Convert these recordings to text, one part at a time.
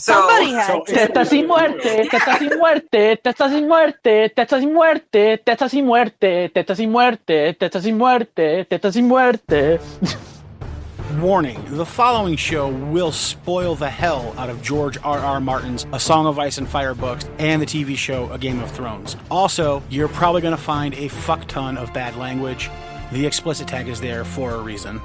Somebody had to. Tetas y muerte, tetas y muerte, tetas y muerte, tetas y muerte, tetas y muerte, tetas y muerte, tetas y muerte, tetas y muerte. Warning, the following show will spoil the hell out of George R.R. Martin's A Song of Ice and Fire books and the TV show A Game of Thrones. Also, you're probably going to find a fuck ton of bad language. The explicit tag is there for a reason.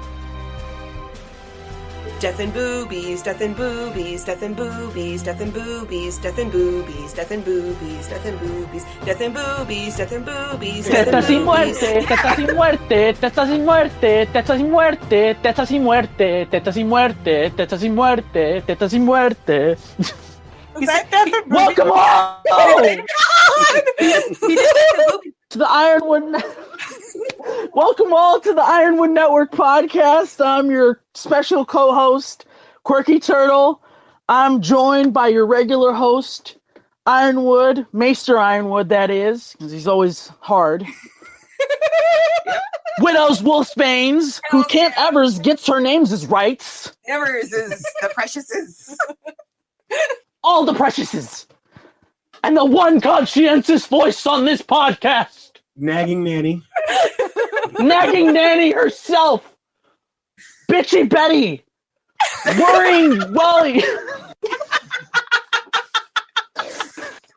Death and boobies, death and boobies, death and boobies, death and boobies, death and boobies, death and boobies, death and boobies, death and boobies, death and boobies, tetas y muerte, tetas y muerte, tetas y muerte, tetas y muerte, tetas y muerte, tetas y muerte, tetas y muerte, tetas y muerte. Welcome all to the Ironwood. Welcome all to the Ironwood Network podcast. I'm your special co-host, Quirky Turtle. I'm joined by your regular host, Ironwood, Maester Ironwood, that is, because he's always hard. Widows Wolfsbanes, who can't ever get her names right. Evers is the Preciouses. All the Preciouses. And the one conscientious voice on this podcast. Nagging Nanny. Nagging Nanny herself. Bitchy Betty. Worrying Wally.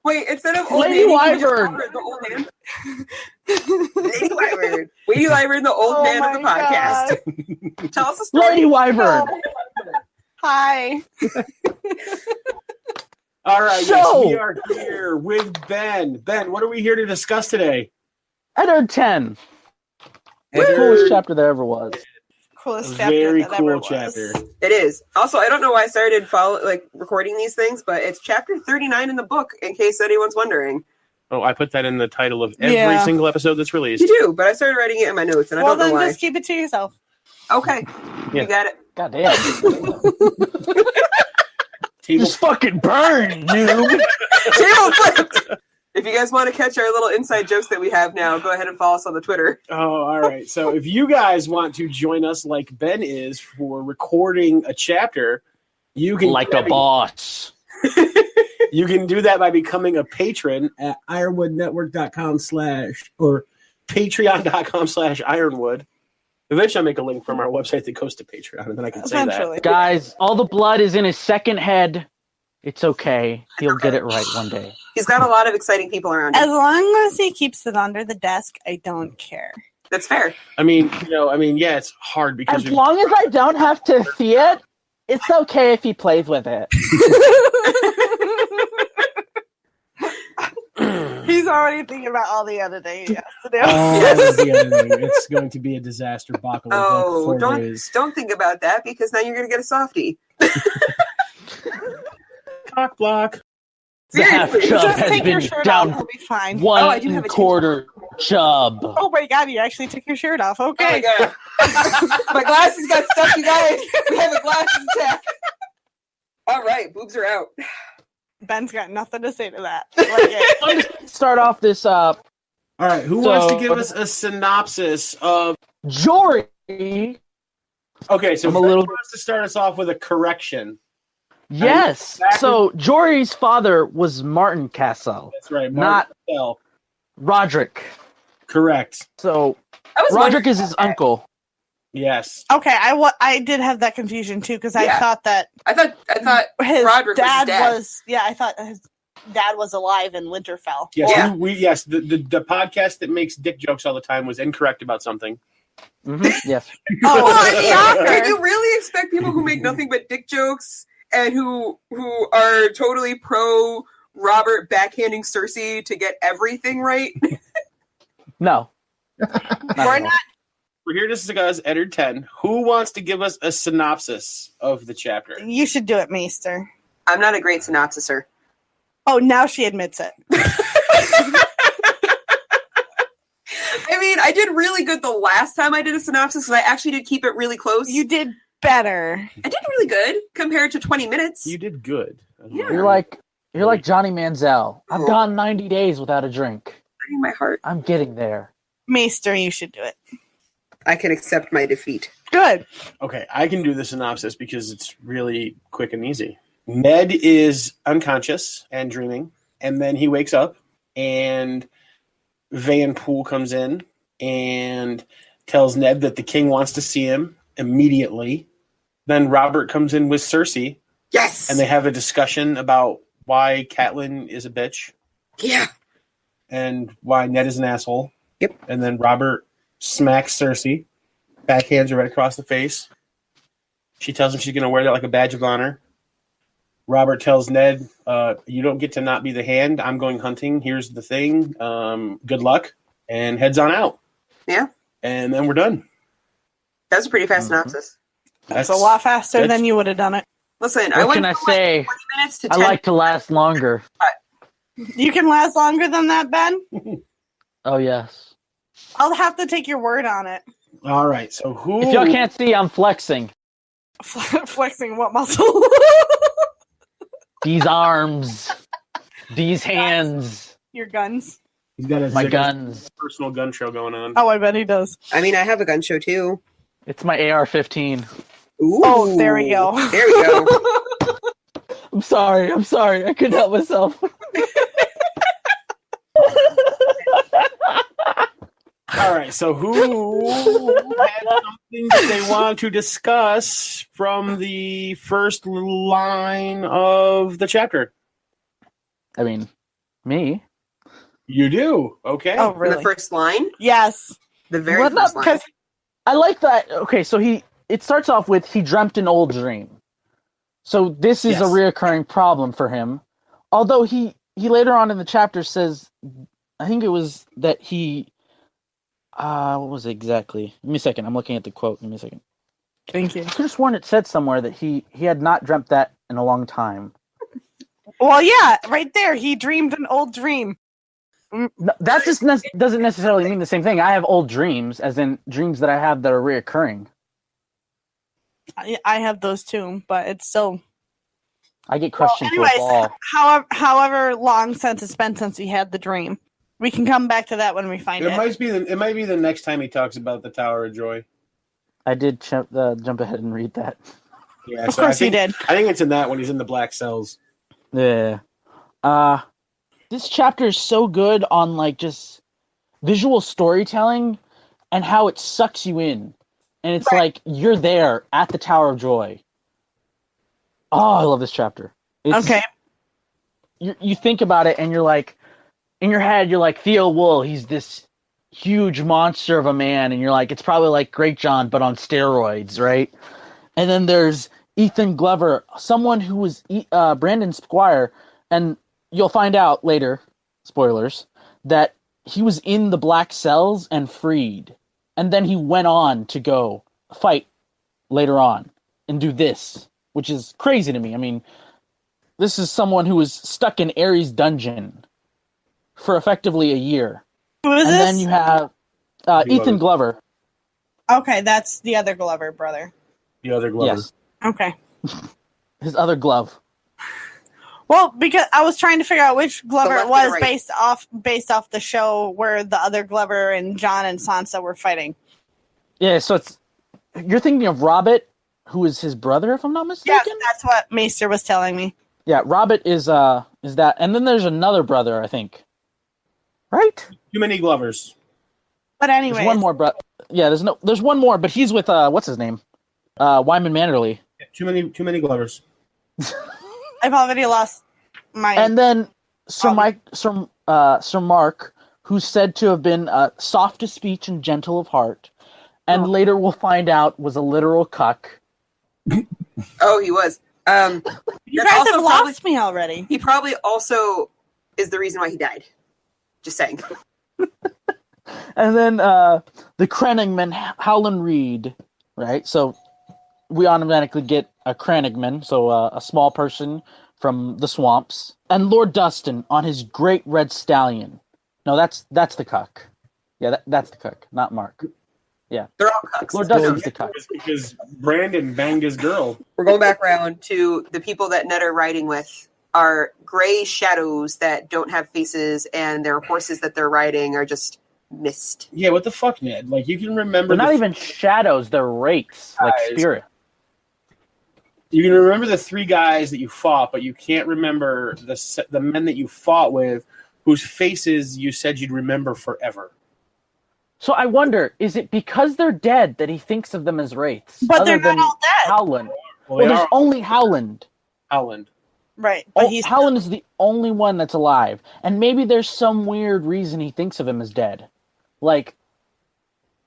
Wait, instead of old Lady Nanny, Wyvern. The old man. Lady Wyvern. Lady Wyvern, the old man of the podcast. Tell us a story. Lady Wyvern. Hi. All right, So- yes, we are here with Ben. Ben, what are we here to discuss today? Eddard 10. The Eddard- coolest chapter there ever was. Coolest chapter Very that ever cool was. chapter. It is. Also, I don't know why I started recording these things, but it's chapter 39 in the book, in case anyone's wondering. Oh, I put that in the title of every Yeah. single episode that's released. You do, but I started writing it in my notes, and I Well, don't know then why. just keep it to yourself. Okay, Yeah. you got it. God damn. Just fucking burn, noob. Table flipped! If you guys want to catch our little inside jokes that we have now, go ahead and follow us on the Twitter. Oh, all right. So if you guys want to join us like Ben is for recording a chapter, you can Like a boss. You can do that by becoming a patron at ironwoodnetwork.com/ or patreon.com/ironwood. Eventually I'll make a link from our website that goes to Patreon, and then I can say that. Eventually. Guys, all the blood is in his second head. It's okay. He'll get it right one day. He's got a lot of exciting people around As him. long as he keeps it under the desk, I don't care. That's fair. I mean, yeah, it's hard because As long as I don't have to see it, it's okay if he plays with it. He's already thinking about all the editing he has to do. it's going to be a disaster buckle of like 4 days. Don't think about that, because now you're going to get a softie. Cock block. The half Seriously. chub Just has take your been shirt off, down it'll be fine. one I do have a quarter chub. Oh my god, you actually took your shirt off. Oh my Okay. god. My glasses got stuck, you guys. We have a glasses attack. All right, boobs are out. Ben's got nothing to say to that. Like it. Let's start off this All right, who wants to So- give us a synopsis of... Jory. Okay, so I'm a Fred little- wants to start us off with a correction. Yes. Back So Jory's father was Martin Castle, That's right. Not- Mark Patel. Roderick. Correct. So I was Roderick wondering is his about that. uncle. Yes. Okay, I did have that confusion too, because I Yeah. thought that I thought his Roderick was his dad dad. was I thought his dad was alive in Winterfell. Yes, Yeah. yes. The podcast that makes dick jokes all the time was incorrect about something. Yes. Oh, Well, I mean, shocker. can you really expect people who make nothing but dick jokes and who are totally pro Robert backhanding Cersei to get everything right? No. We're not. We're here to discuss Eddard 10. Who wants to give us a synopsis of the chapter? You should do it, Maester. I'm not a great synopsiser. Oh, now she admits it. I mean, I did really good the last time I did a synopsis, because I actually did keep it really close. You did better. I did really good compared to 20 minutes. You did good. Yeah. You're like Johnny Manziel. I've gone 90 days without a drink. Breaking my heart. I'm getting there. Maester, you should do it. I can accept my defeat. Good. Okay, I can do the synopsis because it's really quick and easy. Ned is unconscious and dreaming, and then he wakes up, and Van Poole comes in and tells Ned that the king wants to see him immediately. Then Robert comes in with Cersei. Yes! And they have a discussion about why Catelyn is a bitch. Yeah. And why Ned is an asshole. Yep. And then Robert smacks Cersei. Backhands her right across the face. She tells him she's going to wear that like a badge of honor. Robert tells Ned, you don't get to not be the hand. I'm going hunting. Here's the thing. Good luck. And heads on out. Yeah. And then we're done. That's a pretty fast synopsis. That's a lot faster than you would have done it. Listen, What can I say? 20 minutes to 10 I like to last longer. You can last longer than that, Ben? Oh, yes. I'll have to take your word on it. All right. So who... If y'all can't see, I'm flexing. Flexing what muscle? These arms. These hands. Your guns. He's got My guns. personal gun show going on. Oh, I bet he does. I mean, I have a gun show too. It's my AR-15. Ooh. Oh, there we go. There we go. I'm sorry. I couldn't help myself. All right, so who had something that they want to discuss from the first line of the chapter? I mean, me. You do? Okay. Oh, From really? the first line? Yes. The very Well, first not line. I like that. Okay, so it starts off with he dreamt an old dream. So this is a reoccurring problem for him. Although he later on in the chapter says, I think it was that he, what was it exactly? Give me a second. I'm looking at the quote. Give me a second. Thank you. I could have sworn it said somewhere that he had not dreamt that in a long time. Well, yeah, right there. He dreamed an old dream. No, that just doesn't necessarily mean the same thing. I have old dreams, as in dreams that I have that are reoccurring. I have those too, but it's still... I get crushed into a ball. However long since it's been since he had the dream. We can come back to that when we find it. It might be the next time he talks about the Tower of Joy. I did jump ahead and read that. Yeah, of course he did. I think it's in that when he's in the black cells. Yeah. This chapter is so good on like just visual storytelling and how it sucks you in. And it's like you're there at the Tower of Joy. Oh, I love this chapter. Okay. You think about it and you're like, in your head, you're like, Theo Wool, he's this huge monster of a man. And you're like, it's probably like Great John, but on steroids, right? And then there's Ethan Glover, someone who was Brandon Squire, and you'll find out later, spoilers, that he was in the black cells and freed. And then he went on to go fight later on and do this, which is crazy to me. I mean, this is someone who was stuck in Ares' dungeon for effectively a year. Who is and this? then you have Ethan Glover. Okay, that's the other Glover brother. The other Glover. Yes. Okay. His other glove. Well, because I was trying to figure out which Glover it left was or the right? based off the show where the other Glover and John and Sansa were fighting. Yeah, so you're thinking of Robert, who is his brother, if I'm not mistaken? Yes, that's what Maester was telling me. Yeah, Robert is that, and then there's another brother, I think. Right? Too many Glovers. But anyway, There's one more brother. Yeah, there's one more, but he's with what's his name? Wyman Manderly. Yeah, too many Glovers. I've already lost my. And then Sir Mark, who's said to have been soft of speech and gentle of heart, and later we'll find out was a literal cuck. Oh, he was. You guys have lost me already. He probably also is the reason why he died. Just saying. And then the Cranningman, Howland Reed, right? So we automatically get a Cranningman, so a small person from the swamps. And Lord Dustin on his great red stallion. No, that's the cuck. Yeah, that's the cuck, not Mark. Yeah. They're all cucks. Lord Dustin's the cuck. Because Brandon banged his girl. We're going back around to the people that Ned are riding with are gray shadows that don't have faces, and their horses that they're riding are just mist. Yeah, what the fuck, Ned? Like, you can remember... They're not even shadows, they're wraiths, like Guys. spirit. You can remember the 3 guys that you fought, but you can't remember the men that you fought with, whose faces you said you'd remember forever. So I wonder, is it because they're dead that he thinks of them as wraiths? But they're not all dead. Howland. Well, Well, there's only Howland. Howland. Right. But Howland is the only one that's alive. And maybe there's some weird reason he thinks of him as dead. Like,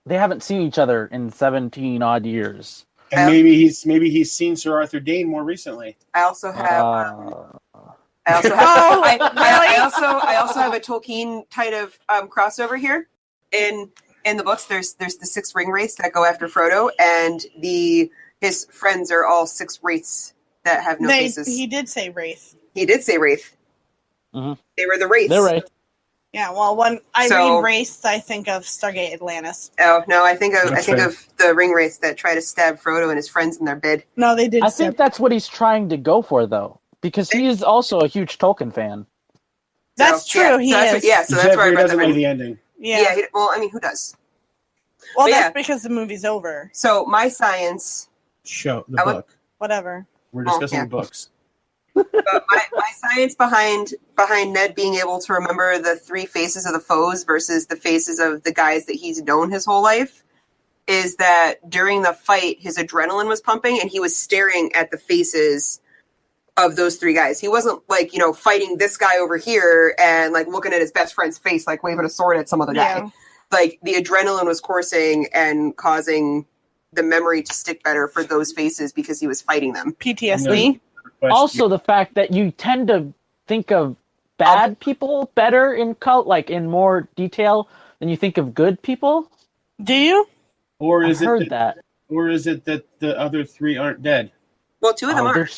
they haven't seen each other in 17 odd years. And maybe he's seen Sir Arthur Dayne more recently. I also have. I also have a Tolkien kind of crossover here. In the books, there's the 6 ring wraiths that go after Frodo, and his friends are all 6 wraiths that have no faces. He did say wraith. He did say wraith. Mm-hmm. They were the wraiths. They're right. Yeah, well, when I read wraiths, I think of Stargate Atlantis. Oh no, I think of the ring wraiths that try to stab Frodo and his friends in their bed. No, they did. I think that's what he's trying to go for, though, because he is also a huge Tolkien fan. That's true. He is. So that's where I read doesn't like the ending. Yeah. Well, I mean, who does? Well, that's because the movie's over. So my science book. Whatever. We're discussing books. But my science behind Ned being able to remember the 3 faces of the foes versus the faces of the guys that he's known his whole life is that during the fight, his adrenaline was pumping and he was staring at the faces of those 3 guys. He wasn't fighting this guy over here and like looking at his best friend's face, like waving a sword at some other guy. Like the adrenaline was coursing and causing the memory to stick better for those faces because he was fighting them. PTSD. Also, the fact that you tend to think of bad people better in in more detail than you think of good people. Do you? Or is I've heard that? Or is it that the other 3 aren't dead? Well, 2 of them are.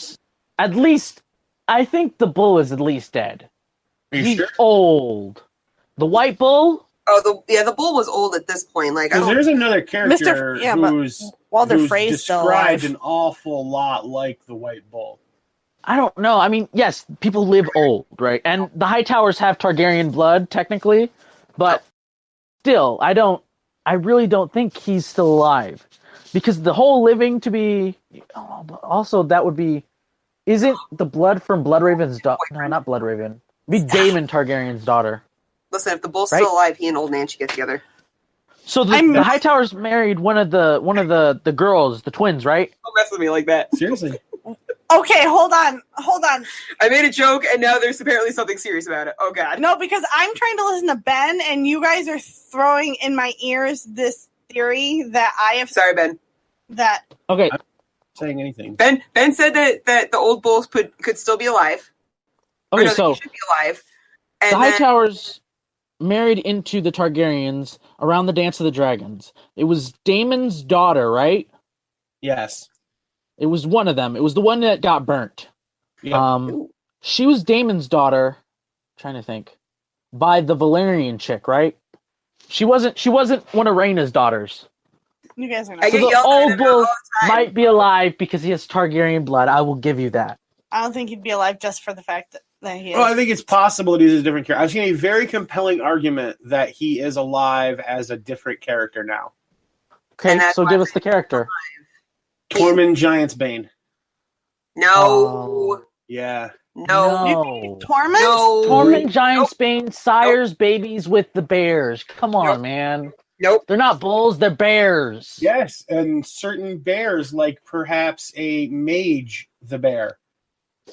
At least, I think the bull is at least dead. Are you He's sure? old. The white bull. Oh, the bull was old at this point. Like, there's another character who's still described alive. an awful lot like the white bull. I don't know. I mean, yes, people live old, right? And the Hightowers have Targaryen blood, technically, but still, I really don't think he's still alive. Because the whole living to be... also, that would be... Isn't the blood from Bloodraven's daughter... No, not Bloodraven. It'd be Daemon Targaryen's daughter. Listen, if the bull's still alive, he and Old Nan should get together. So the Hightowers married one of the girls, the twins, right? Don't mess with me like that. Seriously. Okay, hold on. I made a joke, and now there's apparently something serious about it. Oh, God. No, because I'm trying to listen to Ben, and you guys are throwing in my ears this theory that I have... Sorry, Ben. That... Okay. I'm not saying anything. Ben said that the old bulls could still be alive. Okay, so... He should be alive. And the Hightowers married into the Targaryens around the Dance of the Dragons. It was Daemon's daughter, right? Yes. It was one of them. It was the one that got burnt. Yeah. She was Daemon's daughter. I'm trying to think. By the Valyrian chick, right? She wasn't one of Rhaena's daughters. You guys are not... I So get the yelled at old him bull all the time. might be alive because he has Targaryen blood. I will give you that. I don't think he'd be alive just for the fact that he is. Well, I think it's possible that he's a different character. I've seen a very compelling argument that he is alive as a different character now. Okay, so give us the character. Tormund Giantsbane. No. Yeah. No. Tormund? No. Tormund Giantsbane sires babies with the bears. Come on, man. Nope. They're not bulls, they're bears. Yes, and certain bears, like perhaps a mage the bear.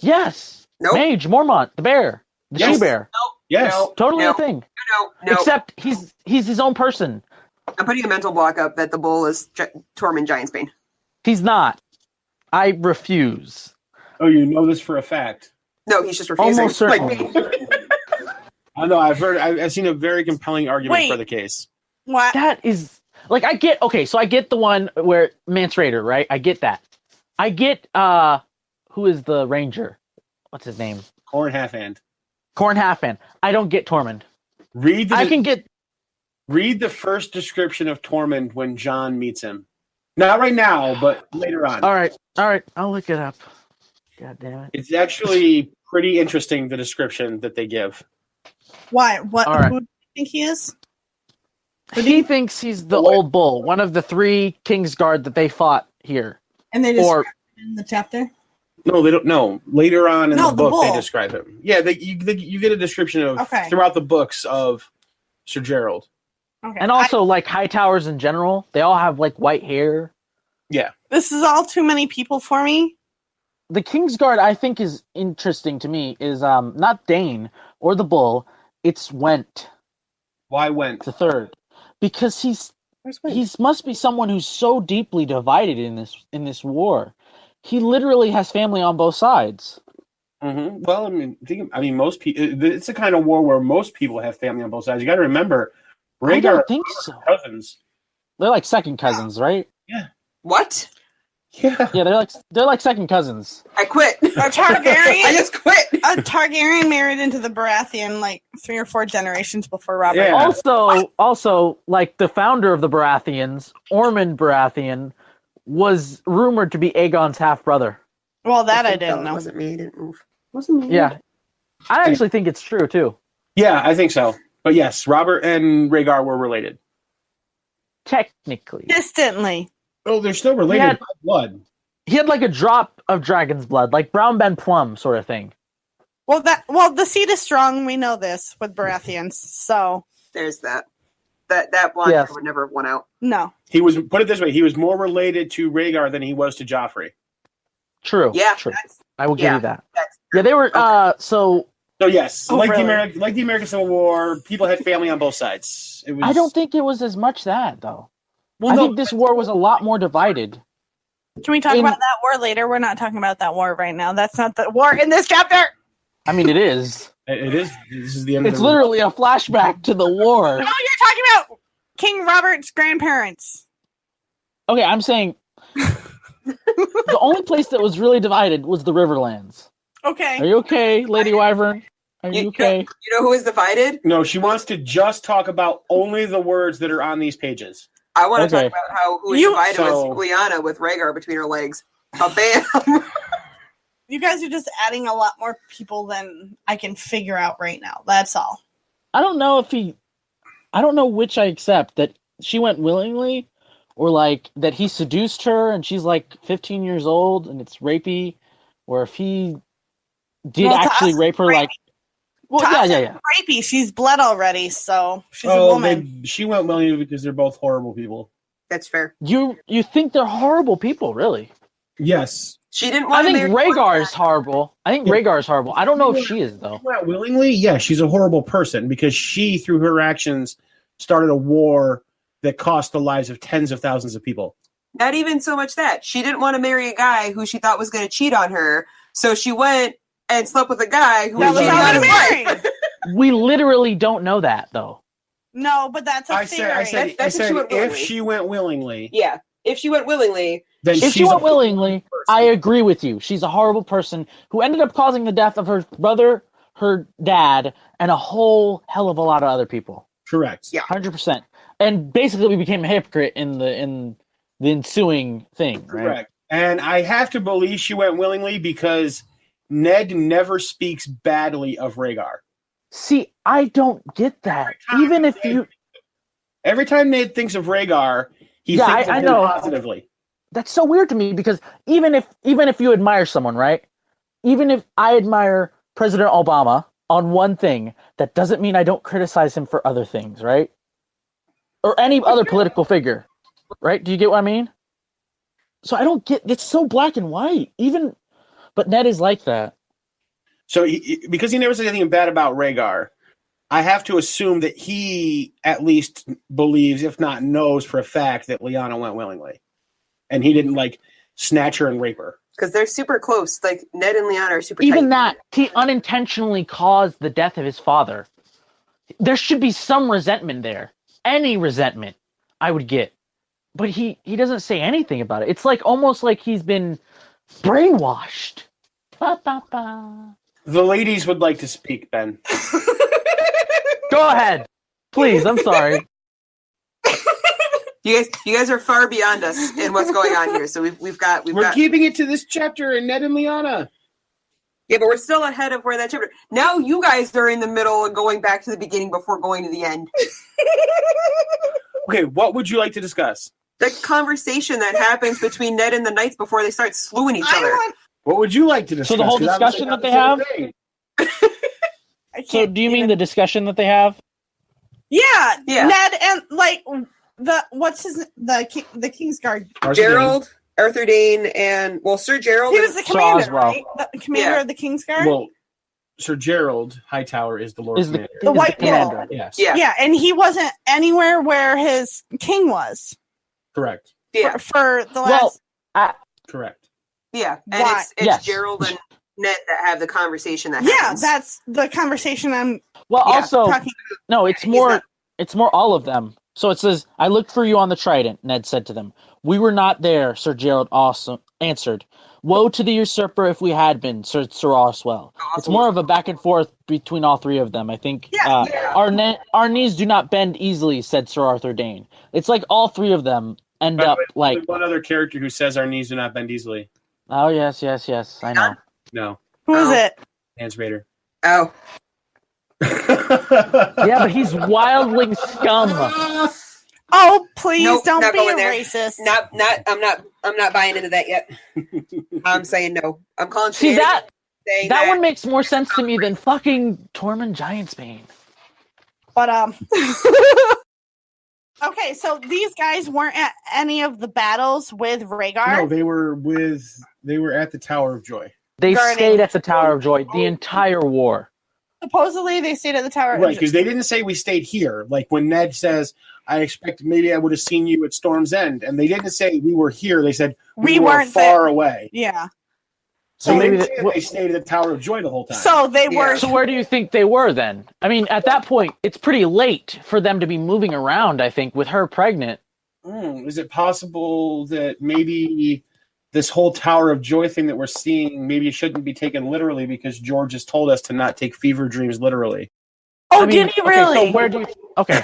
Yes. Nope. Mage, Mormont, the bear. The Yes. she-bear. Yes. No. Totally No. a thing. No. Except he's his own person. I'm putting a mental block up that the bull is Tormund Giantsbane. He's not. I refuse. Oh, you know this for a fact. No, he's just refusing. Almost certainly. Like me. I know. I've seen a very compelling argument Wait. for the case. What? That is like I get the one where Mance Rayder, right? I get that. I get who is the ranger? What's his name? Corn Halfhand. Corn Halfhand. I don't get Tormund. Read the first description of Tormund when Jon meets him. Not right now, but later on. All right. I'll look it up. God damn it. It's actually pretty interesting, the description that they give. Why? What? All right. Who do you think he is? He thinks he's the old bull, one of the 3 Kingsguard that they fought here. And they describe it in the chapter? No, they don't. No, later on in No, the the book, bull. they describe him. Yeah, you get a description of throughout the books of Sir Gerold. Okay. And also, like, Hightowers in general, they all have, like, white hair. Yeah. This is all too many people for me. The Kingsguard, I think, is interesting to me, is not Dayne or the Bull, it's Went. Why Went? The third. Because he must be someone who's so deeply divided in this war. He literally has family on both sides. Mm-hmm. Well, I mean, most people. It's the kind of war where most people have family on both sides. You got to remember, Rhaegar. I don't think so. Cousins. They're like second cousins, right? Yeah. What? Yeah. Yeah, they're like second cousins. I quit. A Targaryen. I just quit. A Targaryen married into the Baratheon like 3 or 4 generations before Robert. Yeah. Also, like the founder of the Baratheons, Ormond Baratheon, was rumored to be Aegon's half brother. Well, that I didn't know. It wasn't me. I didn't move. Wasn't me. Yeah, I actually think it's true too. Yeah, I think so. But yes, Robert and Rhaegar were related. Technically, Distantly. Oh, they're still related by blood. He had like a drop of dragon's blood, like Brown Ben Plum sort of thing. Well, the seed is strong. We know this with Baratheons. So There's that. That blonde Yes. would never have won out. no. He was, put it this way, he was more related to Rhaegar than he was to Joffrey. True. Yeah, True. that's- I will give you that. that's- Yeah, they were. So So yes, Oh, like really? the American Civil War, people had family on both sides. It was. I don't think it was as much that though. Well, I no, think this war was a lot more divided. Can we talk about that war later? We're not talking about that war right now. That's not the war in this chapter. I mean, it is. it is. This is the end. It's of the literally a flashback to the war. No, you're talking about King Robert's grandparents. Okay, I'm saying the only place that was really divided was the Riverlands. Okay. Are you okay, Lady Wyvern? Are you okay? You know who is divided? No, she wants to just talk about only the words that are on these pages. I want to Okay. talk about how who is divided was Lyanna with Rhaegar between her legs. Bam! You guys are just adding a lot more people than I can figure out right now. That's all. I don't know which I accept, that she went willingly or like that he seduced her and she's like 15 years old and it's rapey, or if he did actually rape her, like, well, yeah. Rapey. She's bled already, so she's a woman. She went willingly because they're both horrible people. That's fair. You think they're horrible people, really? Yes. She didn't I want to think Rhaegar is horrible. I don't know if she is, though. Well, willingly, yeah, she's a horrible person because she, through her actions, started a war that cost the lives of tens of thousands of people. Not even so much that. She didn't want to marry a guy who she thought was going to cheat on her, so she went and slept with a guy who was cheating on his wife. We literally don't know that, though. No, but that's a theory. I said if she went willingly. Yeah, if she went willingly. Then if she went willingly, I agree with you. She's a horrible person who ended up causing the death of her brother, her dad, and a whole hell of a lot of other people. Correct. Yeah, 100%. And basically, we became a hypocrite in the ensuing thing. Correct. Right? And I have to believe she went willingly because Ned never speaks badly of Rhaegar. See, I don't get that. Even if you... Every time Ned thinks of Rhaegar, he thinks of her positively. That's so weird to me because even if you admire someone, right? Even if I admire President Obama on one thing, that doesn't mean I don't criticize him for other things, right? Or any other political figure, right? Do you get what I mean? So I don't get... It's so black and white. But Ned is like that. So because he never said anything bad about Rhaegar, I have to assume that he at least believes, if not knows for a fact, that Lyanna went willingly. And he didn't, like, snatch her and rape her. Because they're super close. Like, Ned and Lyanna are super Even tight. that, he unintentionally caused the death of his father. There should be some resentment there. Any resentment I would get. But he doesn't say anything about it. It's like almost like he's been brainwashed. Ba, ba, ba. The ladies would like to speak, Ben. Go ahead. Please, I'm sorry. You guys are far beyond us in what's going on here. So we're got keeping it to this chapter and Ned and Lyanna. Yeah, but we're still ahead of where that chapter. Now you guys are in the middle and going back to the beginning before going to the end. Okay, what would you like to discuss? The conversation that happens between Ned and the Knights before they start slewing each other. What would you like to discuss? So the whole 'Cause discussion obviously that not they the have? same thing. So do you mean the discussion that they have? Yeah, Yeah. Ned and like the the Kingsguard. Gerold, Arthur Dayne, and Sir Gerold. He was the Sir commander, Oswell. right? The commander Yeah. of the Kingsguard. Well, Sir Gerold Hightower is the Lord Is the, Commander. The is White the commander. Wall. Yes. Yeah. Yeah, and he wasn't anywhere where his king was Correct. Yeah, for the last. Correct. yeah, and Why? it's Yes. Gerold and Ned that have the conversation that Yeah, happens. that's the conversation I'm Well, Yeah, also, talking. no, it's He's more. not- It's more all of them. So it says, "I looked for you on the Trident," Ned said to them. "We were not there," Sir Gerold also answered. "Woe to the usurper if we had been," said Sir Oswell. It's more of a back and forth between all three of them. I think our knees do not bend easily, said Sir Arthur Dayne. It's like all three of them end By the up way, like, only one other character who says our knees do not bend easily. oh, yes, I know. No, Who is Oh. it? Hans Vader. Oh, Yeah, but he's wildling scum. Oh, please Nope, don't not be a going there. racist. I'm not buying into that yet. I'm saying no. I'm calling See, shenanigans, that saying that one makes more sense to me than fucking Tormund Giantsbane. But okay, so these guys weren't at any of the battles with Rhaegar. No, they were at the Tower of Joy. They Guarding- stayed at the Tower of Joy the entire war. Supposedly, they stayed at the Tower. Right, because they didn't say we stayed here. Like when Ned says, I expect maybe I would have seen you at Storm's End. And they didn't say we were here. They said we were weren't far there. away. Yeah. So maybe they didn't say they stayed at the Tower of Joy the whole time. So they Yeah. were. So where do you think they were then? I mean, at that point, it's pretty late for them to be moving around, I think, with her pregnant. Is it possible that maybe this whole Tower of Joy thing that we're seeing, maybe it shouldn't be taken literally because George has told us to not take fever dreams literally? Oh, I mean, did he okay, really? so where do you, okay.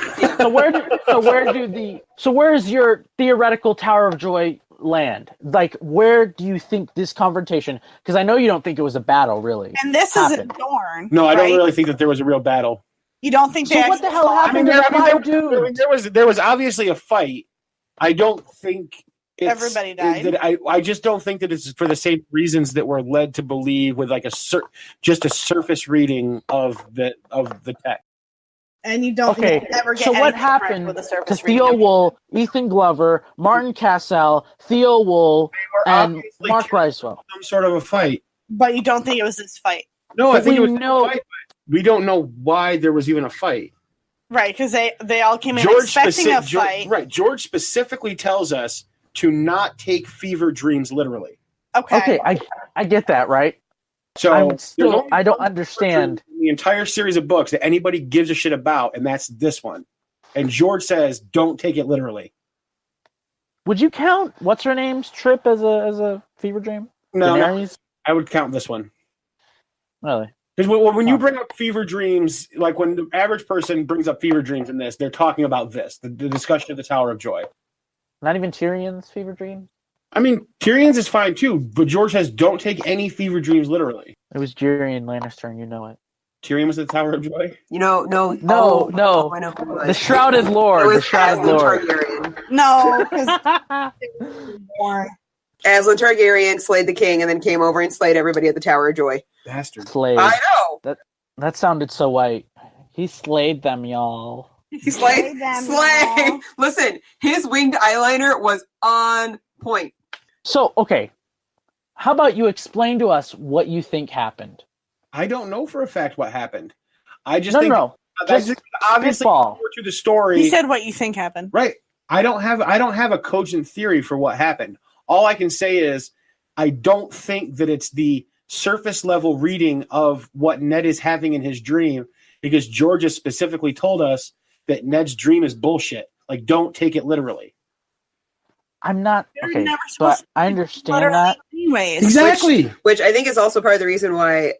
So where's your theoretical Tower of Joy land? Like, where do you think this confrontation? Because I know you don't think it was a battle, really. And this happened. isn't Dorne. No, I don't right? really think that there was a real battle. You don't think they So what actually the hell fought? happened to the five dudes? There was obviously a fight. I don't think it's, Everybody died. That I just don't think that it's for the same reasons that we're led to believe with like just a surface reading of the text. And you don't Okay, think you ever get so what anything correct happened with a to surface Theo reading. Wool, Ethan Glover, Martin Cassell, Theo Wool, They were and obviously Mark Ricewell? some sort of a fight. But you don't think it was this fight. No, I But think it we was know- a fight. But we don't know why there was even a fight. Right, because they all came in expecting a fight. George specifically tells us to not take fever dreams literally. Okay. Okay, I get that, right? So I don't understand. the entire series of books that anybody gives a shit about, and that's this one. And George says, "Don't take it literally." Would you count what's her name's trip as a fever dream? No, Daenerys? I would count this one. Really? Because when you bring up fever dreams, like when the average person brings up fever dreams in this, they're talking about this, the discussion of the Tower of Joy. Not even Tyrion's fever dream? I mean, Tyrion's is fine too, but George says don't take any fever dreams literally. It was Tyrion Lannister, and you know it. Tyrion was at the Tower of Joy? no. No. Oh, I know who it was. The Shrouded It Lord. was The Shrouded Aslan Lord. Targaryen. No, because Aslan Targaryen slayed the king and then came over and slayed everybody at the Tower of Joy. Bastard. Slayed. I know. That sounded so white. He slayed them, y'all. He slayed. them, Slay. y'all. Listen, his winged eyeliner was on point. So, okay. How about you explain to us what you think happened? I don't know for a fact what happened. I just No, think no. that's Just obviously spitball. more to the story. he said what you think happened. Right. I don't have a cogent theory for what happened. All I can say is I don't think that it's the surface level reading of what Ned is having in his dream, because George has specifically told us that Ned's dream is bullshit. Like, don't take it literally. I'm not They're okay, never but supposed I understand Literally, that. anyways. Which I think is also part of the reason why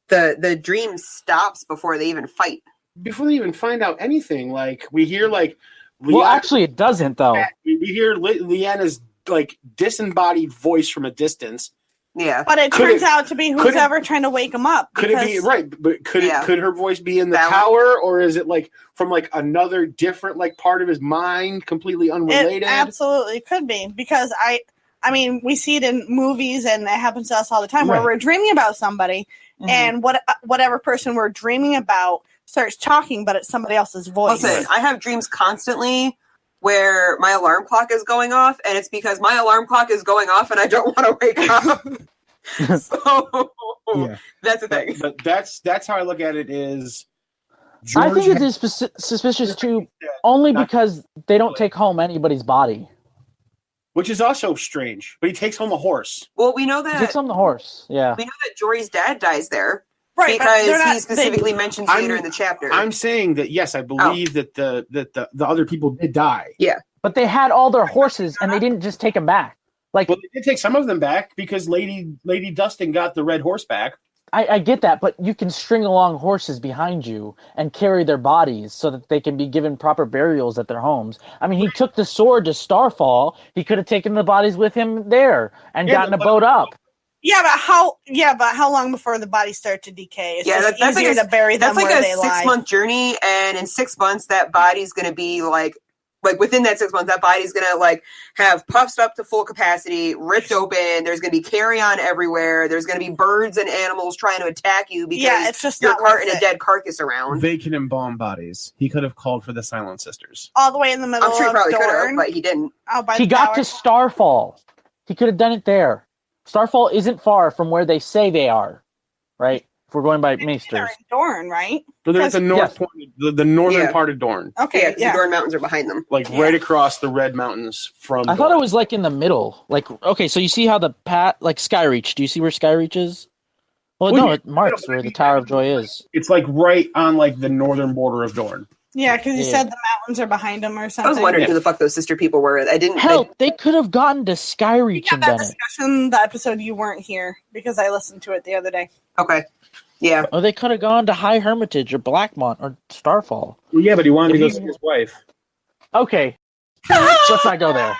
the dream stops before they even fight. Before they even find out anything, like we hear like Well, actually, it doesn't though. we hear Lyanna's like disembodied voice from a distance. Yeah. But it Could turns it- out to be could who's it- ever trying to wake him up. Could it be because- right? But could Yeah. could her voice be in the That tower, or is it like from like another different like part of his mind, completely It unrelated? absolutely could be, because I mean, we see it in movies, and it happens to us all the time, where Right. we're dreaming about somebody, and whatever person we're dreaming about starts talking, but it's somebody else's voice. Listen, I have dreams constantly where my alarm clock is going off, and it's because my alarm clock is going off, and I don't want to wake up. So Yeah. that's the thing. But that's how I look at it. Is I think George it is suspicious too, only Not- because they don't take home anybody's body. which is also strange. But he takes home a horse. Well, we know He that takes on the horse. Yeah. Jory's dad dies there Right, but because they're not- he specifically mentions I'm- later in the chapter. I'm saying that yes, I believe that the other people did die. But they had all their horses, and they didn't just take them back. Like, Well, they did take some of them back because Lady Dustin got the red horse back. I get that, but you can string along horses behind you and carry their bodies so that they can be given proper burials at their homes. I mean, he took the sword to Starfall. He could have taken the bodies with him there and gotten a boat up. Yeah, but how long before the bodies start to decay? It's just that's easier like to bury them that's like where a they lie. 6-month journey, and in 6 months that body's going to be like within that 6 months that body's going to like have puffed up to full capacity, ripped open. There's going to be carrion everywhere. There's going to be birds and animals trying to attack you because it's just you're not worth carting a it. dead carcass around. They can embalm bodies. He could have called for the Silent Sisters. All the way in the middle I'm sure he of probably could have, Dorne. but he didn't. Out by He the got tower. to Starfall. He could have done it there. Starfall isn't far from where they say they are, right? If we're going by They're Maesters. in Dorne, right? So they're at the north Yes. point, the northern Yeah. part of Dorne, Okay, Yeah, because the Dorne Mountains are behind them. like right across the Red Mountains from. I thought Dorne. it was like in the middle. Like, okay, so you see how the like Skyreach. Do you see where Skyreach is? Well, Well, no, yeah, it marks where the Tower of Joy is. It's like right on like the northern border of Dorne. Yeah, because you Yeah. said the mountains are behind them or I something. was wondering Yeah. who the fuck those sister people were. I didn't. Hell, they could have gotten to We Skyreach had and that done it. discussion the episode you weren't here because I listened to it the other day. Okay. Yeah. Or they could have gone to High Hermitage or Blackmont or Starfall. Well, yeah, but he wanted to go If see you- his wife. Okay, let's not go there.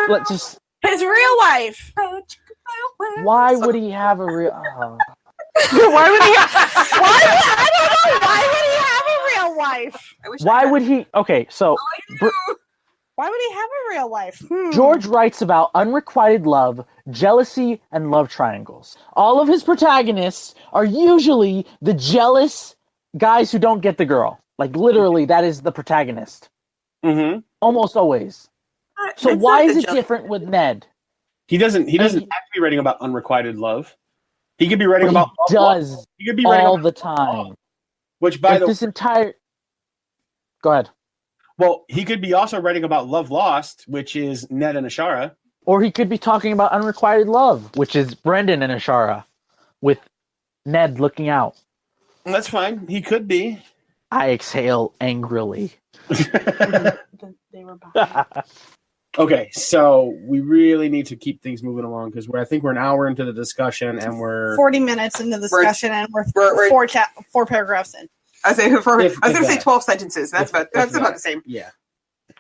Let's just. His real wife. Why would he have a real? Why would he have? I don't know. Why would he have a real wife? I wish I Why had- would he? Okay, so Why would he have a real wife? George writes about unrequited love, jealousy, and love triangles. All of his protagonists are usually the jealous guys who don't get the girl. Like, literally, that is the protagonist. Mm-hmm. Almost always. So That's why not is the it jeal- different with Ned? He doesn't have to be writing about unrequited love. He could be writing But about he does He could be writing all about the time. which by Like the this entire... Go ahead. well, he could be also writing about Love Lost, which is Ned and Ashara. Or he could be talking about unrequited love, which is Brendan and Ashara, with Ned looking out. And that's fine. He could be. I exhale angrily. They were behind. Okay, so we really need to keep things moving along because I think we're an hour into the discussion and we're 40 minutes into the discussion, and we're we're- four paragraphs in. I was going to say that. 12 sentences. That's about the same. yeah.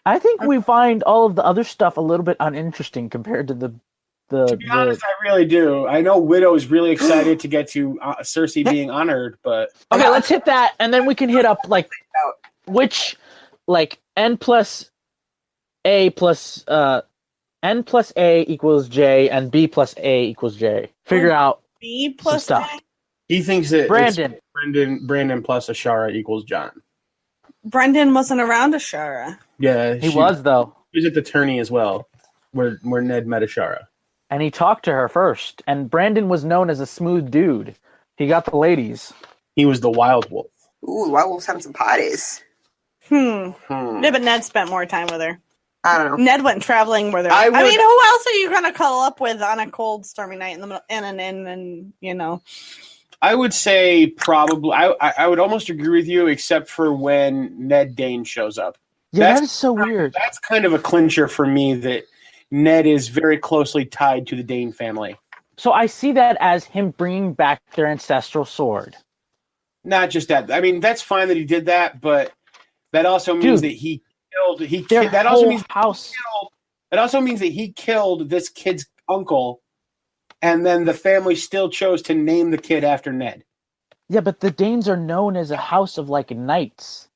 I think we find all of the other stuff a little bit uninteresting compared to the To be honest, I really do. I know Widow's really excited to get to Cersei being honored, but Okay, let's hit that, and then we can hit up like which like n plus a equals j and b plus a equals j. Figure out B plus stuff. A. he thinks that Brandon. it's Brandon plus Ashara equals John. Brendan wasn't around Ashara. Yeah, He was though, He was at the tourney as well, where Ned met Ashara. and he talked to her first. And Brandon was known as a smooth dude. He got the ladies. He was the Wild Wolf. Ooh, Wild Wolf's having some potties. Yeah, but Ned spent more time with her. I don't know. Ned went traveling with her. I I, would- mean, who else are you going to cuddle up with on a cold, stormy night in the middle, in an inn, and you know? I would say probably. I would almost agree with you, except for when Ned Dayne shows up. Yeah, That's- that is so weird. That's kind of a clincher for me that Ned is very closely tied to the Dayne family. So I see that as him bringing back their ancestral sword. Not just that. I mean, that's fine that he did that, but that also means Dude, that he killed. Their That whole also means house. that also means that he killed this kid's uncle, and then the family still chose to name the kid after Ned. Yeah, but the Danes are known as a house of like knights.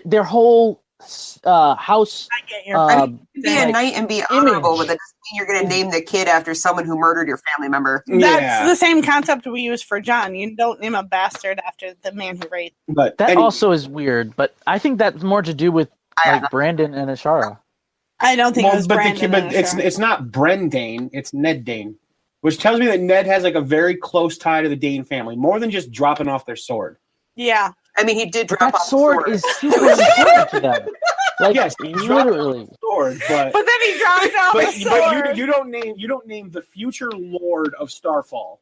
Their whole house. I get your I mean, you can be a like, knight and be honorable, image. but that doesn't mean you're going to name the kid after someone who murdered your family member. That's the same concept we use for John. You don't name a bastard after the man who raped. But That also is weird, but I think that's more to do with like Brandon and Ashara. I don't think it was Brandon. But it's not Bren Dayne, it's Ned Dayne, which tells me that Ned has like a very close tie to the Dayne family, more than just dropping off their sword. Yeah. I mean, he did drop That off sword the is super important to them. Like, yes, literally. Sword, but then he dropped off the sword. But you don't name the future Lord of Starfall.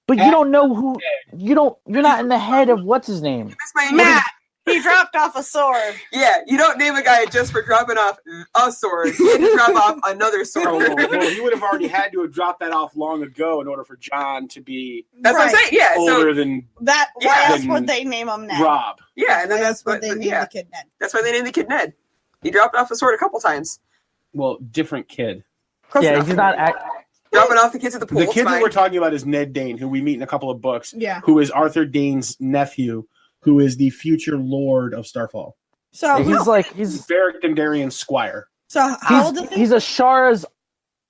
But you don't know who. You're not in the head of what's his name. Matt. He dropped off a sword. Yeah, you don't name a guy just for dropping off a sword. He had to drop off another sword. Well, he would have already had to have dropped that off long ago in order for John to be. That's what I'm saying. Yeah, older than that. Why else would they name him Ned? Rob. Yeah, and then that's what they named the kid Ned. That's why they named the kid Ned. He dropped off a sword a couple times. Well, different kid. Yeah, he's not. Dropping off the kids at the pool. The kid that we're talking about is Ned Dayne, who we meet in a couple of books. Yeah. Who is Arthur Dayne's nephew, who is the future Lord of Starfall. So he's Beric Dondarrion's squire. So how old is he? He's Ashara's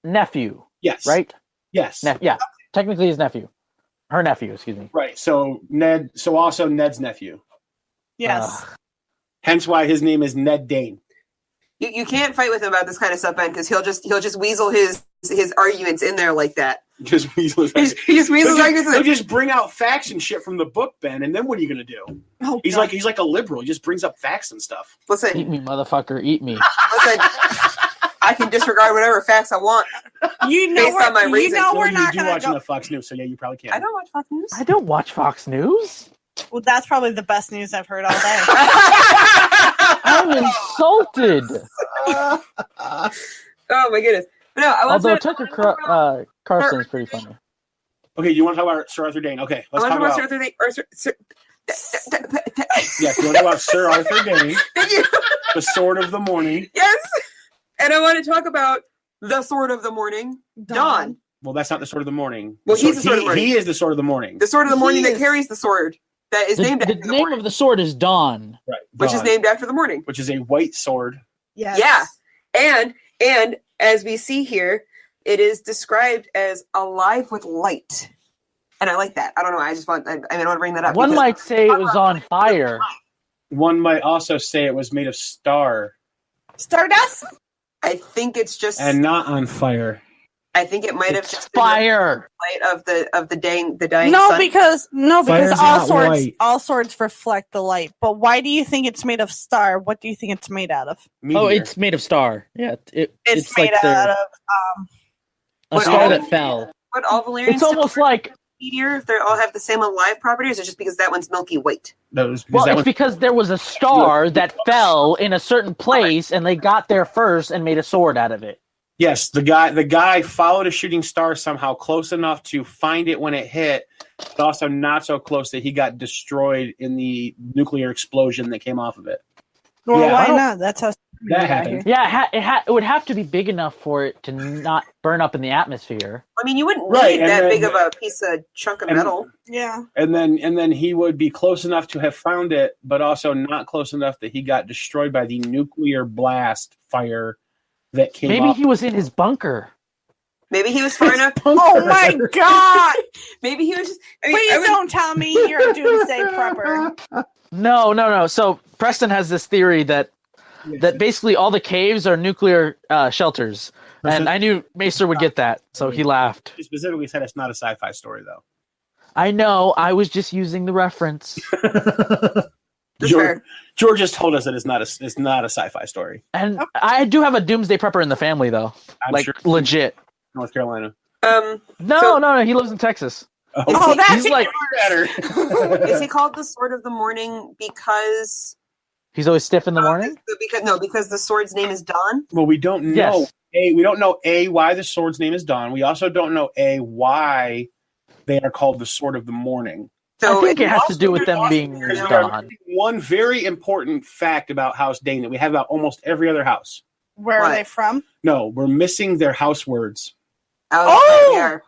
nephew. Yes. Right? Yes. Yeah. Technically his nephew. Her nephew, excuse me. Right. So also Ned's nephew. Yes. Hence why his name is Ned Dayne. You can't fight with him about this kind of stuff, Ben, because he'll just weasel his arguments in there like that. Just weasel his arguments. He just weasels arguments. He'll just bring out facts and shit from the book, Ben, and then what are you gonna do? Oh, he's like a liberal. He just brings up facts and stuff. Listen, eat me, motherfucker, eat me. Listen, I can disregard whatever facts I want. Based on my reason. We're not going to watch enough Fox News, so yeah, you probably can. I don't watch Fox News. I don't watch Fox News. Well, that's probably the best news I've heard all day. I'm insulted. Oh my goodness! No, although Tucker Carlson is pretty funny. Okay, you want to talk about Sir Arthur Dayne? Okay, let's talk about Sir Arthur Dayne. Yes, you want to talk about Sir Arthur Dayne? The Sword of the Morning. Yes, and I want to talk about the Sword of the Morning, Dawn. Well, that's not the Sword of the Morning. Well, he's the Sword of the Morning. He is the Sword of the Morning. The Sword of the Morning that carries the sword. That is named after the name of the sword is Dawn. Right. Which is named after the morning. Which is a white sword. Yes. Yeah. And as we see here, it is described as alive with light. And I like that. I don't know. I want to bring that up. One might say it was on fire. One might also say it was made of Stardust? I think it's just and not on fire. I think it might have just fire been the light of the dying sun. because Fire's all swords reflect the light. But why do you think it's made of star? What do you think it's made out of? Meteor. Oh, it's made of star. Yeah, it's made like out of a star that fell. But all Valyrians it's almost like meteor. If they all have the same alive properties, or just because that one's milky white? Because there was a star that fell in a certain place, and they got there first and made a sword out of it. Yes, the guy followed a shooting star somehow close enough to find it when it hit, but also not so close that he got destroyed in the nuclear explosion that came off of it. Well, why not? That's how that happened. Yeah, it would have to be big enough for it to not burn up in the atmosphere. I mean, you wouldn't need that big of a chunk of metal. Yeah. And then he would be close enough to have found it, but also not close enough that he got destroyed by the nuclear blast fire that came Maybe off. he was in his bunker. Maybe he was far enough. Oh my god! Maybe he was just. Please don't tell me you're a doomsday prepper. No. So Preston has this theory that basically all the caves are nuclear shelters, and I knew Maester would get that, so he laughed. He specifically said it's not a sci-fi story, though. I know. I was just using the reference. George just told us that it's not a sci-fi story. And I do have a doomsday prepper in the family, though. I'm sure. Legit. North Carolina. No. He lives in Texas. That's like better. Is he called the Sword of the Morning because he's always stiff in the morning? Because the sword's name is Dawn. Well, we don't know. Yes. We don't know why the sword's name is Dawn. We also don't know why they are called the Sword of the Morning. So I think it has to do with them being Dawn. One very important fact about House Dayne that we have about almost every other house. Where are they from? No, we're missing their house words. Oh!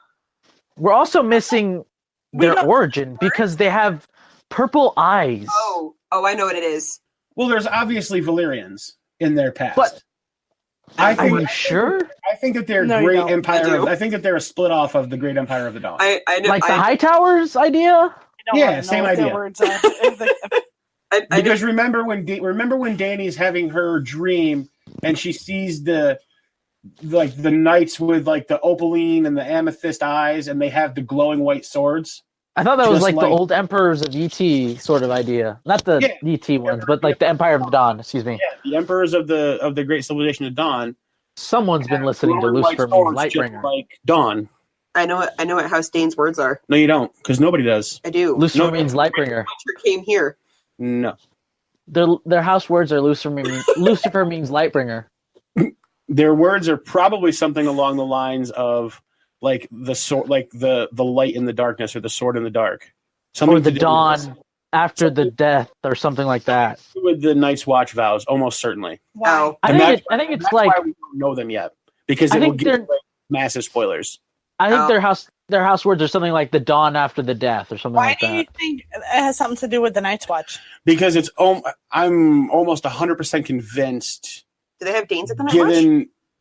We're also missing their origin because they have purple eyes. Oh, I know what it is. Well, there's obviously Valyrians in their past. But I are you sure? I think that they're No, you great don't. empire. I think that they're a split off of the Great Empire of the Dawn. I know, Like the Hightowers idea? I don't Yeah, wanna know same what their idea. words are. I Because remember when Dany's having her dream and she sees the knights with like the opaline and the amethyst eyes and they have the glowing white swords. I thought that was Just like the like- old emperors of ET sort of idea. Not the ET ones, but like the Empire of the Dawn, excuse me. Yeah, the emperors of the Great Civilization of Dawn. Someone's been listening to glowing white Lucifer swords Lightbringer. just like Dawn. I know what House Dane's words are. No, you don't, because nobody does. I do. Lucifer No. means Lightbringer. Winter came here. No. Their house words are Lucifer means Lightbringer. Their words are probably something along the lines of like the sword, like the light in the darkness, or the sword in the dark. Something Or the to do dawn after the death, or something like that. with the Night's Watch vows, almost certainly. Wow. I And think it's that's like why we don't know them yet, because I it will think give they're- away massive spoilers. I think Oh. their house words are something like the dawn after the death, or something Why like do you that. think it has something to do with the Night's Watch? Because I'm almost 100% convinced, Do they have Danes at the Night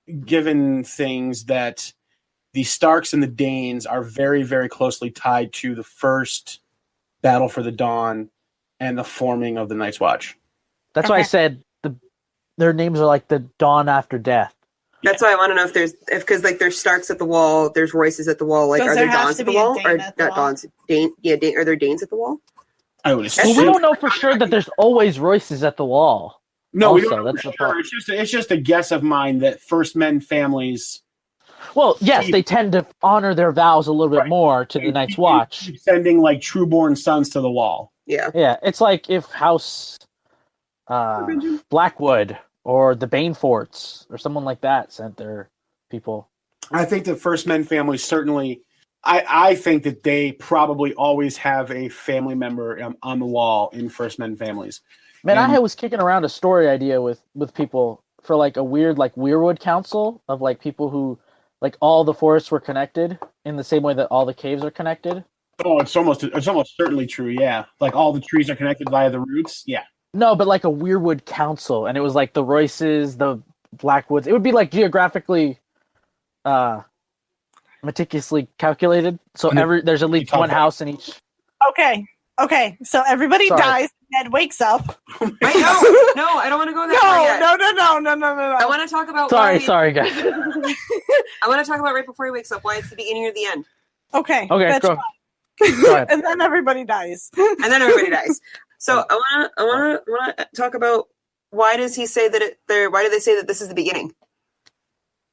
Watch? given things that the Starks and the Danes are very, very closely tied to the first battle for the Dawn and the forming of the Night's Watch. That's why I Okay. said their names are like the dawn after death. That's why I want to know because like there's Starks at the wall, there's Royces at the wall. Like, Does are there there have Dons to at the be a wall, Dane or at the not wall? Dons? Dane? Yeah, Dane. Are there Danes at the wall? I would Well, assume. we don't know for sure that there's always Royces at the wall. No, we also, don't know that's for the sure. part. It's just a guess of mine that First Men families Well, yes, they tend to honor their vows a little bit Right. more to the Night's Watch. keep sending like trueborn sons to the wall. Yeah. Yeah, it's like if House Blackwood or the Baneforts or someone like that sent their people. I think the First Men families certainly. I think that they probably always have a family member on the wall in First Men families. Man, And- I was kicking around a story idea with people for like a weird like Weirwood Council of like people who like all the forests were connected in the same way that all the caves are connected. Oh, it's almost certainly true. Yeah, like all the trees are connected via the roots. Yeah, No, but like a Weirwood Council, and it was like the Royces, the Blackwoods. It would be like geographically meticulously calculated. So And there's at least talk one about- house in each. Okay. So everybody Sorry. dies. Ned wakes up. Wait, no, I don't want to go that far yet. No. I want to talk about Sorry, guys. I want to talk about right before he wakes up why it's the beginning or the end, Okay. Okay, that's go. fine. Go ahead. And then everybody dies. and then everybody dies. So I want to talk about why does he say that why do they say that this is the beginning?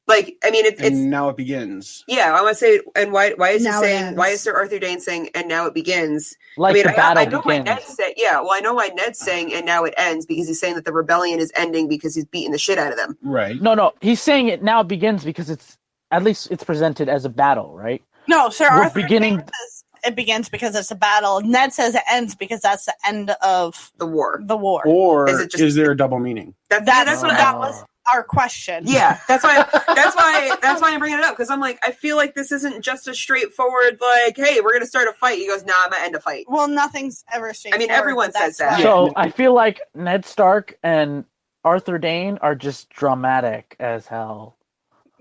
Like, I mean, it's and now it begins. yeah. I want to say, and why is he Now it saying? ends. Why is Sir Arthur Dayne saying, and now it begins? Like I mean, the battle I know why begins. Ned's saying, yeah. Well, I know why Ned's saying, and now it ends because he's saying that the rebellion is ending because he's beating the shit out of them. Right. No, he's saying it now begins because it's at least it's presented as a battle, right? No, Sir We're Arthur beginning- says it begins because it's a battle. Ned says it ends because that's the end of The war. the war. Or Is it just- is there a double meaning? That's what what I, that was our question. Yeah, that's why I'm bringing it up because I'm like, I feel like this isn't just a straightforward like, hey, we're gonna start a fight. He goes, nah, I'm gonna end a fight. Well, nothing's ever straightforward. everyone but says that's that. why- So I feel like Ned Stark and Arthur Dayne are just dramatic as hell.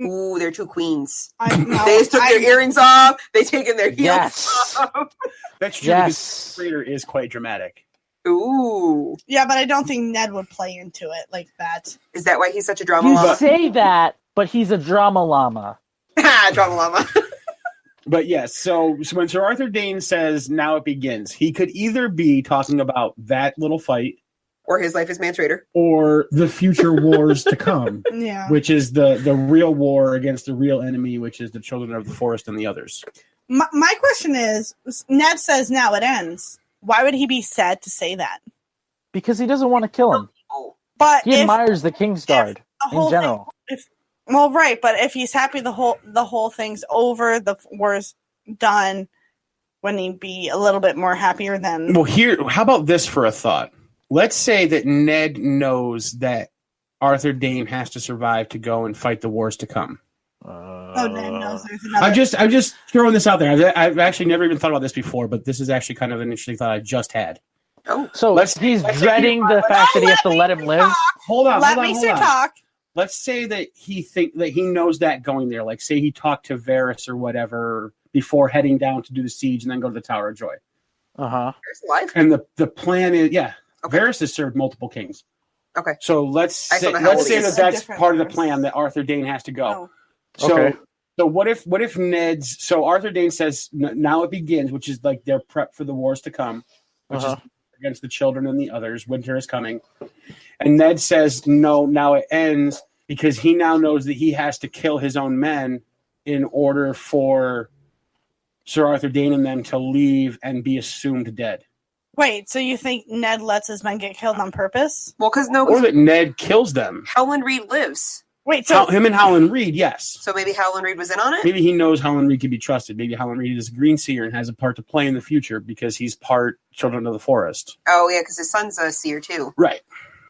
Ooh, they're two queens. no, They just took their earrings off. They taken their heels Yes. off. That's true. Yes. Because the creator is quite dramatic. Ooh, Yeah, but I don't think Ned would play into it like that. is that why he's such a drama You llama? say that, but he's a drama llama. Drama llama. But yes, so when Sir Arthur Dayne says now it begins, he could either be talking about that little fight Or his life as man traitor. or the future wars to come, Yeah. which is the real war against the real enemy, which is the children of the forest and the others. My question is, Ned says now it ends. Why would he be sad to say that? Because he doesn't want to kill him. Oh, But He if admires the Kingsguard the in whole general. thing, well, right, but if he's happy the whole thing's over, the war's done, wouldn't he be a little bit more happier then? Well, how about this for a thought? Let's say that Ned knows that Arthur Dayne has to survive to go and fight the wars to come. Oh, Ned knows there's another. I'm just throwing this out there. I've actually never even thought about this before, but this is actually kind of an interesting thought I just had. Oh, So he's dreading the fact that he has to let him live. Hold on. Let me talk. Let's say that he knows that going there. Like, say he talked to Varys or whatever before heading down to do the siege and then go to the Tower of Joy. Uh-huh. alive? And the plan is, Okay. Varys has served multiple kings. Okay. So let's say that that's part of the plan, that Arthur Dayne has to go. Okay. So what if Ned's... So Arthur Dayne says, now it begins, which is like their prep for the wars to come, which is against the children and the others. Winter is coming. And Ned says, no, now it ends, because he now knows that he has to kill his own men in order for Sir Arthur Dayne and them to leave and be assumed dead. Wait, so you think Ned lets his men get killed on purpose? Well, because Or that Ned kills them. Howland Reed lives. Wait, so Him and Howland Reed, yes. So maybe Howland Reed was in on it? Maybe he knows Howland Reed can be trusted. Maybe Howland Reed is a green seer and has a part to play in the future because he's part Children of the Forest. Oh, yeah, because his son's a seer, too. Right.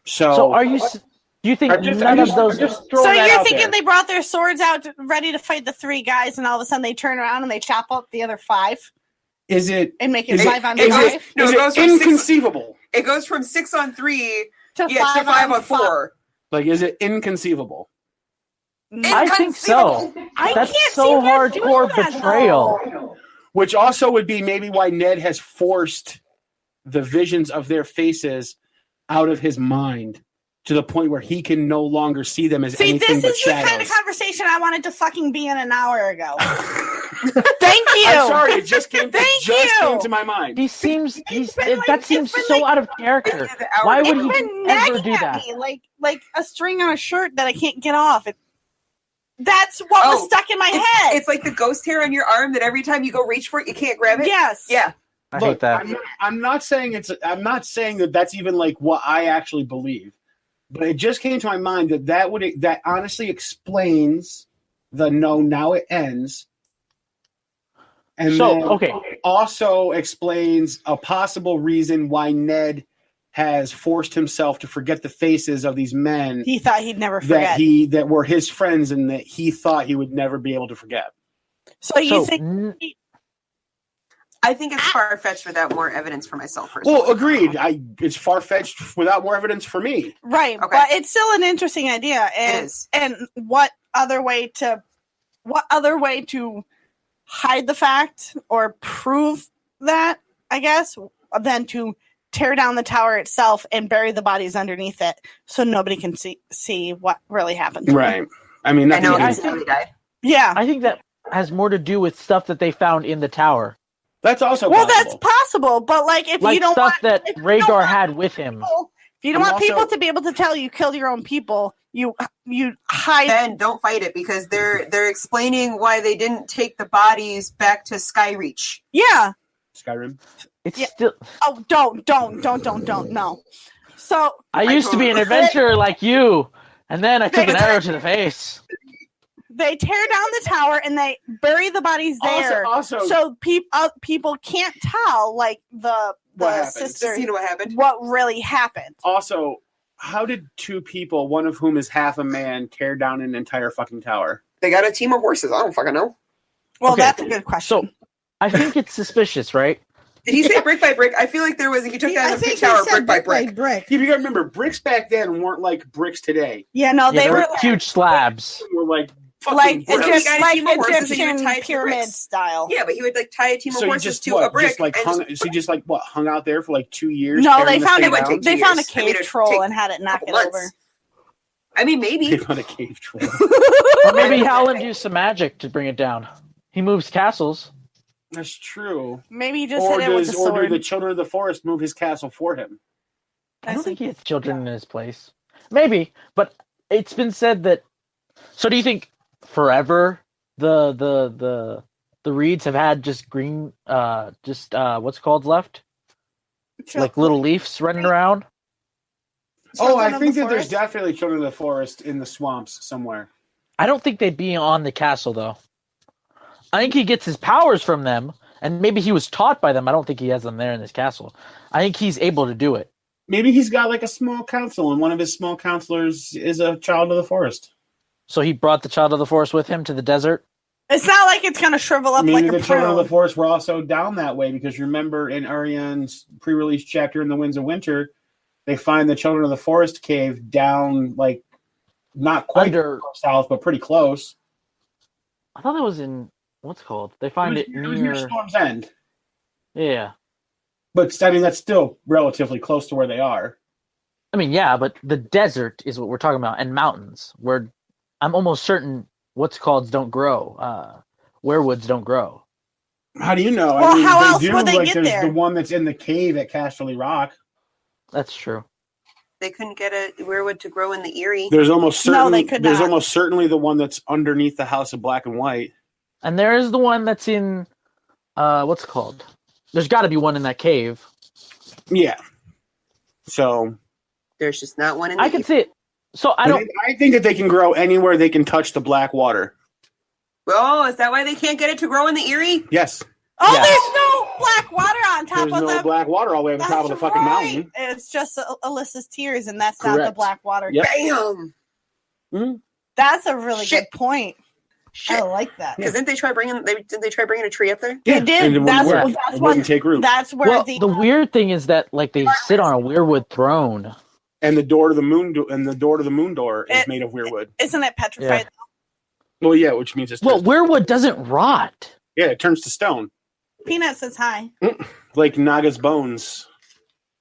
So are you... Do you think none of those... So you're thinking they brought their swords out ready to fight the 3 guys, and all of a sudden they turn around and they chop up the other 5? Is it... And make it 5 on 5? Is it inconceivable? It goes from 6 on 3 to 5 on 4. Like, is it inconceivable? I think so. That's so hardcore betrayal. Which also would be maybe why Ned has forced the visions of their faces out of his mind to the point where he can no longer see them as anything but shadows. This is the kind of conversation I wanted to fucking be in an hour ago. Thank you. I'm sorry, it just came to my mind. That seems so out of character. Why would he ever do that? Like a string on a shirt that I can't get off. That's what was stuck in my head. It's like the ghost hair on your arm that every time you go reach for it, you can't grab it. Yes. Yeah. I hate that. I'm not saying that that's even like what I actually believe, but it just came to my mind that honestly explains the now it ends, and also explains a possible reason why Ned has forced himself to forget the faces of these men he thought he'd never forget. That were his friends and that he thought he would never be able to forget. So you think... I think it's far-fetched without more evidence for myself personally. Well, agreed. It's far-fetched without more evidence for me. Right, okay. But it's still an interesting idea. And, it is. And what other way to hide the fact or prove that, I guess, than to tear down the tower itself and bury the bodies underneath it so nobody can see what really happened. Right. I mean, I know he died. Yeah. I think that has more to do with stuff that they found in the tower. That's also possible. That's possible, but if you don't stuff want, that Rhaegar had with him. If you don't want people to be able to tell you killed your own people, you hide. Ben, don't fight it because they're explaining why they didn't take the bodies back to Skyreach. Yeah. Skyrim. It's still. Oh, don't no. So I used to be an adventurer like you, and then I took an arrow to the face. They tear down the tower and they bury the bodies there, so people can't tell, the sisters, what really happened. Also, how did 2 people, one of whom is half a man, tear down an entire fucking tower? They got a team of horses. I don't fucking know. Well, that's a good question. So, I think it's suspicious, right? Did he say brick by brick? I feel like there was. He took down the tower brick by brick. Yeah, you gotta remember, bricks back then weren't like bricks today. Yeah, no, they were huge slabs. They were like Egyptian pyramid style. Yeah, but he would tie a team of horses to a brick. Hung out there for 2 years. No, they found it. They found a cave troll and had it knock it over. I mean, maybe they found a cave troll. Or maybe Howland used some magic to bring it down. He moves castles. That's true. Maybe he just hit it with a sword. Or do the Children of the Forest move his castle for him? I don't think he has children in his place. Maybe, but it's been said that. So, do you think forever the Reeds have had just green, what's called left, like little leaves running around? I think that there's definitely Children of the Forest in the swamps somewhere. I don't think they'd be on the castle though. I think he gets his powers from them, and maybe he was taught by them. I don't think he has them there in this castle. I think he's able to do it. Maybe he's got a small council, and one of his small counselors is a child of the forest. So he brought the child of the forest with him to the desert? It's not like it's going to shrivel up Maybe like a the Children of the prune. Forest were also down that way because remember in Ariane's pre-release chapter in the Winds of Winter, they find the Children of the Forest cave down like not quite south, but pretty close. I thought that was in what's it called? They find it was near Storm's End. Yeah. But I mean that's still relatively close to where they are. I mean, yeah, but the desert is what we're talking about, and mountains, where I'm almost certain what's called don't grow. Werewoods don't grow. How do you know? Well, I mean, how else do, would they like, get there's there? the one that's in the cave at Casterly Rock. That's true. They couldn't get a weirwood to grow in the Eyrie. There's almost certainly, No, they could there's not. almost certainly the one that's underneath the House of Black and White. And there is the one that's in, what's it called? There's got to be one in that cave. Yeah. So There's just not one in the I can Eyrie. see it. So I think that they can grow anywhere they can touch the black water. Oh, is that why they can't get it to grow in the Eyrie? Yes. Oh, Yeah. there's no black water on top There's of no them. black water all the way on the top of the That's fucking right. mountain. It's just Alyssa's tears, and that's not the Correct. black water. Yep. Bam! That's a really Shit. good point. Shit. I like that. Because didn't they try bringing? Did they try bringing a tree up there? They did. And it That's wouldn't what. work. That's It what. wouldn't take root. That's where well, the weird thing is that like they sit on a weirwood throne. And the door to the moon door is It- made of weirwood. isn't it petrified? Well, yeah, which means it's Well, just, weirwood doesn't rot. yeah, it turns to stone, Peanut says hi. like Naga's bones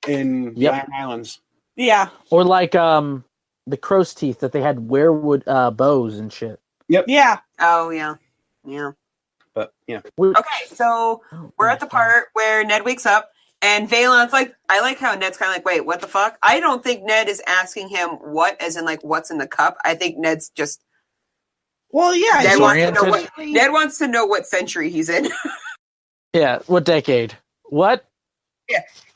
in the Yep. Iron Islands. Yeah. Or like the crow's teeth that they had weirwood bows and shit. Yeah. Oh yeah, yeah. But yeah, Okay, so we're at the part where Ned wakes up and Valen's like, I like how Ned's kind of like, wait, what the fuck? I don't think Ned is asking him what, as in like what's in the cup. I think Ned's just Well, yeah. Ned he's wants to know oriented. what Ned wants to know what century he's in. Yeah, what decade? What?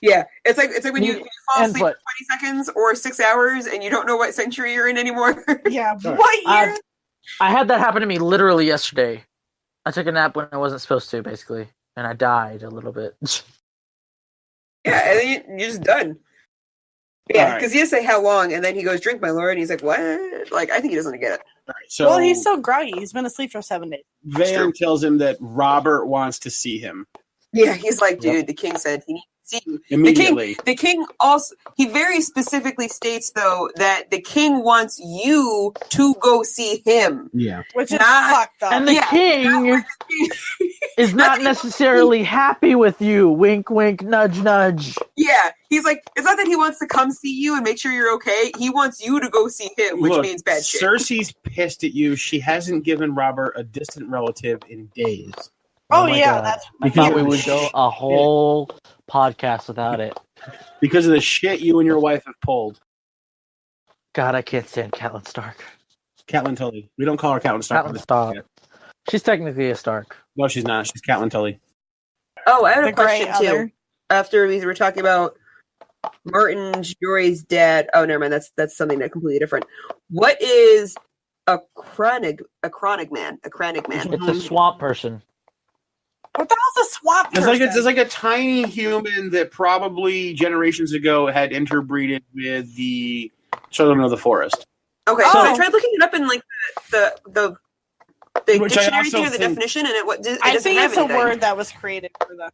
Yeah, it's like when you fall And asleep what? for 20 seconds or 6 hours and you don't know what century you're in anymore. Yeah. Sorry. What year? I had that happen to me literally yesterday. I took a nap when I wasn't supposed to, basically, and I died a little bit. Yeah, and then you're just done. Yeah, Alright. because he doesn't say how long, and then he goes, "Drink, my lord," and he's like, "What?" Like, I think he doesn't get it. all right. So Well, he's so groggy. He's been asleep for 7 days. Van tells him that Robert wants to see him Yeah, he's like, "Dude, Yep. the king said he needs to see you." immediately. The king also, he very specifically states though that the king wants you to go see him. Yeah. Which is Not- fucked up. And the Yeah. king is not necessarily happy with you. Wink, wink, nudge, nudge. Yeah, he's like, it's not that he wants to come see you and make sure you're okay. He wants you to go see him, which Look, means bad shit. Cersei's pissed at you. She hasn't given Robert a distant relative in days. Oh, my yeah. God. That's I thought we would go a whole podcast without it. Because of the shit you and your wife have pulled. God, I can't stand Catelyn Stark. Catelyn Tully. We don't call her Catelyn Stark. Catelyn Stark. She's technically a Stark. No, she's not. She's Catelyn Tully. Oh, I have the a question great too. other. After we were talking about Martin Jory's dad. Oh, never mind. That's something that completely different. What is a chronic man? A chronic man. It's a swamp person. What the hell's a swamp It's like person? it's like a tiny human that probably generations ago had interbreeded with the Children of the Forest. Okay, Oh. so I tried looking it up in like the Which I dictionary also thing or the think- definition, and it doesn't I think have it's a anything. word that was created for them.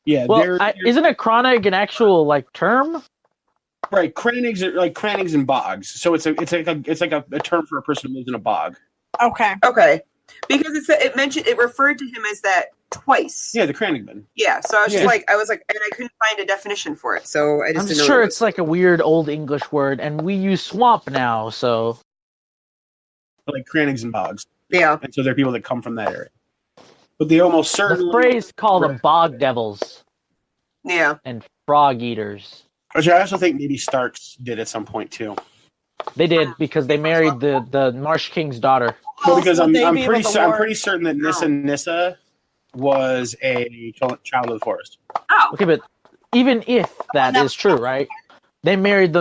Yeah, Well, isn't a chronic an actual like term? right. Crannigs are like crannigs and bogs. So it's like a term for a person who lives in a bog. Okay. Okay, because it referred to him as that twice. Yeah, the crannigman. Yeah, so I was just Yeah. like, and I couldn't find a definition for it, so I just I'm didn't know. sure what it it's like a weird old English word, and we use swamp now, so Like crannigs and bogs. was. Yeah. And so there are people that come from that area. But they almost the certainly phrase called them bog devils Yeah. and frog eaters. which I also think maybe Starks did at some point too. They did because they married the Marsh King's daughter. Well, because Else I'm would they I'm be pretty able to I'm war? pretty certain that Nissa was a child of the forest. Oh. Okay, but even if that is true, right? They married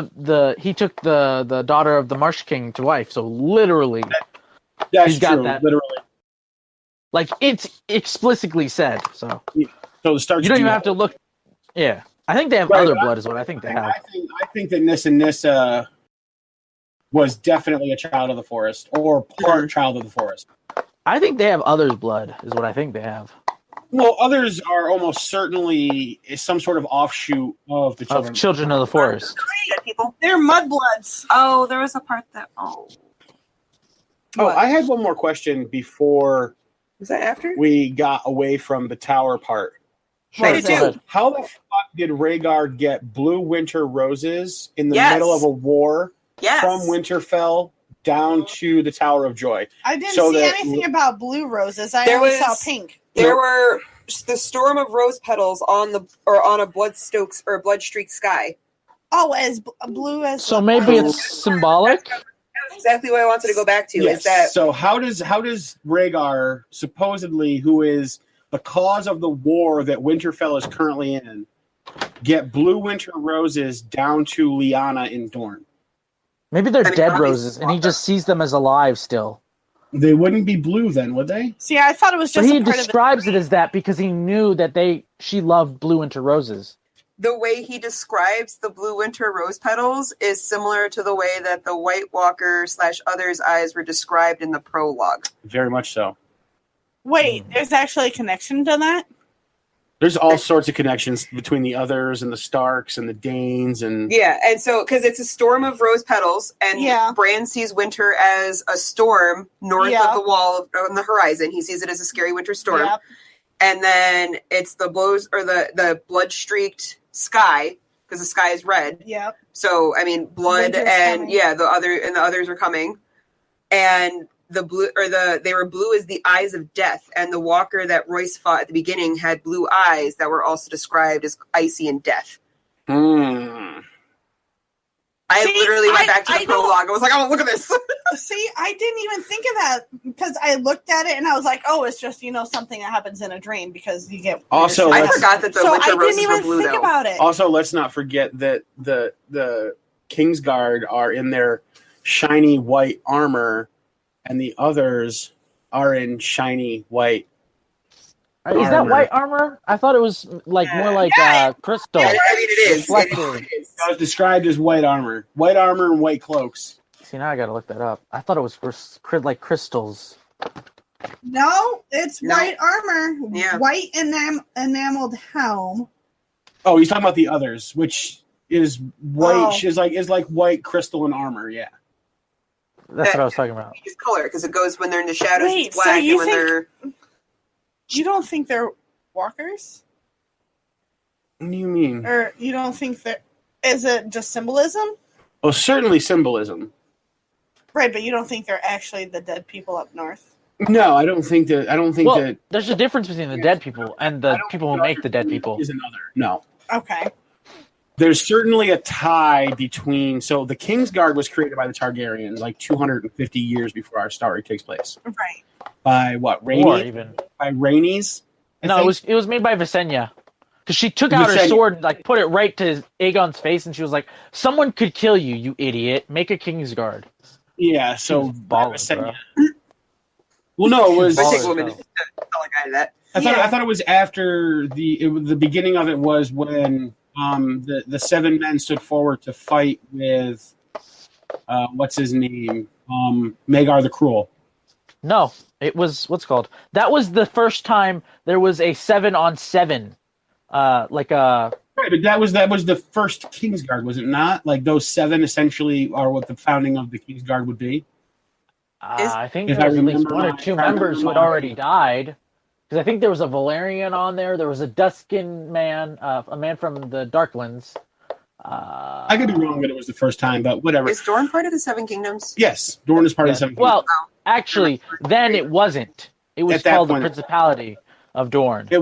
he took the daughter of the Marsh King to wife, so literally, That's He's got true, that. literally. like it's explicitly said. So So the Starks you don't do even have to look. Yeah, I think they have Right, other but blood, is what I think they have. I think that Nissa was definitely a child of the forest or part child of the forest. I think they have others' blood, is what I think they have. Well, others are almost certainly some sort of offshoot of the children. Of Children of the Forest. People. They're mudbloods. Oh, there was a part that. Oh, What? I had one more question before Was that after? we got away from the tower part. I did too. How the fuck did Rhaegar get blue winter roses in the Yes. middle of a war Yes. from Winterfell down to the Tower of Joy? I didn't So see that- anything about blue roses. I There only was- saw pink. There were the storm of rose petals on a blood-streaked sky. Oh, as blue as. So maybe it's symbolic? That was exactly what I wanted to go back to. Yes. Is that So how does Rhaegar, supposedly, who is the cause of the war that Winterfell is currently in, get blue winter roses down to Lyanna in Dorne? Maybe they're dead obviously- roses, and he just sees them as alive still. They wouldn't be blue then, would they? See, I thought it was But just he a part of describes it as that because he knew that she loved blue winter roses. the way he describes the blue winter rose petals is similar to the way that the White Walker / others' eyes were described in the prologue. Very much so. Wait, there's actually a connection to that? There's all sorts of connections between the others and the Starks and the Danes and Yeah, and so because it's a storm of rose petals, and Yeah. Bran sees winter as a storm north Yeah. of the wall on the horizon. He sees it as a scary winter storm, Yep. and then it's the the blood streaked sky because the sky is red. Yep. So I mean, blood Winter's and coming. the others are coming, and the blue they were blue as the eyes of death, and the walker that Royce fought at the beginning had blue eyes that were also described as icy and death. I See, literally went back to I the don't- prologue. I was like, oh, look at this. See, I didn't even think of that because I looked at it and I was like, oh, it's just, something that happens in a dream because you get. Also, weird I shit. let's- forgot that the So winter I roses didn't were even blue, think though. about it. Also, let's not forget that the Kingsguard are in their shiny white armor, and the others are in shiny white. Is that Armor. white armor? I thought it was more like crystal. I mean, it is. Reflective. It is. It was described as white armor and white cloaks. See, now I gotta look that up. I thought it was like crystals. No, it's No. white armor, Yeah. white enameled helm. Oh, he's talking about the others, which is white. Oh. Is like white crystal and armor. Yeah. That's what I was talking about. It's color because it goes when they're in the shadows, Wait, it's so black, you and when think- they're You don't think they're walkers? What do you mean? Or you don't think that. Is it just symbolism? Well, certainly symbolism. Right, but you don't think they're actually the dead people up north? No, I don't think that. Well, there's a difference between the dead people and the people who make the dead people. Is another. No. Okay. There's certainly a tie between. So the Kingsguard was created by the Targaryens like 250 years before our story takes place. Right. By what? Or Rhaenys? even By Rhaenys? I no, think? it was made by Visenya. Because she took out her Visenya. sword and put it right to Aegon's face, and she was like, "Someone could kill you, you idiot! Make a Kingsguard." Yeah. So Ballin', Visenya- bro. Well, no, it was. I Baller. take women to tell a guy that. I thought it was after the beginning of it was when the seven men stood forward to fight with what's his name, Maegor the Cruel. No, it was that was the first time there was a 7-on-7, Right, but that was the first Kingsguard, was it not? Like those seven essentially are what the founding of the Kingsguard would be. I think if there I was at least remember one or my- two if I members who had remember my- already died. Because I think there was a Valerian on there. There was a Duskin man, a man from the Darklands. I could be wrong that it was the first time, but whatever. Is Dorne part of the Seven Kingdoms? Yes, Dorne is part of the Seven Well, Kingdoms. actually, then it wasn't. It was At that called the point- Principality of Dorne. It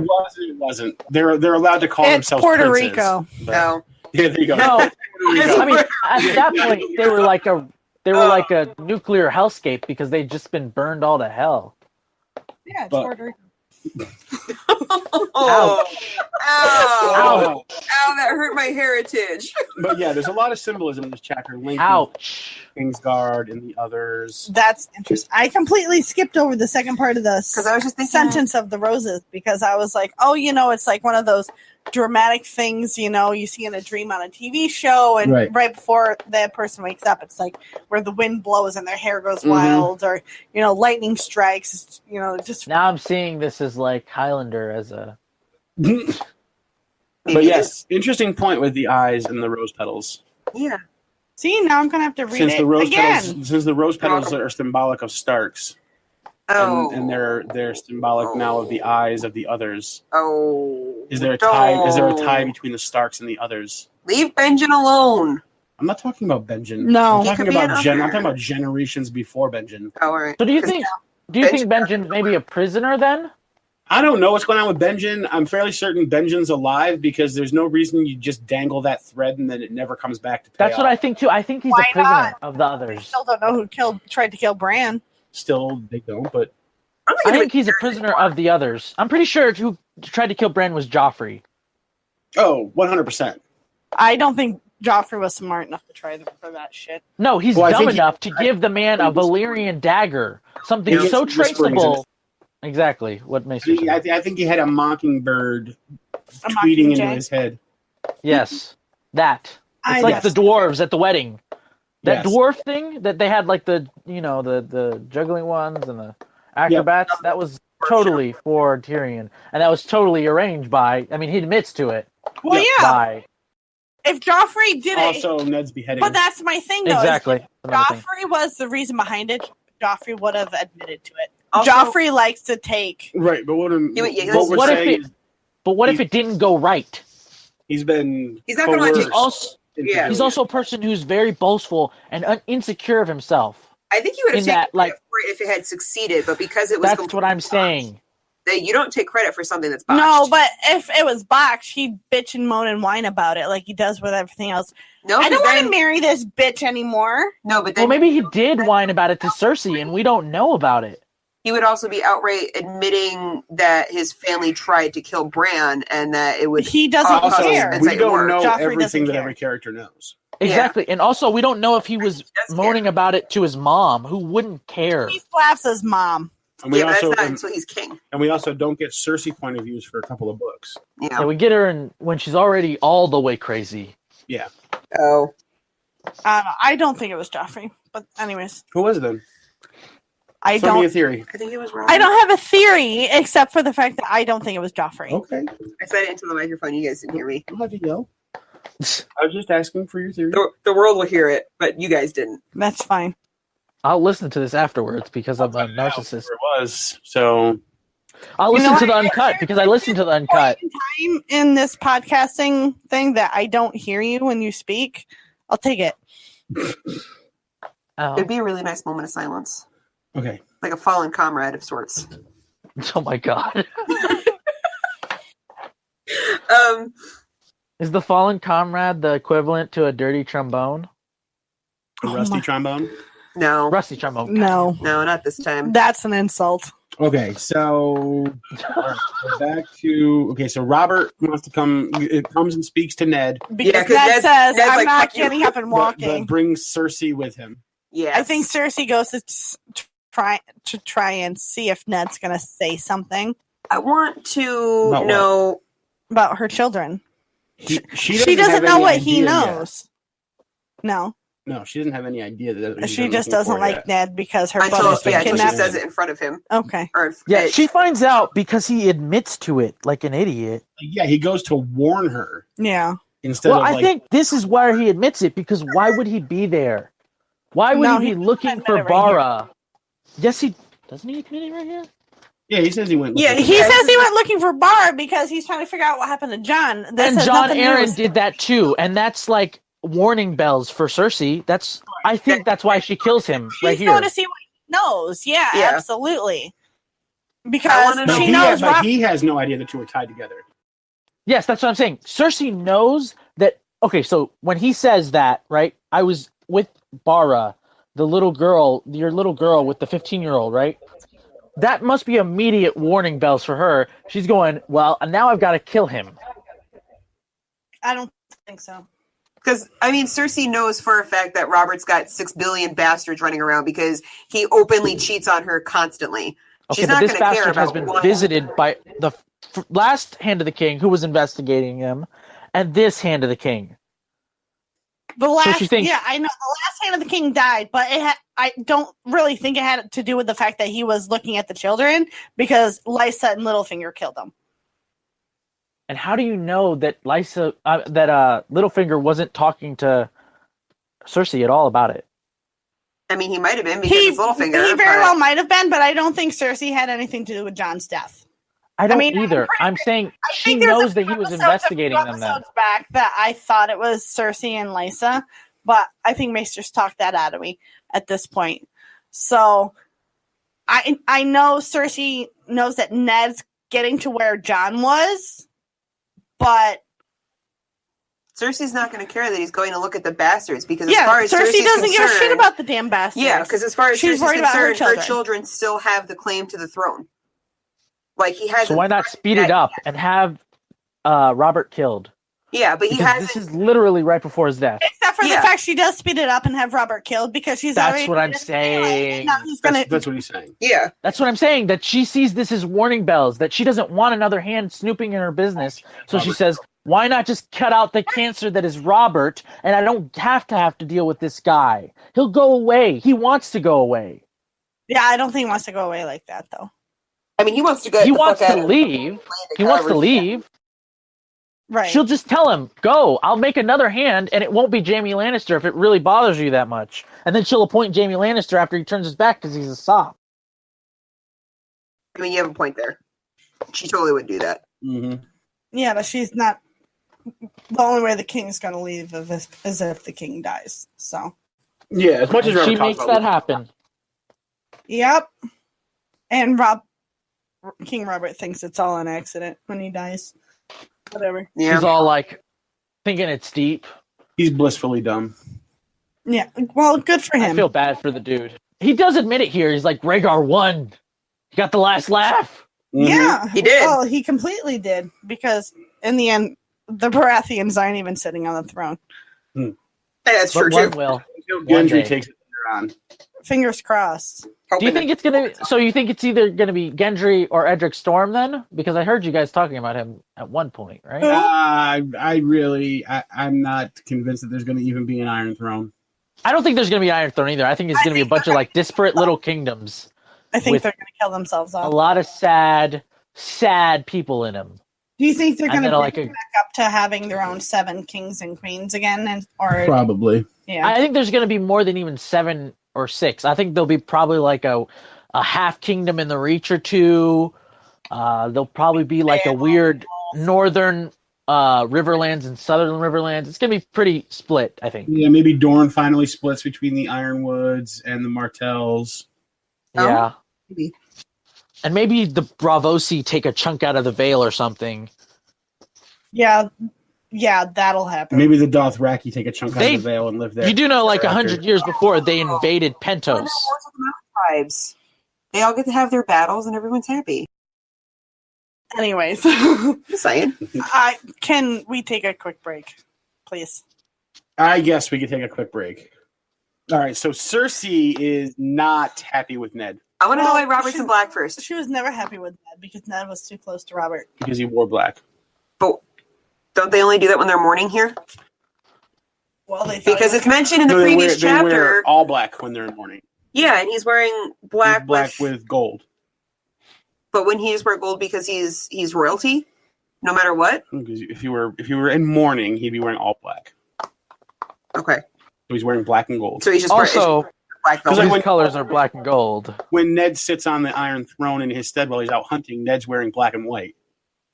wasn't. They're allowed to call It's themselves Puerto princes, Rico. but- No. Yeah, there you go. No, Puerto Rico. I mean, at that point, they were like a nuclear hellscape because they'd just been burned all to hell. Yeah, it's But- Puerto Rico. Oh, ow. Oh. Ow, that hurt my heritage. But yeah, there's a lot of symbolism in this chapter. Linking Ouch. Kingsguard and the others. That's interesting. I completely skipped over the second part of the 'Cause I was just thinking- sentence of the roses because I was like, oh, it's like one of those dramatic things, you see in a dream on a TV show, and right before that person wakes up, it's like where the wind blows and their hair goes wild, or lightning strikes. Just now I'm seeing this as like Highlander as a. But yes, interesting point with the eyes and the rose petals. Yeah. See, now I'm gonna have to read it again. Since the rose petals are symbolic of Starks. Oh. And they're symbolic now of the eyes of the others. Oh. Is there a tie? Is there a tie between the Starks and the others? Leave Benjen alone. I'm not talking about Benjen. No. I'm talking about generations before Benjen. Oh, all right. So do you think Benjen's maybe a prisoner then? I don't know what's going on with Benjen. I'm fairly certain Benjen's alive because there's no reason you just dangle that thread and then it never comes back to pay That's off. what I think too. I think he's a prisoner of the others. I still don't know who tried to kill Bran. Still, they don't, but... I think he's a prisoner of the others. I'm pretty sure who tried to kill Bran was Joffrey. Oh, 100%. I don't think Joffrey was smart enough to try for that shit. No, he's dumb enough to give the man a Valyrian dagger. Something so traceable. Exactly. What Maester said. I think he had a mockingbird tweeting into his head. Yes. That. It's like the dwarves at the wedding. That dwarf thing that they had, like the juggling ones and the acrobats, that was totally for Tyrion. And that was totally arranged by, he admits to it. Well, if Joffrey did it... Also, Ned's beheading. But that's my thing, though. Exactly. If Joffrey was the reason behind it, Joffrey would have admitted to it. Also, Joffrey likes to take... Right, but what if it didn't go right? He's not going to want to... He's also a person who's very boastful and insecure of himself. I think he would have taken credit for it if it had succeeded, but because it was... That's what I'm saying. That you don't take credit for something that's botched. No, but if it was botched, he'd bitch and moan and whine about it like he does with everything else. No, I don't want to marry this bitch anymore. No, but then... Well, maybe he did whine about it to Cersei, and we don't know about it. He would also be outright admitting that his family tried to kill Bran and that it would... He doesn't care. We don't know everything that every character knows. Exactly. Yeah. And also, we don't know if he was moaning about it to his mom, who wouldn't care. He slaps his mom. And we that's not until he's king. And we also don't get Cersei point of views for a couple of books. Yeah, we get her when she's already all the way crazy. Yeah. Oh. I don't think it was Joffrey. But anyways. Who was it then? Give me a theory. I think it was Robert. I don't have a theory except for the fact that I don't think it was Joffrey. Okay. I said it into the microphone. You guys didn't hear me. I'll have you go. I was just asking for your theory. The world will hear it, but you guys didn't. That's fine. I'll listen to this afterwards because I'm a narcissist. It was so. I'll listen to the uncut because I listen to the uncut. Time in this podcasting thing that I don't hear you when you speak, I'll take it. It'd be a really nice moment of silence. Okay. Like a fallen comrade of sorts. Oh my god. Is the fallen comrade the equivalent to a dirty trombone? A rusty trombone? No. Rusty trombone. No. No, not this time. That's an insult. Okay, so back to so Robert wants to come. It comes and speaks to Ned. Because Ned says, "I'm like, not getting up and walking." But brings Cersei with him. Yeah, I think Cersei goes to try and see if Ned's going to say something. I want to know about her children. She doesn't know what he knows. Yet. No, she doesn't have any idea that she just doesn't like Ned because her brother's been until kidnapped. she says it in front of him. Okay. She finds out because he admits to it like an idiot. Yeah, he goes to warn her. Yeah. Instead of I think this is where he admits it because why would he be there? Why would he be looking for Bara? Yes, doesn't he admit it right here? Yeah, he says he went. Yeah, he says he went looking for Bara because he's trying to figure out what happened to Jon. And Jon Arryn did that too, and that's like warning bells for Cersei. I think that's why she kills him right here. She's going to see what he knows. Yeah, absolutely. Because she knows. But he has no idea the two are tied together. Yes, that's what I'm saying. Cersei knows that. Okay, so when he says that, right? I was with Bara, your little girl with the 15-year-old, right? That must be immediate warning bells for her. She's going, well, now I've got to kill him. I don't think so. Because, Cersei knows for a fact that Robert's got 6 billion bastards running around because he openly cheats on her constantly. Okay, but this bastard has been visited by last Hand of the King, who was investigating him, and this Hand of the King. The last, she thinks, yeah, I know the last Hand of the King died, but I don't really think it had to do with the fact that he was looking at the children, because Lysa and Littlefinger killed him. And how do you know that Littlefinger wasn't talking to Cersei at all about it? I mean, he might have been because it's Littlefinger. He very well might have been, but I don't think Cersei had anything to do with Jon's death. I don't either. I'm saying she knows that he was investigating them then. Back that I thought it was Cersei and Lysa, but I think Maester's talked that out of me at this point. So I know Cersei knows that Ned's getting to where Jon was, but Cersei's not going to care that he's going to look at the bastards, because as far as Cersei doesn't give a shit about the damn bastards. Yeah, because as far as she's Cersei's worried about concerned, her children still have the claim to the throne. Like, he has. So why not speed it up and have Robert killed? Yeah, but This is literally right before his death. Except for the fact she does speed it up and have Robert killed, because she's already. That's what I'm saying. That's what he's saying. Yeah. That's what I'm saying, that she sees this as warning bells, that she doesn't want another hand snooping in her business. So she says, why not just cut out the cancer that is Robert, and I don't have to deal with this guy. He'll go away. He wants to go away. Yeah, I don't think he wants to go away like that, though. I mean, he wants to go. He wants to leave. He wants to leave. Right. She'll just tell him, go, I'll make another hand, and it won't be Jaime Lannister if it really bothers you that much. And then she'll appoint Jaime Lannister after he turns his back because he's a sop. I mean, you have a point there. She totally would do that. Mm-hmm. Yeah, but she's not. The only way the king's going to leave is if the king dies. So. Yeah, as much as she makes that happen. Yep. And King Robert thinks it's all an accident when he dies. Whatever. Yeah. He's all like thinking it's deep. He's blissfully dumb. Yeah. Well, good for him. I feel bad for the dude. He does admit it here. He's like, Rhaegar won. He got the last laugh. Mm-hmm. Yeah. He did. Well, he completely did, because in the end, the Baratheons aren't even sitting on the throne. Hey, that's true, one too. will. Gendry takes it later on. Fingers crossed. Do you think it's gonna? So you think it's either gonna be Gendry or Edric Storm then? Because I heard you guys talking about him at one point, right? I'm not convinced that there's going to even be an Iron Throne. I don't think there's gonna be Iron Throne either. I think it's gonna be a bunch of like disparate little kingdoms. I think they're going to kill themselves off. A lot of sad people in them. Do you think they're going to like back up to having their own 7 kings and queens again? Or Probably. Yeah. I think there's going to be more than even 7 or 6. I think there'll be probably like a half kingdom in the Reach or 2. There'll probably be like a weird northern Riverlands and southern Riverlands. It's going to be pretty split, I think. Yeah, maybe Dorne finally splits between the Ironwoods and the Martells. Yeah. Maybe. And maybe the Bravosi take a chunk out of the Vale or something. Yeah, that'll happen. Maybe the Dothraki take a chunk out of the Vale and live there. You do know, like 100 years before, they invaded Pentos. Tribes. They all get to have their battles and everyone's happy. Anyways. Just saying. Can we take a quick break, please? I guess we could take a quick break. All right, so Cersei is not happy with Ned. I want to know why Robert's in black first. She was never happy with Ned because Ned was too close to Robert. Because he wore black. But don't they only do that when they're mourning here? Well, because it's mentioned in the previous chapter. They wear all black when they're in mourning. Yeah, and he's wearing black with gold. But when he just wear gold because he's royalty, no matter what. Because if you were in mourning, he'd be wearing all black. Okay. So he's wearing black and gold. So he's just also black. Because his colors are black and gold. When Ned sits on the Iron Throne in his stead while he's out hunting, Ned's wearing black and white.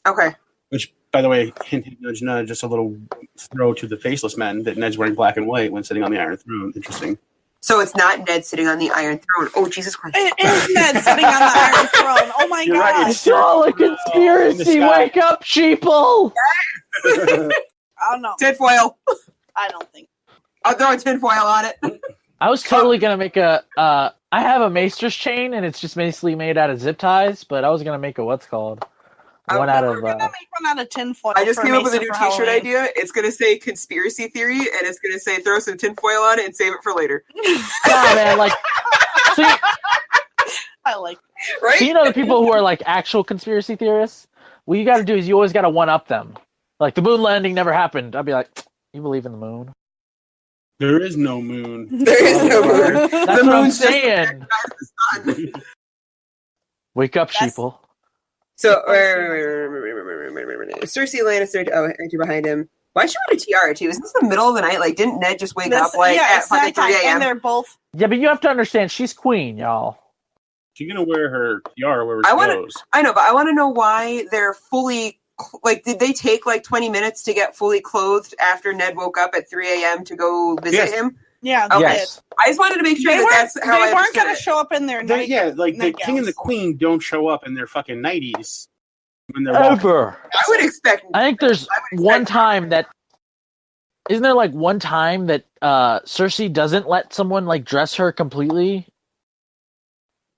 Okay. Which, by the way, hint, nudge, nudge, just a little throw to the faceless men that Ned's wearing black and white when sitting on the Iron Throne. Interesting. So it's not Ned sitting on the Iron Throne. Oh, Jesus Christ. It is Ned sitting on the Iron Throne. Oh, my God. Right, it's all a conspiracy. Wake up, sheeple. I don't know. Tinfoil. I don't think. I'll throw a tinfoil on it. I was totally going to make I have a Maester's chain, and it's just basically made out of zip ties, but I was going to make a what's called? We're going to make one out of tinfoil. I just came up with a new t-shirt idea. It's going to say conspiracy theory, and it's going to say throw some tinfoil on it and save it for later. Nah, man, like... I like that. Right? So you know the people who are like actual conspiracy theorists? what you got to do is you always got to one-up them. Like, the moon landing never happened. I'd be like, you believe in the moon? There is no moon. There is no moon. That's The what I'm moon's just saying. the sun. Wake up, sheeple. So, Cersei Lannister, entry behind him. Why'd she wear a tiara, too? Isn't this the middle of the night? Like, didn't Ned just wake up, like, at it's fucking 3 nighttime, a.m.? and they're both... Yeah, but you have to understand, she's queen, y'all. She's going to wear her tiara wherever she goes. I know, but I want to know why they're fully... Like, did they take, like, 20 minutes to get fully clothed after Ned woke up at 3 a.m. to go visit him? Yeah, okay. Yes. I just wanted to make sure that's how I They weren't going to it. show up in their night. Yeah, like, the king and the queen don't show up in their fucking nighties when they're walking. Ever. I would expect... I think there's one time that... Isn't there, like, one time that Cersei doesn't let someone, like, dress her completely?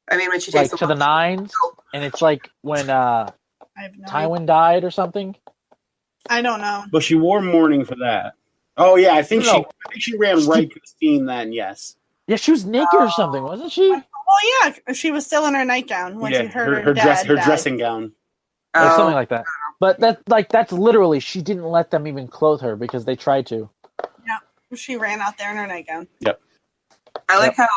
I mean, when she takes like, to the nines? And it's, like, when I have no idea. Tywin died or something? I don't know. But she wore mourning for that. Oh, yeah, I think she ran right to the scene then, yes. Yeah, she was naked or something, wasn't she? Well, yeah, she was still in her nightgown when she heard her dad died. dressing gown. Or something like that. But that's literally, she didn't let them even clothe her because they tried to. Yeah, she ran out there in her nightgown. Yep. I like how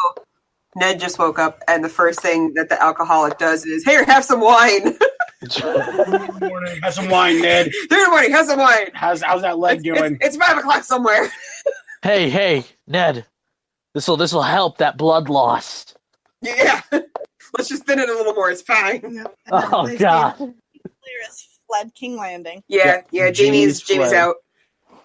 Ned just woke up and the first thing that the alcoholic does is, "Here, have some wine." Good morning. Have some wine, Ned. Good morning. Have some wine. How's that leg doing? It's 5 o'clock somewhere. Hey, Ned. This'll help that blood loss. Yeah. Let's just thin it a little more. It's fine. Yeah. Oh, God. Clear as fled King Landing. Yeah. Jamie's out.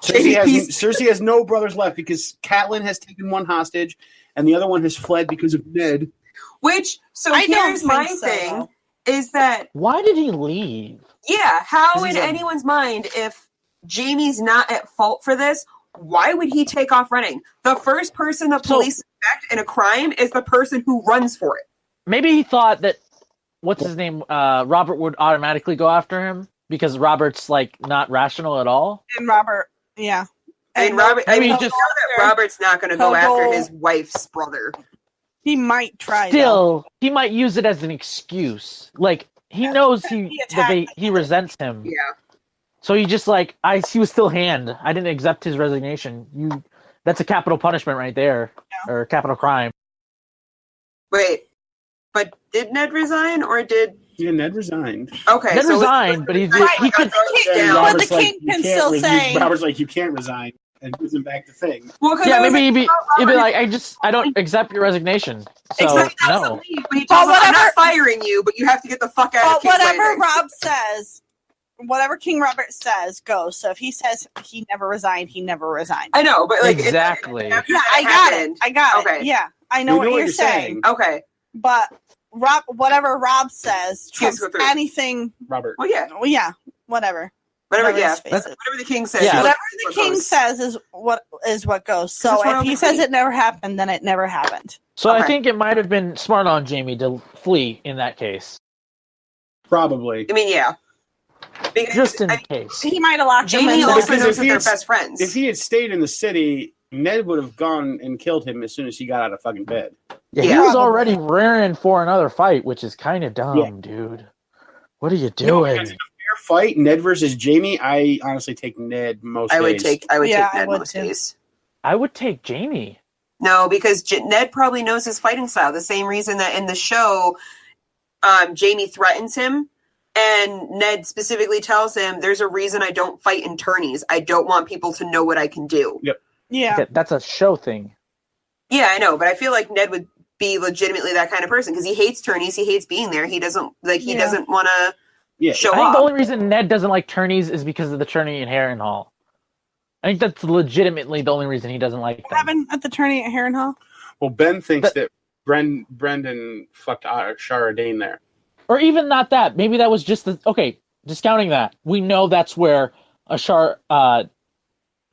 Cersei has no brothers left because Catelyn has taken one hostage and the other one has fled because of Ned. Which, here's my thing, is that... Why did he leave? Yeah, how in anyone's mind, if Jamie's not at fault for this, why would he take off running? The first person the police suspect in a crime is the person who runs for it. Maybe he thought that, what's his name, Robert would automatically go after him because Robert's, like, not rational at all. And Robert, yeah. And Robert's not going to go after his wife's brother. He might try. He might use it as an excuse. Like, he knows he resents him. Yeah. So he just he was still hand. I didn't accept his resignation. That's a capital punishment right there, or a capital crime. Wait, but did Ned resign or did? Yeah, Ned resigned. Okay, Ned resigned, but he could. But the king can still say. Robert's like, you can't resign. And gives him back the thing. Well, maybe he'd be like, I don't accept your resignation. So exactly, no. But he tells him, I'm not firing you, but you have to get the fuck out of King's Landing. Whatever Rob says, whatever King Robert says goes. So if he says he never resigned, he never resigned. I know, but exactly. I got it. Okay. Yeah, I know what you're saying. Okay, but whatever Rob says trumps anything. Robert. Well, yeah, whatever. Whatever the king says. Yeah. Whatever the king says is what goes. So if he says it never happened, then it never happened. So I think it might have been smart on Jamie to flee in that case. Probably. I mean, yeah. Because, just in case. He might have locked Jamie him in. also knows that they're best friends. If he had stayed in the city, Ned would have gone and killed him as soon as he got out of fucking bed. Yeah, he was already raring for another fight, which is kind of dumb, dude. What are you doing? Fight Ned versus Jamie, I honestly take Ned most days. I would take Ned most days. I would take Jamie. No, because Ned probably knows his fighting style. The same reason that in the show, Jamie threatens him, and Ned specifically tells him, "There's a reason I don't fight in tourneys. I don't want people to know what I can do." Yep. Yeah. That's a show thing. Yeah, I know, but I feel like Ned would be legitimately that kind of person because he hates tourneys. He hates being there. He doesn't doesn't want to. Yeah, I think the only reason Ned doesn't like tourneys is because of the tourney in Harrenhal. I think that's legitimately the only reason he doesn't like them. What happened at the tourney at Harrenhal? Well, Ben thinks that Brendan fucked Shara Dayne there. Or even not that. Maybe that was just discounting that. We know that's where Lyanna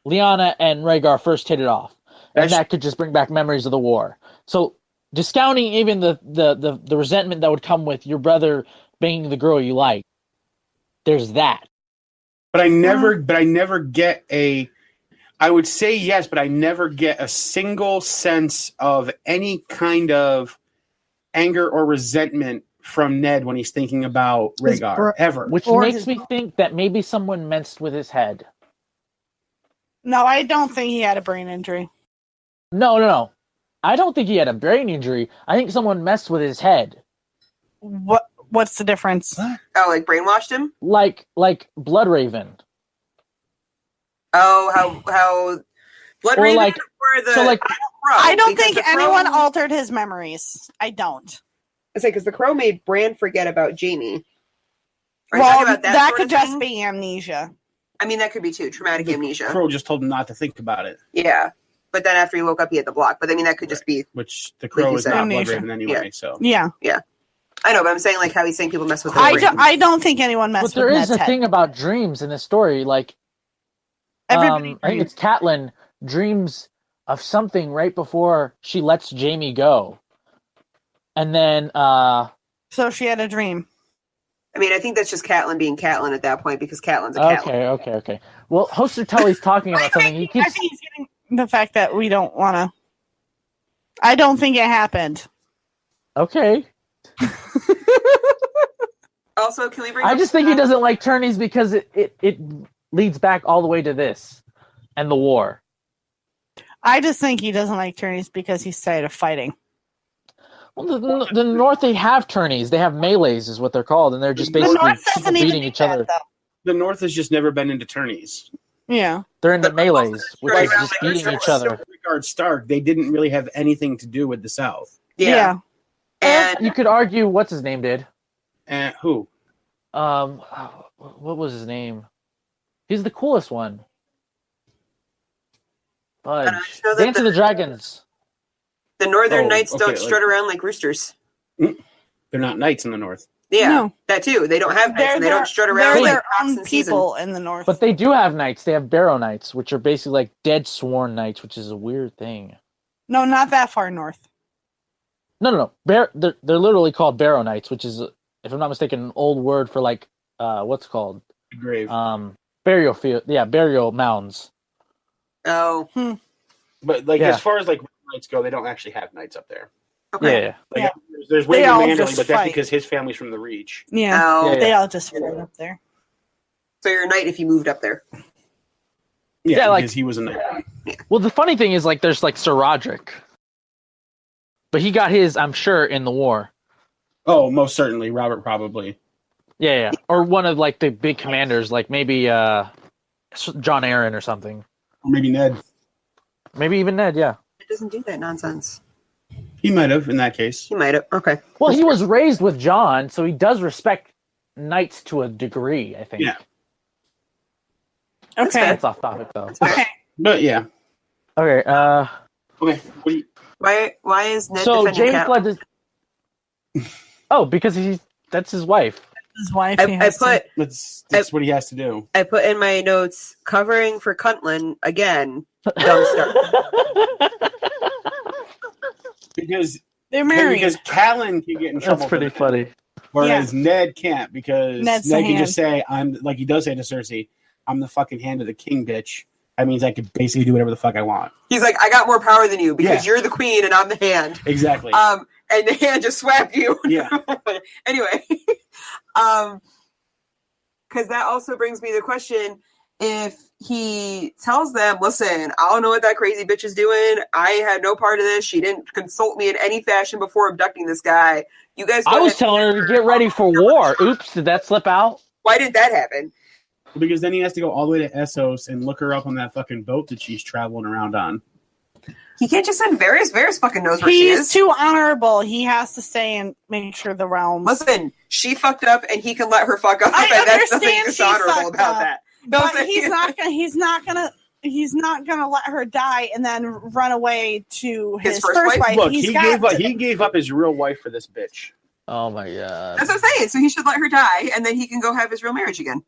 and Rhaegar first hit it off. And that could just bring back memories of the war. So discounting even the resentment that would come with your brother banging the girl you like. There's that. But I never get I would say yes, but I never get a single sense of any kind of anger or resentment from Ned when he's thinking about Rhaegar, ever. Which makes me think that maybe someone messed with his head. No, I don't think he had a brain injury. No. I don't think he had a brain injury. I think someone messed with his head. What's the difference? What? Oh, like brainwashed him? Like Bloodraven. Oh, how Bloodraven or the... So like, I don't think anyone altered his memories. I don't. I say because the Crow made Bran forget about Jaime. Well, that could just be amnesia. I mean, that could be too traumatic amnesia. Crow just told him not to think about it. Yeah, but then after he woke up, he had the block. But I mean, that could just be which the Crow is not amnesia. Bloodraven anyway. So yeah. I know, but I'm saying like how he's saying people mess with. I don't think anyone messed with. But there is Ned's a thing about dreams in this story. Like, everybody, I think it's Catelyn dreams of something right before she lets Jaime go, and then so she had a dream. I mean, I think that's just Catelyn being Catelyn at that point because Catelyn's a Catelyn. Okay. Well, Hoster Tully's talking about something. I think he's getting the fact that we don't want to. I don't think it happened. Okay. Also, can we bring? I just think he doesn't like tourneys because it leads back all the way to this and the war. I just think he doesn't like tourneys because he's tired of fighting. Well, the North, they have tourneys. They have melees, is what they're called, and they're just basically people beating each other. The North has just never been into tourneys. Yeah, they're into melees, which is just beating each other. Regard Stark, they didn't really have anything to do with the South. Yeah. And you could argue what's his name did. Who? What was his name? He's the coolest one. Fudge. Dance of the Dragons. The Northern Knights don't strut around like roosters. They're not knights in the North. Yeah, no. That too. They don't have knights. And they don't strut around like their oxen own season. people in the North. But they do have knights. They have Barrow Knights, which are basically like dead sworn knights, which is a weird thing. No, not that far north. No. They're literally called Barrow Knights, which is, if I'm not mistaken, an old word for like what's called grave. Burial field. Yeah, burial mounds. Oh. But like as far as like knights go, they don't actually have knights up there. Okay. Yeah. There's William Manderley, but that's because his family's from the Reach. Yeah. Oh. They all just float up there. So you're a knight if you moved up there. Yeah, like, because he was a knight. Yeah. Well, the funny thing is, like, there's like Sir Roderick, but he got his, I'm sure, in the war. Oh, most certainly, Robert probably. Yeah, or one of like the big commanders, like maybe John Arryn or something. Or maybe Ned. Maybe even Ned. Yeah. It doesn't do that nonsense. He might have in that case. He might have. Okay. Well, he was raised with John, so he does respect knights to a degree, I think. Yeah. Okay. That's off topic though. Okay. But yeah. Okay. Okay. Why is Ned So defending James fled to... Oh, because that's his wife. His wife. That's what he has to do. I put in my notes covering for Cuntlin again. Dumb start. Because they're married. Because Catelyn can get in trouble. That's pretty funny. Whereas Ned can't, because Ned's Ned the can hand. just say, "I'm," like he does say to Cersei, "I'm the fucking hand of the king, bitch." That means I could basically do whatever the fuck I want. He's like, I got more power than you because you're the queen and I'm the hand. Exactly. And the hand just swapped you. Yeah. Anyway, because that also brings me to the question: if he tells them, "Listen, I don't know what that crazy bitch is doing. I had no part of this. She didn't consult me in any fashion before abducting this guy. You guys." I was telling her to get ready for war. Oops, did that slip out? Why did that happen? Because then he has to go all the way to Essos and look her up on that fucking boat that she's traveling around on. He can't just send Varys. Varys fucking knows where she is. He's too honourable. He has to stay and make sure the realms. Listen, she fucked up, and he can let her fuck up. I and that's nothing understand dishonorable she about fucked that. But he's not gonna let her die and then run away to his first wife. Look, he gave up his real wife for this bitch. Oh my god. That's what I'm saying. So he should let her die, and then he can go have his real marriage again.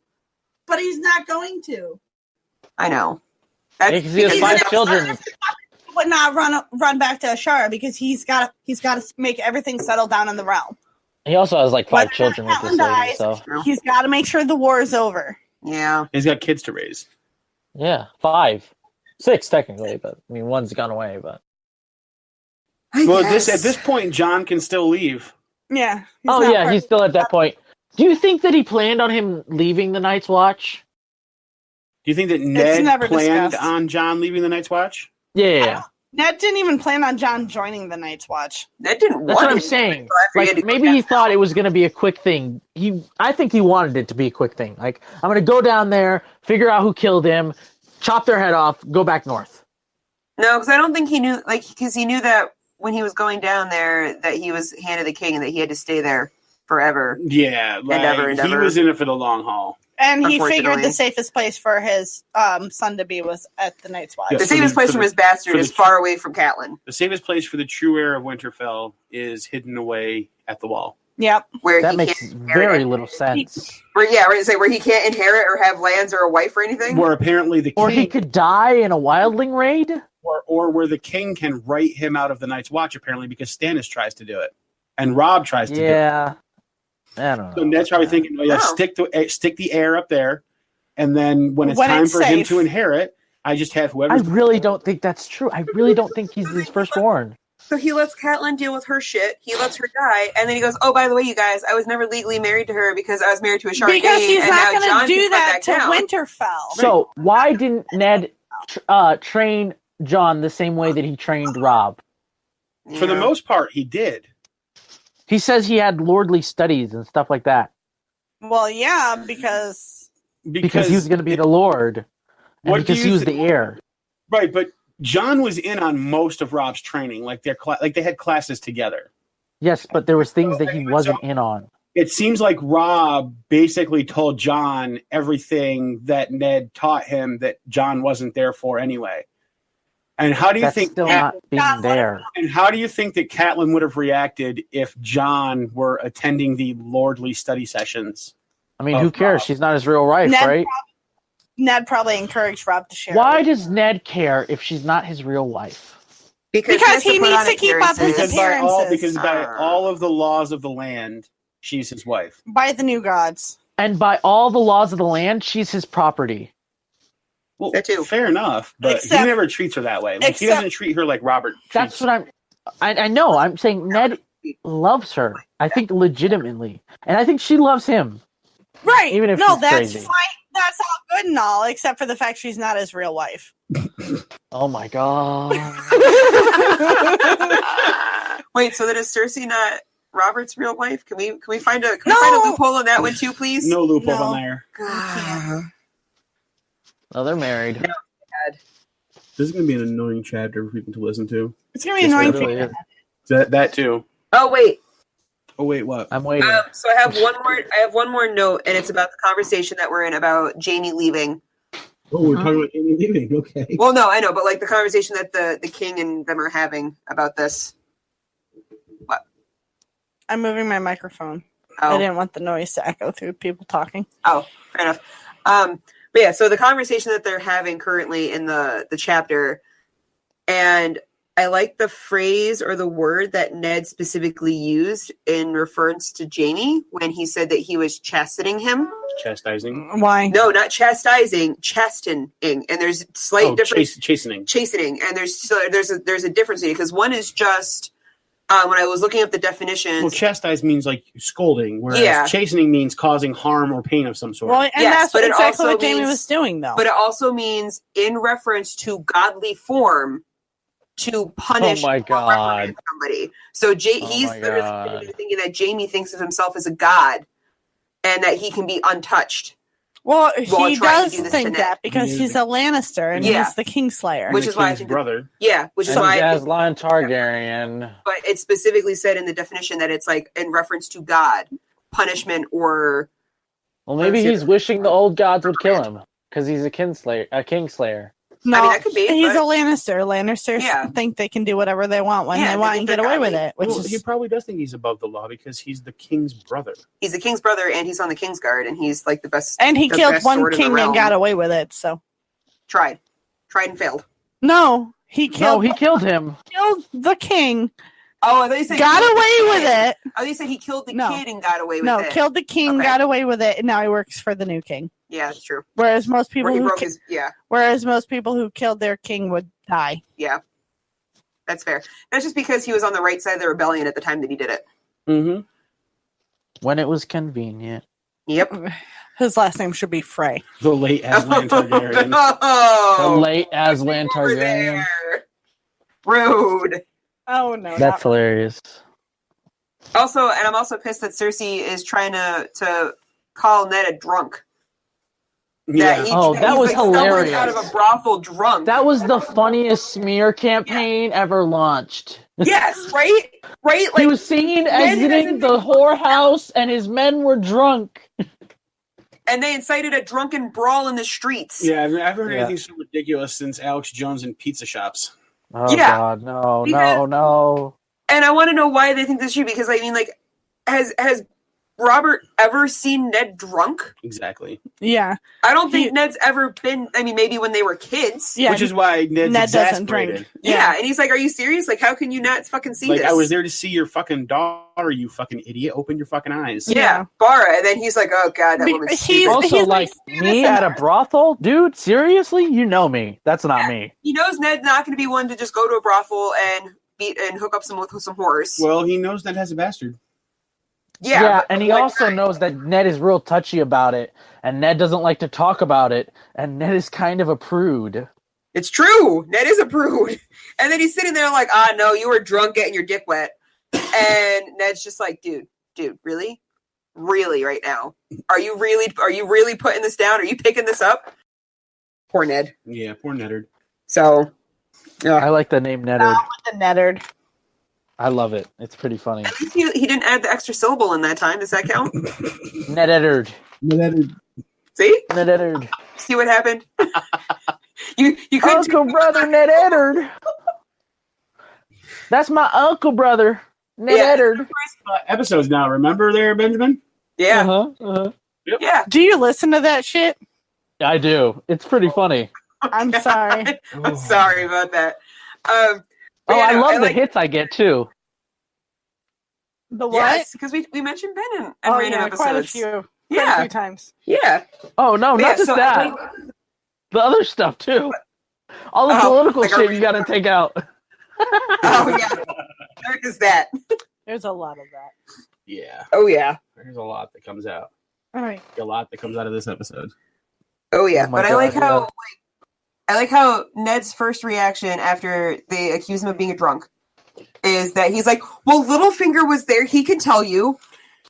But he's not going to. I know. Because he has 5 children. Would not run back to Ashara because he's got to make everything settle down in the realm. He also has like 5 children with this lady, so he's got to make sure the war is over. Yeah, he's got kids to raise. Yeah, 5, 6 technically, but I mean one's gone away. But at this point, John can still leave. Yeah. He's still at that point. Do you think that he planned on him leaving the Night's Watch? Do you think that Ned never planned discussed. on Jon leaving the Night's Watch? Yeah. Ned didn't even plan on Jon joining the Night's Watch. Ned didn't That's want what I'm it. saying. So I Like, maybe he thought it was going to be a quick thing. I think he wanted it to be a quick thing. Like, I'm going to go down there, figure out who killed him, chop their head off, go back north. No, because I don't think he knew, because he knew that when he was going down there that he was hand of the king and that he had to stay there forever. Yeah, like, ever. He was in it for the long haul. And he figured Unfortunately. the safest place for his son-to-be was at the Night's Watch. Yeah. The safest place from his bastard is far away from Catelyn, The safest place for the true heir of Winterfell is hidden away at the Wall. Yep. where That he makes can't very inherit. little sense. Where he can't inherit or have lands or a wife or anything. Where apparently the Or he king, could die in a wildling raid? or where the king can write him out of the Night's Watch, apparently, because Stannis tries to do it. And Robb tries to do it. Yeah. I don't know. So Ned's probably thinking, No. stick the heir up there, and then when it's When time it's for him safe. to inherit, I just have I whoever's really don't think that's true. I really don't think he's his firstborn. So he lets Catelyn deal with her shit. He lets her die, and then he goes, "Oh, by the way, you guys, I was never legally married to her because I was married to a Sharkade." Because he's and not now going Jon to do can that come to back down. Winterfell. So why didn't Ned train Jon the same way that he trained Robb? For the Yeah. most part, he did. He says he had lordly studies and stuff like that Well, yeah, because because he was going to be the lord, and What do because you he was thi- the heir. Right, but Jon was in on most of Robb's training. Like they had classes together. Yes, but there was things that he wasn't in on. It seems like Robb basically told Jon everything that Ned taught him that Jon wasn't there for anyway. And how do you That's think still not being there. And how do you think that Catelyn would have reacted if Jon were attending the lordly study sessions? I mean, who cares? She's not his real wife, Ned right? Ned probably encouraged Robb to share. Why does Ned care if she's not his real wife? Because he put needs on to keep up his appearances. appearances. Because by all of the laws of the land, she's his wife. By the new gods. And by all the laws of the land, she's his property. Well, That too. fair enough, but Except- he never treats her that way. Like he except- doesn't treat her like Robert That's treats. what I know. I'm saying Ned loves her. I think legitimately. And I think she loves him. Right. Even if no, she's that's crazy. fine. That's all good and all, except for the fact she's not his real wife. Oh my god. Wait, so that is Cersei not Robert's real wife? Can we find a No! find a loophole on that one too, please? No loophole No. on there. God. Oh, they're married. This is going to be an annoying chapter for people to listen to. It's going to be Yes, annoying it for really you. is. That too. Oh wait. Oh wait, what? I'm waiting. So I have one more note, and it's about the conversation that we're in about Jaime leaving. Oh, we're talking about Amy leaving. Okay. Well, no, I know, but like the conversation that the king and them are having about this. I'm moving my microphone. Oh. I didn't want the noise to echo through people talking. Oh, fair enough. But yeah, so the conversation that they're having currently in the chapter, and I like the phrase or the word that Ned specifically used in reference to Jaime when he said that he was chastening him. Chastising. Why? No, not chastising, chastening. And there's slight difference. Chastening. Chastening, and there's a difference in it because one is just when I was looking up the definitions. Well, chastise means like scolding, whereas chastening means causing harm or pain of some sort. Well, and Yes, that's but it exactly also what Jamie means- was doing, though. But it also means in reference to godly form to punish Oh my or God. reprimand somebody. So he's my literally God. thinking that Jaime thinks of himself as a god and that he can be untouched, well, while he trying to does do this think to Ned. that because he's a Lannister and Yeah. he's the Kingslayer. Which And is the why I king's think brother. which is And why I think, Aslan Targaryen. but it specifically said in the definition that it's like in reference to God, punishment or Well, maybe he's wishing the old gods would kill him because he's a kingslayer. No, I mean, that could be, he's but- a Lannister. Lannisters Yeah. think they can do whatever they want when Yeah, they they want think and get they're away with godly. it. Which Well, is he probably does think he's above the law because he's the king's brother. he's the king's brother and he's on the king's guard and he's like the best. and he the killed best one sword in the king and realm. got away with it. So tried and failed. no, he No, killed he killed him. killed the king, Oh, I thought you said got he killed away the with kid. it. Oh, you said he killed the No. kid and got away with No, it. killed the king, Okay. got away with it, and now he works for the new king. Yeah, that's true. Whereas most people Where he who broke his most people who killed their king would die. yeah. That's fair. That's just because he was on the right side of the rebellion at the time that he did it. Mm-hmm. when it was convenient. Yep. His last name should be Frey. The late Aslan Targaryen. The late Aslan Targaryen. Rude. Oh no, That's hilarious. Also, and I'm also pissed that Cersei is trying to call Ned a drunk. Yeah. That was hilarious. Out of a brothel drunk. That was the funniest smear campaign ever launched. Yes, right? Right? He was seen exiting the whorehouse and his men were drunk. And they incited a drunken brawl in the streets. Yeah, I've heard anything so ridiculous since Alex Jones in pizza shops. Oh, Yeah. God, no. And I want to know why they think this should, because, I mean, like, has Robert ever seen Ned drunk? Exactly. Yeah. I don't think Ned's ever been, I mean, maybe when they were kids. Yeah. Which is why Ned doesn't drink. Yeah, and he's like, are you serious? Like, how can you not fucking see Like, this? I was there to see your fucking daughter, you fucking idiot. Open your fucking eyes. Yeah, Bara. And then he's like, oh, God, that woman's stupid. Also, like, me at a brothel? Dude, seriously? You know me. That's not me. He knows Ned's not going to be one to just go to a brothel and beat and hook up with some horse. Well, he knows Ned has a bastard. Yeah, and he also knows that Ned is real touchy about it, and Ned doesn't like to talk about it, and Ned is kind of a prude. It's true. Ned is a prude. And then he's sitting there like, no, you were drunk getting your dick wet. And Ned's just like, dude, really? Really right now? Are you really putting this down? Are you picking this up? Poor Ned. Yeah, poor Neddard. So, yeah. I like the name Neddard. The Neddard. I love it. It's pretty funny. At least he didn't add the extra syllable in that time. Does that count? Neddard. See? Neddard. See what happened? you couldn't Uncle brother Neddard. That's my uncle brother Neddard. Episodes now, remember there, Benjamin? Yeah. Yep. Yeah. Do you listen to that shit? I do. It's pretty funny. I'm sorry. I'm sorry about that. I love the hits I get too. The what? Yes, because we mentioned Ben in random episodes. Quite a few. Yeah. Quite a few times. Yeah. Oh no, not just that. The other stuff too. All the political like shit you got to take out. Oh yeah, there is that. There's a lot of that. Yeah. Oh yeah. There's a lot that comes out. All right. A lot that comes out of this episode. Oh yeah, Oh my but God, I like how Ned's first reaction after they accuse him of being a drunk is that he's like, well, Littlefinger was there. He can tell you.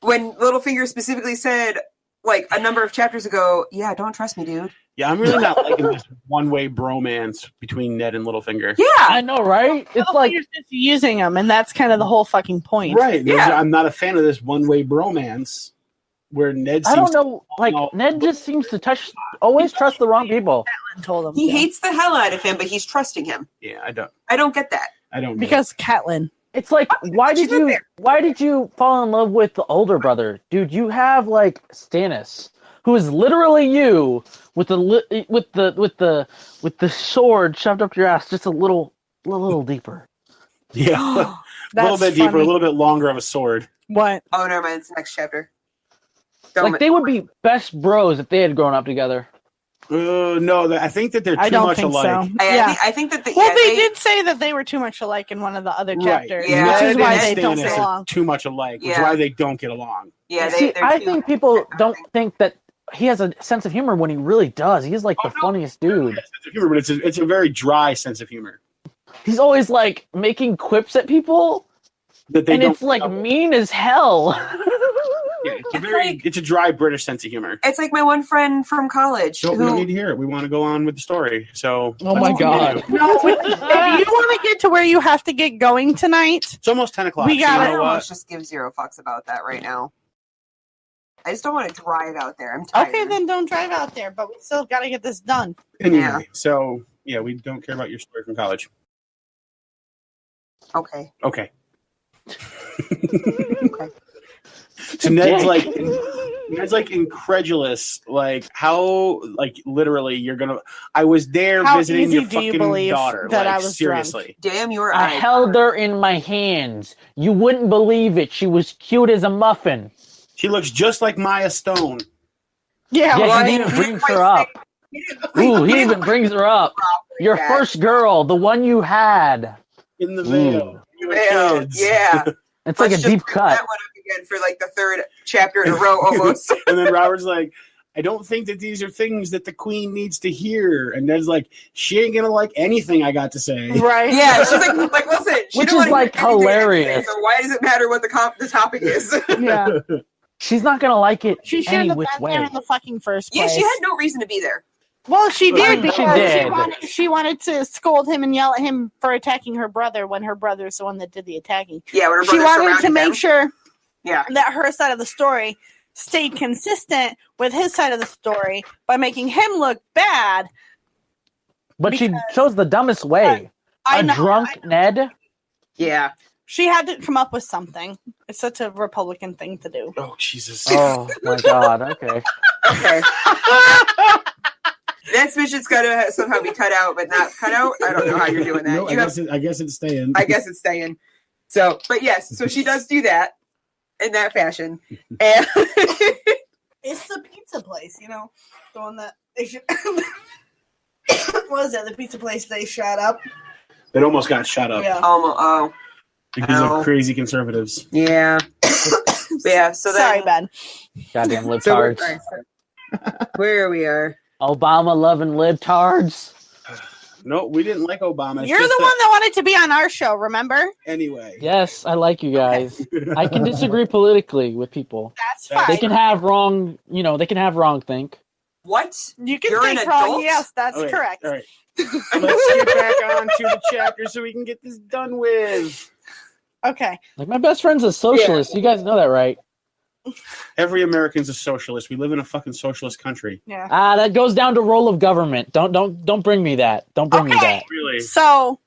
When Littlefinger specifically said, like, a number of chapters ago, yeah, don't trust me, dude. Yeah, I'm really not liking this one-way bromance between Ned and Littlefinger. Yeah. I know, right? It's like Littlefinger's just using them, and that's kind of the whole fucking point. Right. Yeah. I'm not a fan of this one-way bromance where Ned seems I don't know. Like Ned just seems to always trust the wrong people. Told him He hates the hell out of him, but he's trusting him. Yeah, I don't get that. I don't because Catelyn. It's like, why did you fall in love with the older brother, dude? You have like Stannis, who is literally you with the sword shoved up your ass, just a little deeper. Yeah, a little bit deeper, a little bit longer of a sword. What? Oh, never mind. It's the next chapter. Like they would be best bros if they had grown up together. No, I think that they're too much alike. So. I think that they did say that they were too much alike in one of the other chapters, Yeah. which is why Ned they don't and get Stannis along. are too much alike, which is why they don't get along. Yeah, I think people don't think that he has a sense of humor when he really does. He's like the funniest dude. Sense of humor, but it's a very dry sense of humor. He's always like making quips at people, and it's like mean as hell. Yeah, it's a dry British sense of humor. It's like my one friend from college. We don't need to hear it. We want to go on with the story. So, oh my God! No, if you want to get to where you have to get going tonight, it's almost 10:00. We got I almost just give zero fucks about that right now. I just don't want to drive out there. I'm tired. Okay, then don't drive out there. But we still got to get this done. Anyway, so yeah, we don't care about your story from college. Okay. Okay. Okay. So Ned's like incredulous. Like how literally you're gonna. I was there How visiting easy your do you fucking believe daughter. that like, I was seriously. Damn, you were. I held her in my hands. You wouldn't believe it. She was cute as a muffin. She looks just like Maya Stone. Yeah, Yeah, he even brings her up. Ooh, he even brings her up. Your first girl, the one you had. In the veil. Yeah. It's like a deep cut. That one up again for like the third chapter in a row almost. And then Robert's like, I don't think that these are things that the queen needs to hear. And Ned's like, she ain't gonna like anything I got to say. Right. Yeah, she's like listen, she Which don't is wanna like hear anything hilarious. So why does it matter what the topic is? Yeah. She's not gonna like it She should any have which been there way. in the fucking first place. Yeah, she had no reason to be there. Well, she did She because did. she wanted to scold him and yell at him for attacking her brother when her brother's the one that did the attacking. Yeah, when her She brother wanted to surrounded make them. sure Yeah. that her side of the story stayed consistent with his side of the story by making him look bad. But she Because- chose the dumbest way. I A know. drunk Ned? Yeah. She had to come up with something. It's such a Republican thing to do. Oh, Jesus. Oh my god, okay. Okay. That midget's gotta somehow be cut out, but not cut out. I don't know how you're doing that. No, You have- I guess it's staying. I guess it's staying. So, but yes, so she does do that in that fashion. And It's the pizza place, you know, the one that they should. What is that? The pizza place they shot up. It almost got shot up because Ow. of crazy conservatives. Yeah. Yeah, so Sorry, then Ben. Goddamn so libtards. where we are. Obama loving libtards. No, we didn't like Obama. It's You're just the one that wanted to be on our show, remember? Anyway. Yes, I like you guys. I can disagree politically with people. That's They They fine. can have wrong, they can have wrong think. What? You can You're think an wrong. adult? Yes, that's Okay, correct. All right. Let's get back on to the chapter so we can get this done with. Okay. Like my best friend's a socialist. You guys know that, right? Every American's a socialist. We live in a fucking socialist country. Yeah. That goes down to role of government. Don't bring me that. Don't bring me Okay. that. Really. So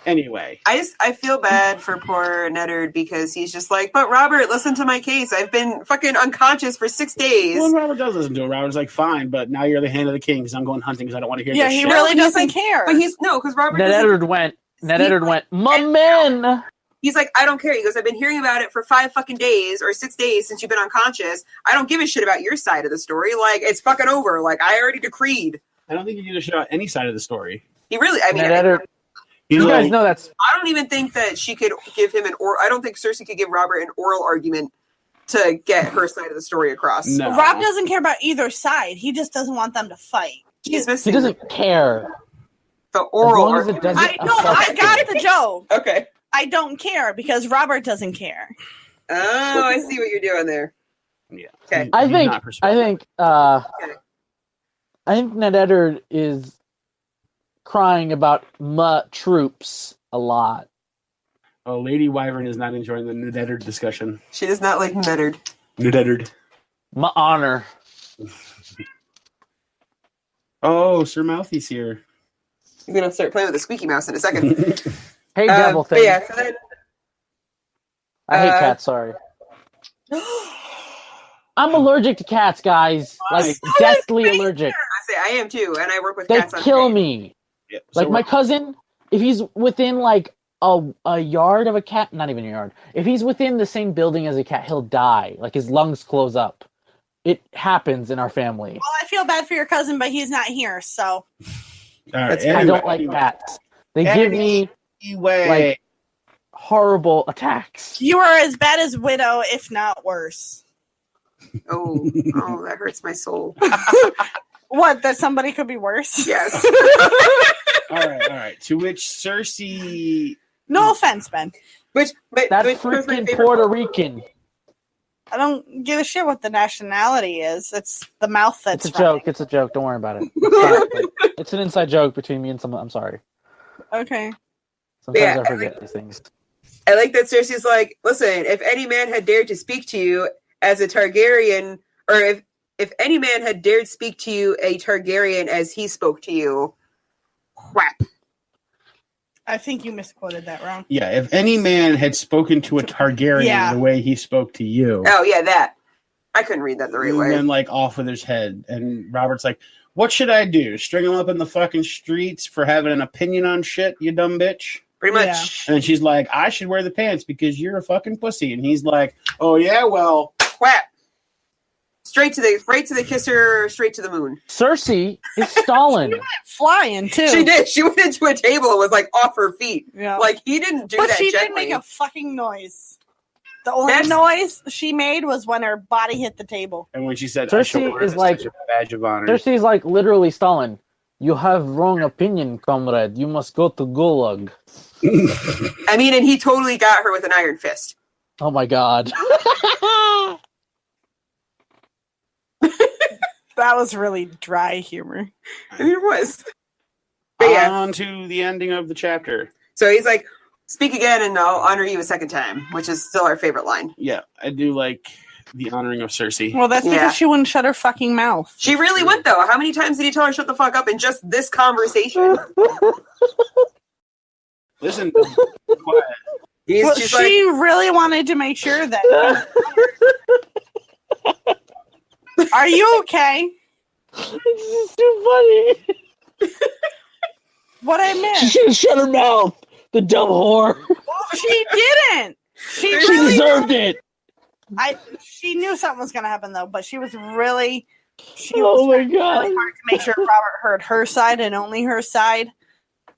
Anyway. I feel bad for poor Neddard because he's just like, but Robert, listen to my case. I've been fucking unconscious for 6 days. Well, Robert does listen to it. Robert's like, fine, but now you're the hand of the king because I'm going hunting because I don't want to hear yeah, this he shit. really He's doesn't like- care. But he's no, because Robert Ned doesn't. Eddard went, my man. He's like, I don't care. He goes, I've been hearing about it for 5 fucking days or 6 days since you've been unconscious. I don't give a shit about your side of the story. Like, it's fucking over. Like, I already decreed. I don't think you give a shit about any side of the story. He really, I mean, Ned Eddard, He's you guys like, know that's I don't even think that she could give him I don't think Cersei could give Robert an oral argument to get her side of the story across. no. Rob doesn't care about either side. He just doesn't want them to fight. He's he missing doesn't care. the oral long as it argument. doesn't- I know. I got the joke. Okay. I don't care because Robert doesn't care. Oh, I see what you're doing there. Yeah. Okay. I He's think not persuaded. I think Ned Eddard is crying about troops a lot. Oh, Lady Wyvern is not enjoying the Neddard discussion. She does not like Neddard. Neddard. My honor. Oh, Sir Mouthy's here. I'm gonna start playing with the squeaky mouse in a second. Hey, devil But thing. yeah, so then, I hate cats, sorry. I'm allergic to cats, guys. Like, deathly allergic. I say I am too, and I work with They cats on kill Maine. me. Yeah, Like, my cousin, if he's within, like, a yard of a cat, not even a yard, if he's within the same building as a cat, he'll die. Like, his lungs close up. It happens in our family. Well, I feel bad for your cousin, but he's not here, so. All right, That's- I anyway. don't like cats. They give me Anyway. like, horrible attacks. You are as bad as Widow, if not worse. Oh, that hurts my soul. What, that somebody could be worse? Yes. all right. To which Cersei... No offense, Ben. But That was my freaking favorite Puerto part. Rican. I don't give a shit what the nationality is. It's the mouth that's It's a joke. It's a joke. Don't worry about it. It's an inside joke between me and someone. I'm sorry. Okay. Sometimes Yeah, I forget these things. I like that Cersei's like, listen, if any man had dared to speak to you as a Targaryen, or if any man had dared speak to you a Targaryen as he spoke to you, whap. I think you misquoted that wrong. Yeah, if any man had spoken to a Targaryen Yeah. the way he spoke to you, Oh, yeah, that. I couldn't read that the right and way. then like off with his head. And Robert's like, what should I do? String him up in the fucking streets for having an opinion on shit, you dumb bitch? Pretty Yeah. much. And then she's like, I should wear the pants because you're a fucking pussy. And he's like, oh yeah, well, Whap. Right to the kisser, straight to the moon. Cersei is Stalin. Flying, too. She did. She went into a table and was like off her feet. Yeah. Like he didn't do but that she gently. didn't make a fucking noise. The only noise she made was when her body hit the table. And when she said, Cersei is like a badge of honor. Cersei's like literally Stalin. You have wrong opinion, comrade. You must go to Gulag. I mean, and he totally got her with an iron fist. Oh my god. That was really dry humor. I mean, it was. But yeah. On to the ending of the chapter. So he's like, speak again and I'll honor you a second time, which is still our favorite line. Yeah, I do like the honoring of Cersei. Well, that's because she wouldn't shut her fucking mouth. She really went, though. How many times did he tell her shut the fuck up in just this conversation? Listen, quiet. She's she really wanted to make sure that... Are you okay? This is too funny. What I missed? She should have shut her mouth. The dumb whore. She didn't. She really deserved it. She knew something was going to happen, though, but she was really... Oh my god! Really hard to make sure Robert heard her side and only her side.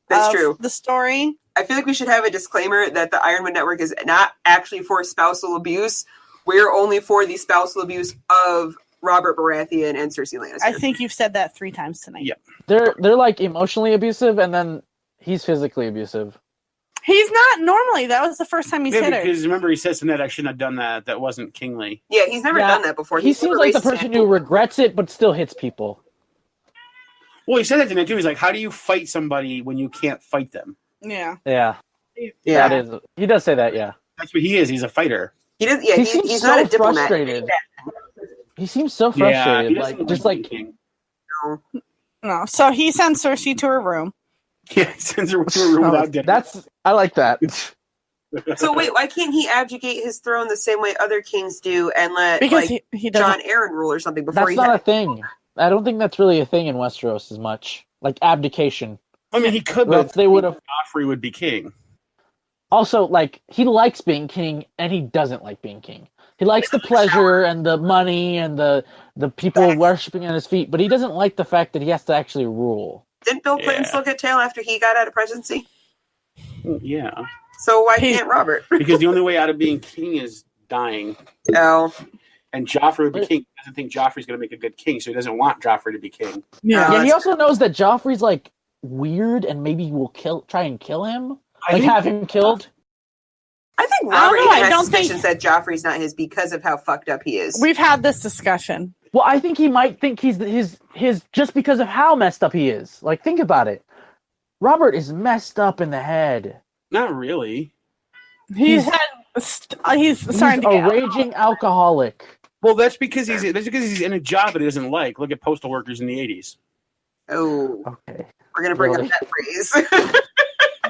That's true. The story. I feel like we should have a disclaimer that the Ironwood Network is not actually for spousal abuse. We're only for the spousal abuse of Robert Baratheon and Cersei Lannister. I think you've said that 3 times tonight. Yeah. They're like emotionally abusive, and then he's physically abusive. He's not normally. That was the first time he said it. Because remember, he says to Ned, I shouldn't have done that. That wasn't kingly. Yeah, he's never done that before. He seems like the person who regrets it, but still hits people. Well, he said that to Ned, too. He's like, how do you fight somebody when you can't fight them? Yeah. Yeah. Yeah. That is, he does say that, yeah. That's what he is. He's a fighter. He does. Yeah, he's so not a diplomat. Frustrated. He seems so frustrated. Yeah, like just like No. So he sends Cersei to her room. Yeah, he sends her to a room without dinner. I like that. So wait, why can't he abdicate his throne the same way other kings do and let because he John Aaron rule or something before that's not a thing. I don't think that's really a thing in Westeros as much. Like abdication. I mean, he could, but they would have. Joffrey would be king. Also, like, he likes being king, and he doesn't like being king. He likes the pleasure and the money and the people worshipping at his feet, but he doesn't like the fact that he has to actually rule. Didn't Bill Clinton still get tail after he got out of presidency? Yeah. So why can't Robert? Because the only way out of being king is dying. Oh. And Joffrey would be king. He doesn't think Joffrey's going to make a good king, so he doesn't want Joffrey to be king. Yeah, he also knows that Joffrey's, like, weird and maybe will try and kill him. Have him killed. I think Robert has suspicions that Joffrey's not his because of how fucked up he is. We've had this discussion. Well, I think he might think he's his just because of how messed up he is. Like, think about it. Robert is messed up in the head. Not really. He's starting to get a raging alcoholic. Well, that's because he's in a job that he doesn't like. Look at postal workers in the 80s. Oh, okay. We're gonna bring up that phrase.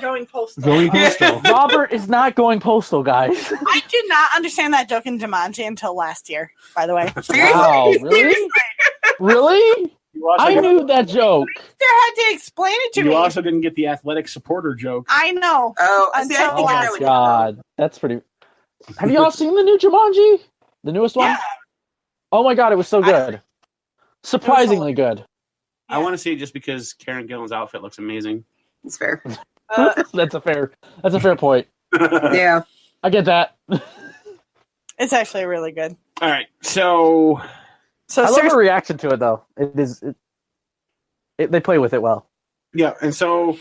Going postal. Going postal. Robert is not going postal, guys. I did not understand that joke in Jumanji until last year, by the way. Seriously? Wow, really? Really? I knew that joke. There had to explain it to me. You also didn't get the athletic supporter joke. I know. Oh, until my god. That's pretty... Have you all seen the new Jumanji? The newest one? Yeah. Oh my god, it was so good. Surprisingly good. I want to see it just because Karen Gillan's outfit looks amazing. It's fair. That's a fair point. Yeah. I get that. It's actually really good. All right. So I love her reaction to it, though. They play with it well. Yeah, and so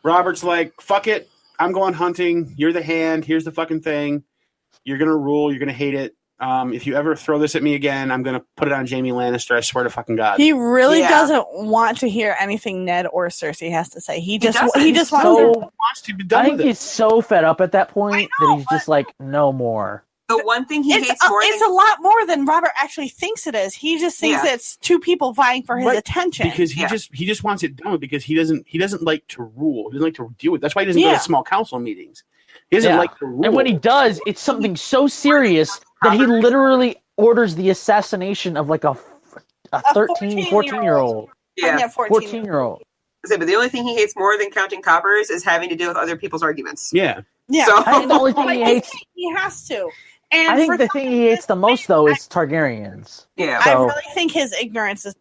Robert's like, fuck it. I'm going hunting. You're the hand. Here's the fucking thing. You're going to rule. You're going to hate it. If you ever throw this at me again, I'm going to put it on Jaime Lannister. I swear to fucking God. He really doesn't want to hear anything Ned or Cersei has to say. He just wants to be done with it. I think he's so fed up at that point that he's just like, no more. The one thing he hates more it's a lot more than Robert actually thinks it is. He just thinks it's two people vying for his attention. Because he just wants it done with because he doesn't like to rule. He doesn't like to deal with. That's why he doesn't go to small council meetings. He doesn't like to rule. And when he does, it's something so serious that he literally orders the assassination of like a 13, 14-year-old. Yeah, 14-year-old. But the only thing he hates more than counting coppers is having to deal with other people's arguments. Yeah. Yeah. So, I think the only thing he hates... He has to. And I think the thing he hates the most, though, is Targaryens. Yeah. I really think his ignorance is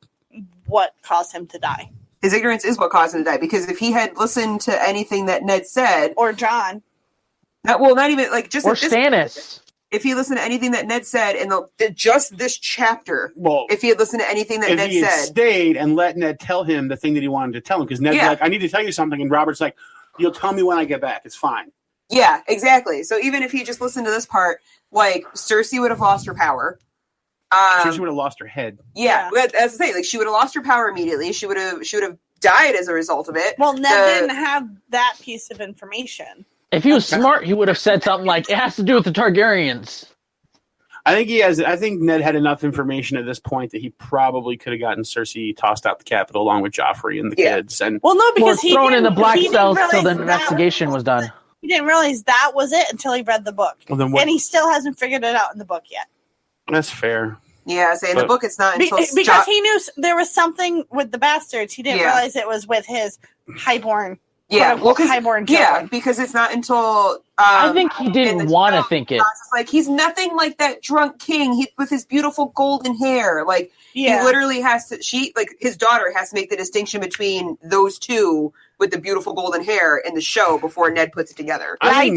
what caused him to die. His ignorance is what caused him to die, because if he had listened to anything that Ned said... Or Jon. Not even, like, just... Or Stannis. if he listened to anything that Ned said in just this chapter, Well, if he had listened to anything that if Ned he had said, stayed and let Ned tell him the thing that he wanted to tell him, because Ned's like, I need to tell you something, and Robert's like, you'll tell me when I get back. It's fine. yeah, exactly. So even if he just listened to this part, like Cersei would have lost her power. Cersei would have lost her head. Yeah, that's the thing. Like she would have lost her power immediately. She would have died as a result of it. Well, Ned didn't have that piece of information. If he was smart, he would have said something like, it has to do with the Targaryens. I think Ned had enough information at this point that he probably could have gotten Cersei tossed out the capital along with Joffrey and the kids. And well, no, because he thrown in the black didn't cells realize till the that investigation was done. He didn't realize that was it until he read the book. Well, then what? And he still hasn't figured it out in the book yet. That's fair. Yeah, in the book it's not until because he knew there was something with the bastards. He didn't realize it was with his highborn. Yeah, highborn children. because it's not until I think he didn't want to think it. It's like he's nothing like that drunk king with his beautiful golden hair. Like he literally has to. His daughter has to make the distinction between those two with the beautiful golden hair in the show before Ned puts it together. I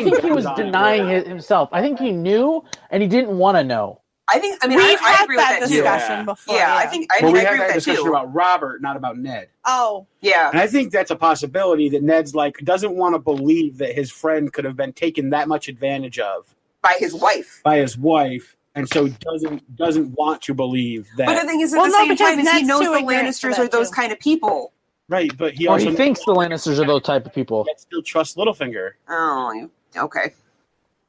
think he was denying it himself. I think he knew and he didn't want to know. I had agree that with that discussion too. before. Yeah, I agree we had with that that discussion too. about Robert, not about Ned. Oh, yeah. And I think that's a possibility that Ned's like doesn't want to believe that his friend could have been taken that much advantage of by his wife, and so doesn't want to believe that. But the thing is, at the same time, he knows the Lannisters are those kind of people. Right, but he thinks the Lannisters are those type of people. Yet still trusts Littlefinger. Oh, okay.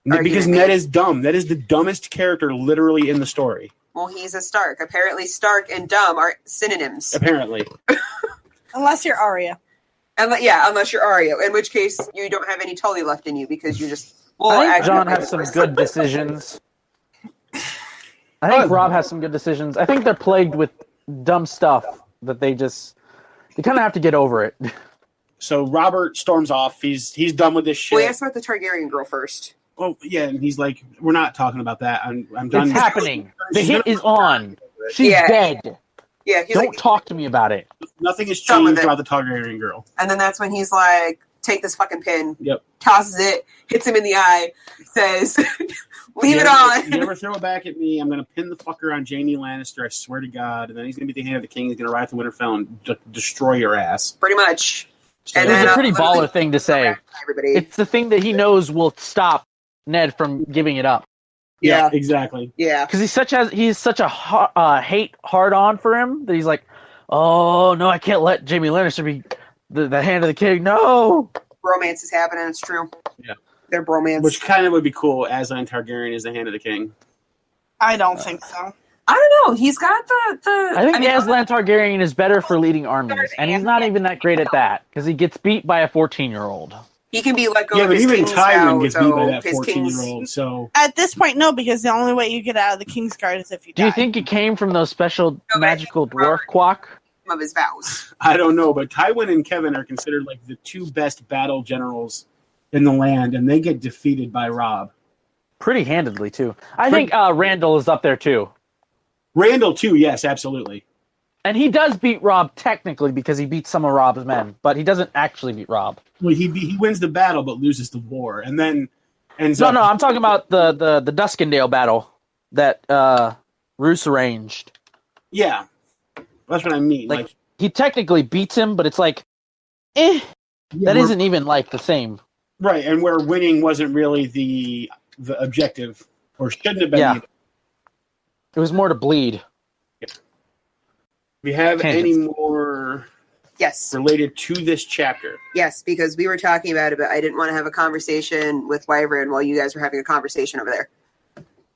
Because Ned is dumb. Ned is the dumbest character literally in the story. Well, he's a Stark. Apparently, Stark and dumb are synonyms. Apparently. Unless you're Arya. Unless you're Arya, in which case you don't have any Tully left in you because you're just... I think John has some good decisions. I think Rob has some good decisions. I think they're plagued with dumb stuff that they kind of have to get over it. So Robert storms off. He's done with this shit. Well, ask about the Targaryen girl first. Oh, yeah, and he's like, we're not talking about that. I'm done. It's happening. The hit is on. She's dead. Yeah, don't talk to me about it. Nothing has changed about the Targaryen girl. And then that's when he's like, take this fucking pin. Yep. Tosses it, hits him in the eye, says, leave it on. If you ever throw it back at me, I'm going to pin the fucker on Jaime Lannister, I swear to God. And then he's going to be the hand of the king. He's going to ride to Winterfell and destroy your ass. Pretty much. So and it's a pretty baller thing to say. It's the thing that he knows will stop Ned from giving it up. Yeah, exactly. Yeah, because he's such a hate hard on for him that he's like, oh no, I can't let Jaime Lannister be the hand of the king. No, bromance is happening. It's true. Yeah, they're bromance, which kind of would be cool. Aslan Targaryen is the hand of the king. I don't think so. I don't know. He's got the. I think Aslan Targaryen is better for leading armies, and he's not even that great at that because he gets beat by a 14-year-old. He can be let go. Yeah, of but his even king's Tywin vow, gets beat by that 14-year-old. So at this point, no, because the only way you get out of the Kingsguard is if you die. Do you think it came from those special magical dwarf quack? Of his vows. I don't know, but Tywin and Kevin are considered like the two best battle generals in the land, and they get defeated by Robb. Pretty handedly, too. I think Randall is up there, too. Randall, too, yes, absolutely. And he does beat Robb technically because he beats some of Robb's men, but he doesn't actually beat Robb. Well, he wins the battle but loses the war, and then ends up... No, I'm talking about the Duskendale battle that Roose arranged. Yeah, that's what I mean. Like he technically beats him, but it's like, that isn't even like the same. Right, and where winning wasn't really the objective, or shouldn't have been. Yeah. It was more to bleed. Yeah. We have any more related to this chapter? Yes, because we were talking about it, but I didn't want to have a conversation with Wyvern while you guys were having a conversation over there.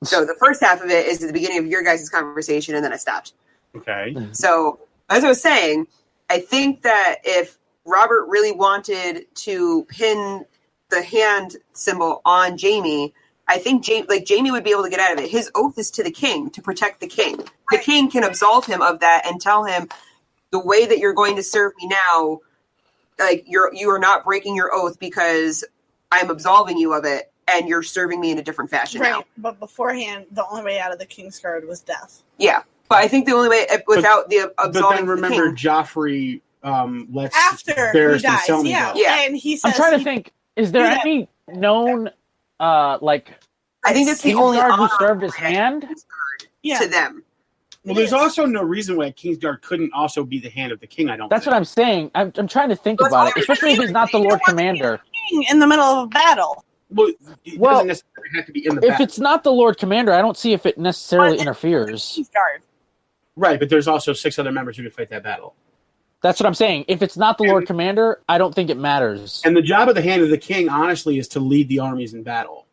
So the first half of it is at the beginning of your guys' conversation, and then I stopped. Okay. So, as I was saying, I think that if Robert really wanted to pin the hand symbol on Jaime, I think Jaime would be able to get out of it. His oath is to the king, to protect the king. The king can absolve him of that and tell him, the way that you're going to serve me now, like you are not breaking your oath because I'm absolving you of it, and you're serving me in a different fashion now. But beforehand, the only way out of the Kingsguard was death. Yeah, but I think the only way without the absolving but then remember, the king, Joffrey lets after Barristan he dies. Yeah, and he says, I'm trying to think. Is there any known I think it's the only Kingsguard who honor served his hand. to them. Well, there's also no reason why Kingsguard couldn't also be the hand of the king. I don't. That's what I'm saying. I'm trying to think about it, especially if he's not the Lord Commander. In the middle of a battle. Well, it doesn't necessarily have to be in the If battle. it's not the Lord Commander, I don't see if it necessarily interferes. Kingsguard. Right, but there's also 6 other members who could fight that battle. That's what I'm saying. If it's not the Lord Commander, I don't think it matters. And the job of the hand of the king, honestly, is to lead the armies in battle.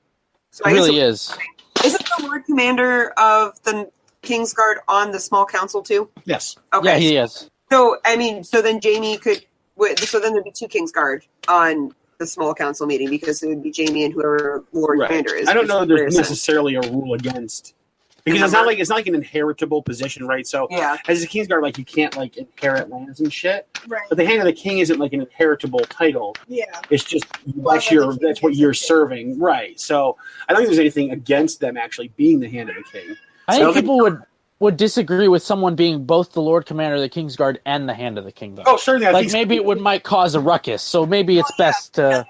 So It really is. Isn't the Lord Commander of the Kingsguard on the small council too? Yes. Okay. Yeah, he is. So I mean, so then Jaime could. So then there'd be 2 Kingsguard on the small council meeting because it would be Jaime and whoever Lord Commander is. I don't know that there's necessarily a rule against, because it's not like an inheritable position, right? So Yeah. as a Kingsguard, like you can't like inherit lands and shit. Right. But the hand of the king isn't like an inheritable title. Yeah. It's just Well, that's the king that's what is you're the king. serving, right? So I don't think there's anything against them actually being the hand of the king. I So think people would disagree with someone being both the Lord Commander of the Kingsguard and the Hand of the King, though. Oh, certainly. I Like think maybe it might cause a ruckus, so maybe it's best to.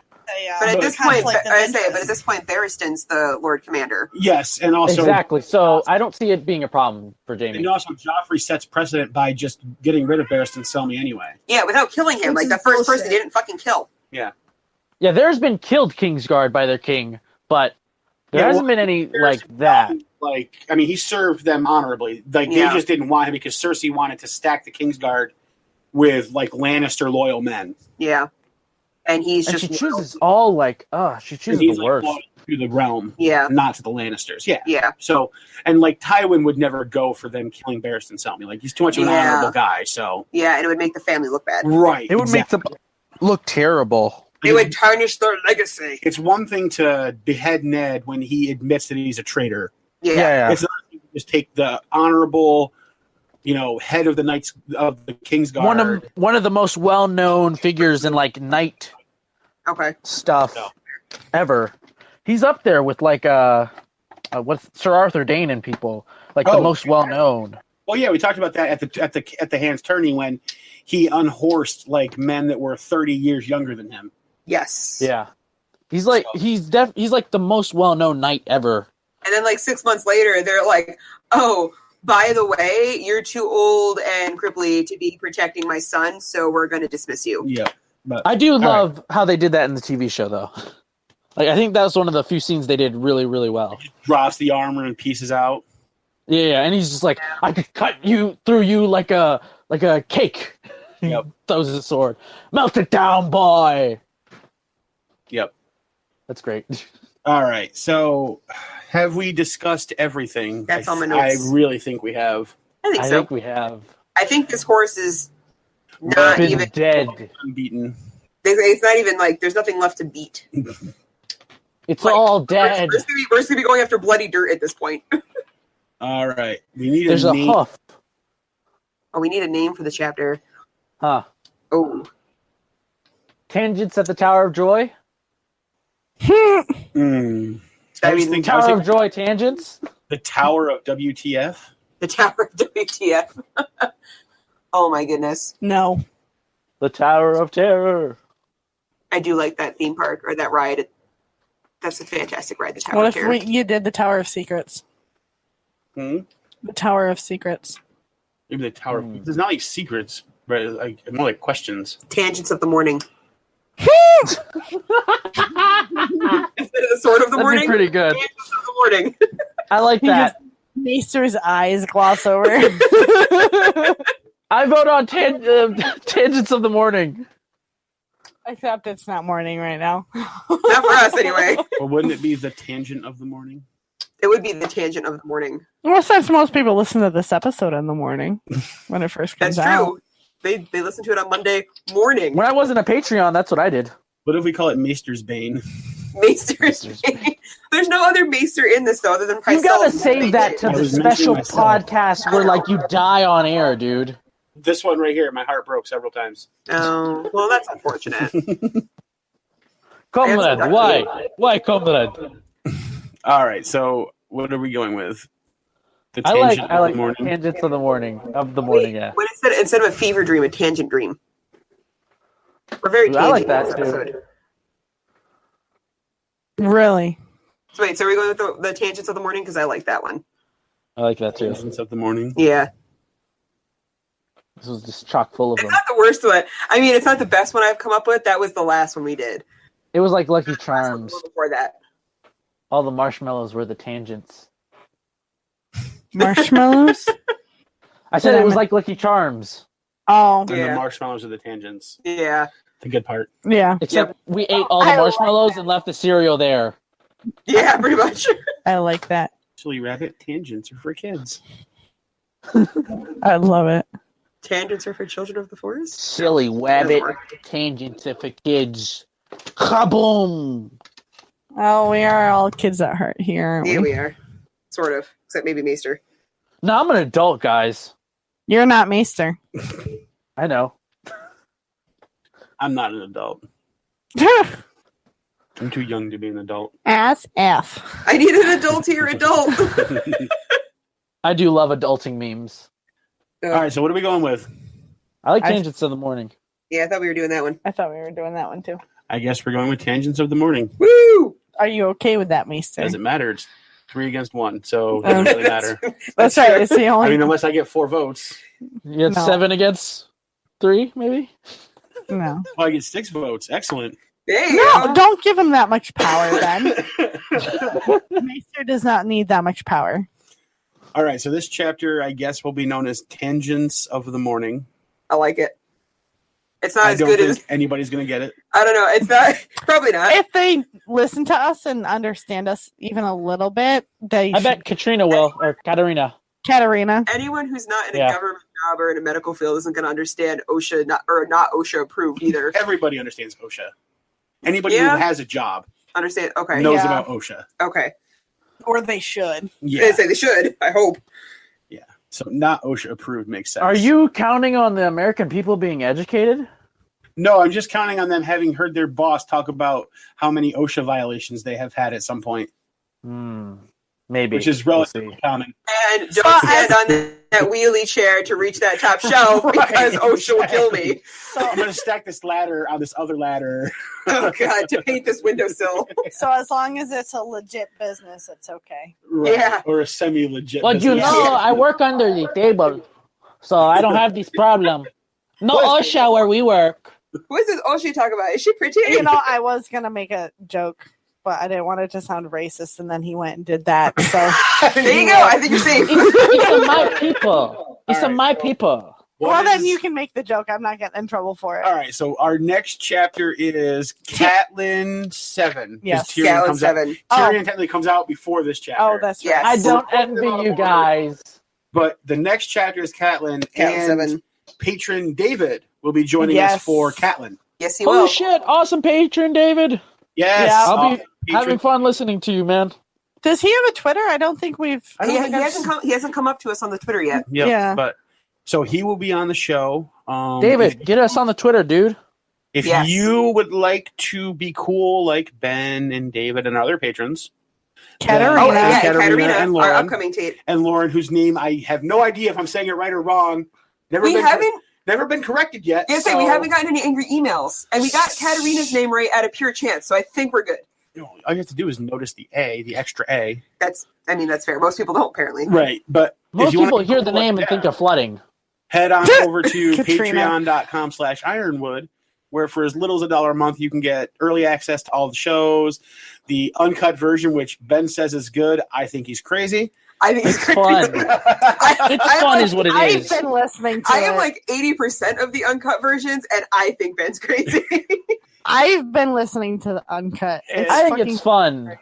But at this point, conflict of I say, but interest. at this point, Barristan's the Lord Commander. yes, and also Exactly. So I don't see it being a problem for And Jaime. also, Joffrey sets precedent by just getting rid of Barristan Selmy anyway. Yeah, without killing him, like the Which is first person he bullshit. didn't fucking kill. Yeah. Yeah, there's been killed Kingsguard by their king, but there Yeah, hasn't well, been any like that. Like, I mean, he served them honorably. Like, Yeah. they just didn't want him because Cersei wanted to stack the Kingsguard with, like, Lannister loyal men. Yeah, and he's And just she chooses all like, she And chooses he's, the like, worst. loyal to the realm, Yeah, not to the Lannisters. Yeah. yeah, So, and, like, Tywin would never go for them killing Barristan Selmy. Like, he's too much of an Yeah. honorable guy, so. yeah, and it would make the family look bad. Right. It would make them look terrible. It would tarnish their legacy. It's one thing to behead Ned when he admits that he's a traitor. Yeah, It's not just take the honorable, head of the Knights of the Kingsguard. One of the most well known figures in like knight okay. stuff No. ever. He's up there with like what's Sir Arthur Dayne and people like the Oh. most well known. Well, yeah, we talked about that at the Hands Tourney when he unhorsed like men that were 30 years younger than him. Yes. Yeah, he's like he's like the most well known knight ever. And then, like 6 months later, they're like, "Oh, by the way, you're too old and cripply to be protecting my son, so we're going to dismiss you." Yeah, but I do love how they did that in the TV show though. Like I think that was one of the few scenes they did really really well. drops the armor and pieces out. Yeah, and he's just like, I could cut you through you like a cake. He Yep. throws his sword. Melt it down, boy. Yep. That's great. All right. So, have we discussed everything? That's on my I notes. really think we have. I think I so. think we have I think this horse is not been even. dead. Unbeaten. It's not even like there's nothing left to beat. It's Like, all dead. We're just gonna be going after bloody dirt at this point. All right. We need There's a name. hoof. Oh, we need a name for the chapter. Huh. Oh, Tangents at the Tower of Joy? Mm. I I was mean, thinking Tower of Joy tangents? the Tower of WTF. the Tower of WTF. Oh my goodness, No. The Tower of Terror. I do like that theme park or that ride. That's a fantastic ride. The Tower What of if Terror. you did the Tower of Secrets? Hmm? The Tower of Secrets. Maybe the Tower. There's not like secrets, but like more like questions. Tangents of the morning. Instead of the sword of the That'd morning. be pretty good. Tangents of the morning. I like that. Maester's eyes gloss over. I vote on Tangents of the Morning. Except it's not morning right now. Not for us, anyway. Or wouldn't it be the tangent of the morning? It would be the tangent of the morning. Well, since most people listen to this episode in the morning when it first comes That's out. true. They listen to it on Monday morning. When I wasn't a Patreon, that's what I did. What if we call it Maester's Bane? Maester's Bane. There's no other Maester in this, though, other than You Pycelle. gotta save that to I the was mentioning special myself. podcast where like you die on air, dude. This one right here, my heart broke several times. Oh, well, that's unfortunate. Comrade, why? Why, comrade? All right, so what are we going with? The I tangent like of the morning. Tangents of the Morning. Yeah. What instead of a fever dream, a tangent dream? We're very Ooh, I like tangent that, this too. episode. Really? So wait, so are we going with the tangents of the morning? Because I like that one. I like that too. Tangents of the morning. Yeah. This was just chock full of It's them. not the worst one. I mean, it's not the best one I've come up with. That was the last one we did. It was like Lucky The Charms. one before that. All the marshmallows were the tangents. Marshmallows? I said it was like Lucky Charms. Oh, And Yeah. the marshmallows are the tangents. Yeah. The good part. yeah. Except we ate all the I like marshmallows and left the cereal there. Yeah, pretty much. I like that. Actually, rabbit tangents are for kids. I love it. Tangents are for children of the forest? Silly wabbit tangents for kids. Kaboom! Oh, we are all kids at heart here, aren't Yeah, we? we are. Sort of. Except maybe Maester. No, I'm an adult, guys. You're not Maester. I know. I'm not an adult. I'm too young to be an adult. As F. I need an adult here, adult. I do love adulting memes. All right, so what are we going with? I like I- tangents of the morning. Yeah, I thought we were doing that one. I thought we were doing that one too. I guess we're going with tangents of the morning. Woo! Are you okay with that, Maester? Doesn't matter. It's 3 against 1, so it doesn't really matter. That's right. It's the only. I mean, unless I get 4 votes. You get No. 7 against 3, maybe? no. Oh, I get 6 votes. Excellent. There you No, go. don't give him that much power, then. Maester does not need that much power. All right, so this chapter, I guess, will be known as Tangents of the Morning. I like it. It's not I as don't good think as... anybody's going to get it. I don't know. It's not... Probably not. If they listen to us and understand us even a little bit, they I should. bet Katrina will, or Katarina. Katarina. Anyone who's not in a Yeah. government job or in a medical field isn't going to understand OSHA, not OSHA approved either. Everybody understands OSHA. Anybody Yeah. who has a job Understand? Okay. knows Yeah. about OSHA. Okay. Or they should. Yeah. They say they should. I hope. So not OSHA approved makes sense. Are you counting on the American people being educated? No, I'm just counting on them having heard their boss talk about how many OSHA violations they have had at some point, Maybe. which is relatively common. And don't stand on that wheelie chair to reach that top shelf because OSHA will kill me. I'm going to stack this ladder on this other ladder. Oh, God, to paint this windowsill. So as long as it's a legit business, it's okay. Right. Yeah. Or a semi-legit But you business. know, I work under the table, so I don't have this problem. No OSHA where we work. Who is this OSHA talk about? Is she pretty? You know, I was gonna make a joke, but I didn't want it to sound racist, and then he went and did that. So There you go. I think you're safe. It's a my people. It's a my people. well, then you can make the joke. I'm not getting in trouble for it. All right, so our next chapter is Catelyn 7. 'cause Yes. Tyrion Gallon comes out. 7. Tyrion technically comes out before this chapter. Oh, that's right. Yes. I don't envy you guys. But the next chapter is Catelyn, Gallon and 7. patron David will be joining Yes. us for Catelyn. Yes, he Oh will. shit! Awesome patron, David. Yes, Yeah. I'll be patron. having fun listening to you, man. Does he have a Twitter? I don't think we've. I don't He, think he I've- hasn't come up to us on the Twitter yet. Yep, Yeah. But so he will be on the show. David, get us on the Twitter, dude. If Yes. you would like to be cool like Ben and David and other patrons, Katarina. Oh, yeah, Katarina Katarina, and our Lauren. upcoming Tate. and Lauren, whose name I have no idea if I'm saying it right or wrong. We haven't. Never been corrected yet. Yes, so, we haven't gotten any angry emails, and we got Katarina's name right out of pure chance. So I think we're good. You know, all you have to do is notice the A, the extra A. That's fair. Most people don't apparently. Right, but if Most you wanna people be hear cool the like name and that, think of flooding. head on over to Katrina. patreon.com/ironwood, where for as little as $1 a month, you can get early access to all the shows, the uncut version, which Ben says is good. I think he's crazy. I think It's it's fun. It's It's fun is what it I've is. been listening to I am it. like 80% of the uncut versions, and I think Ben's crazy. I've been listening to the uncut. It's I think fucking- it's fun.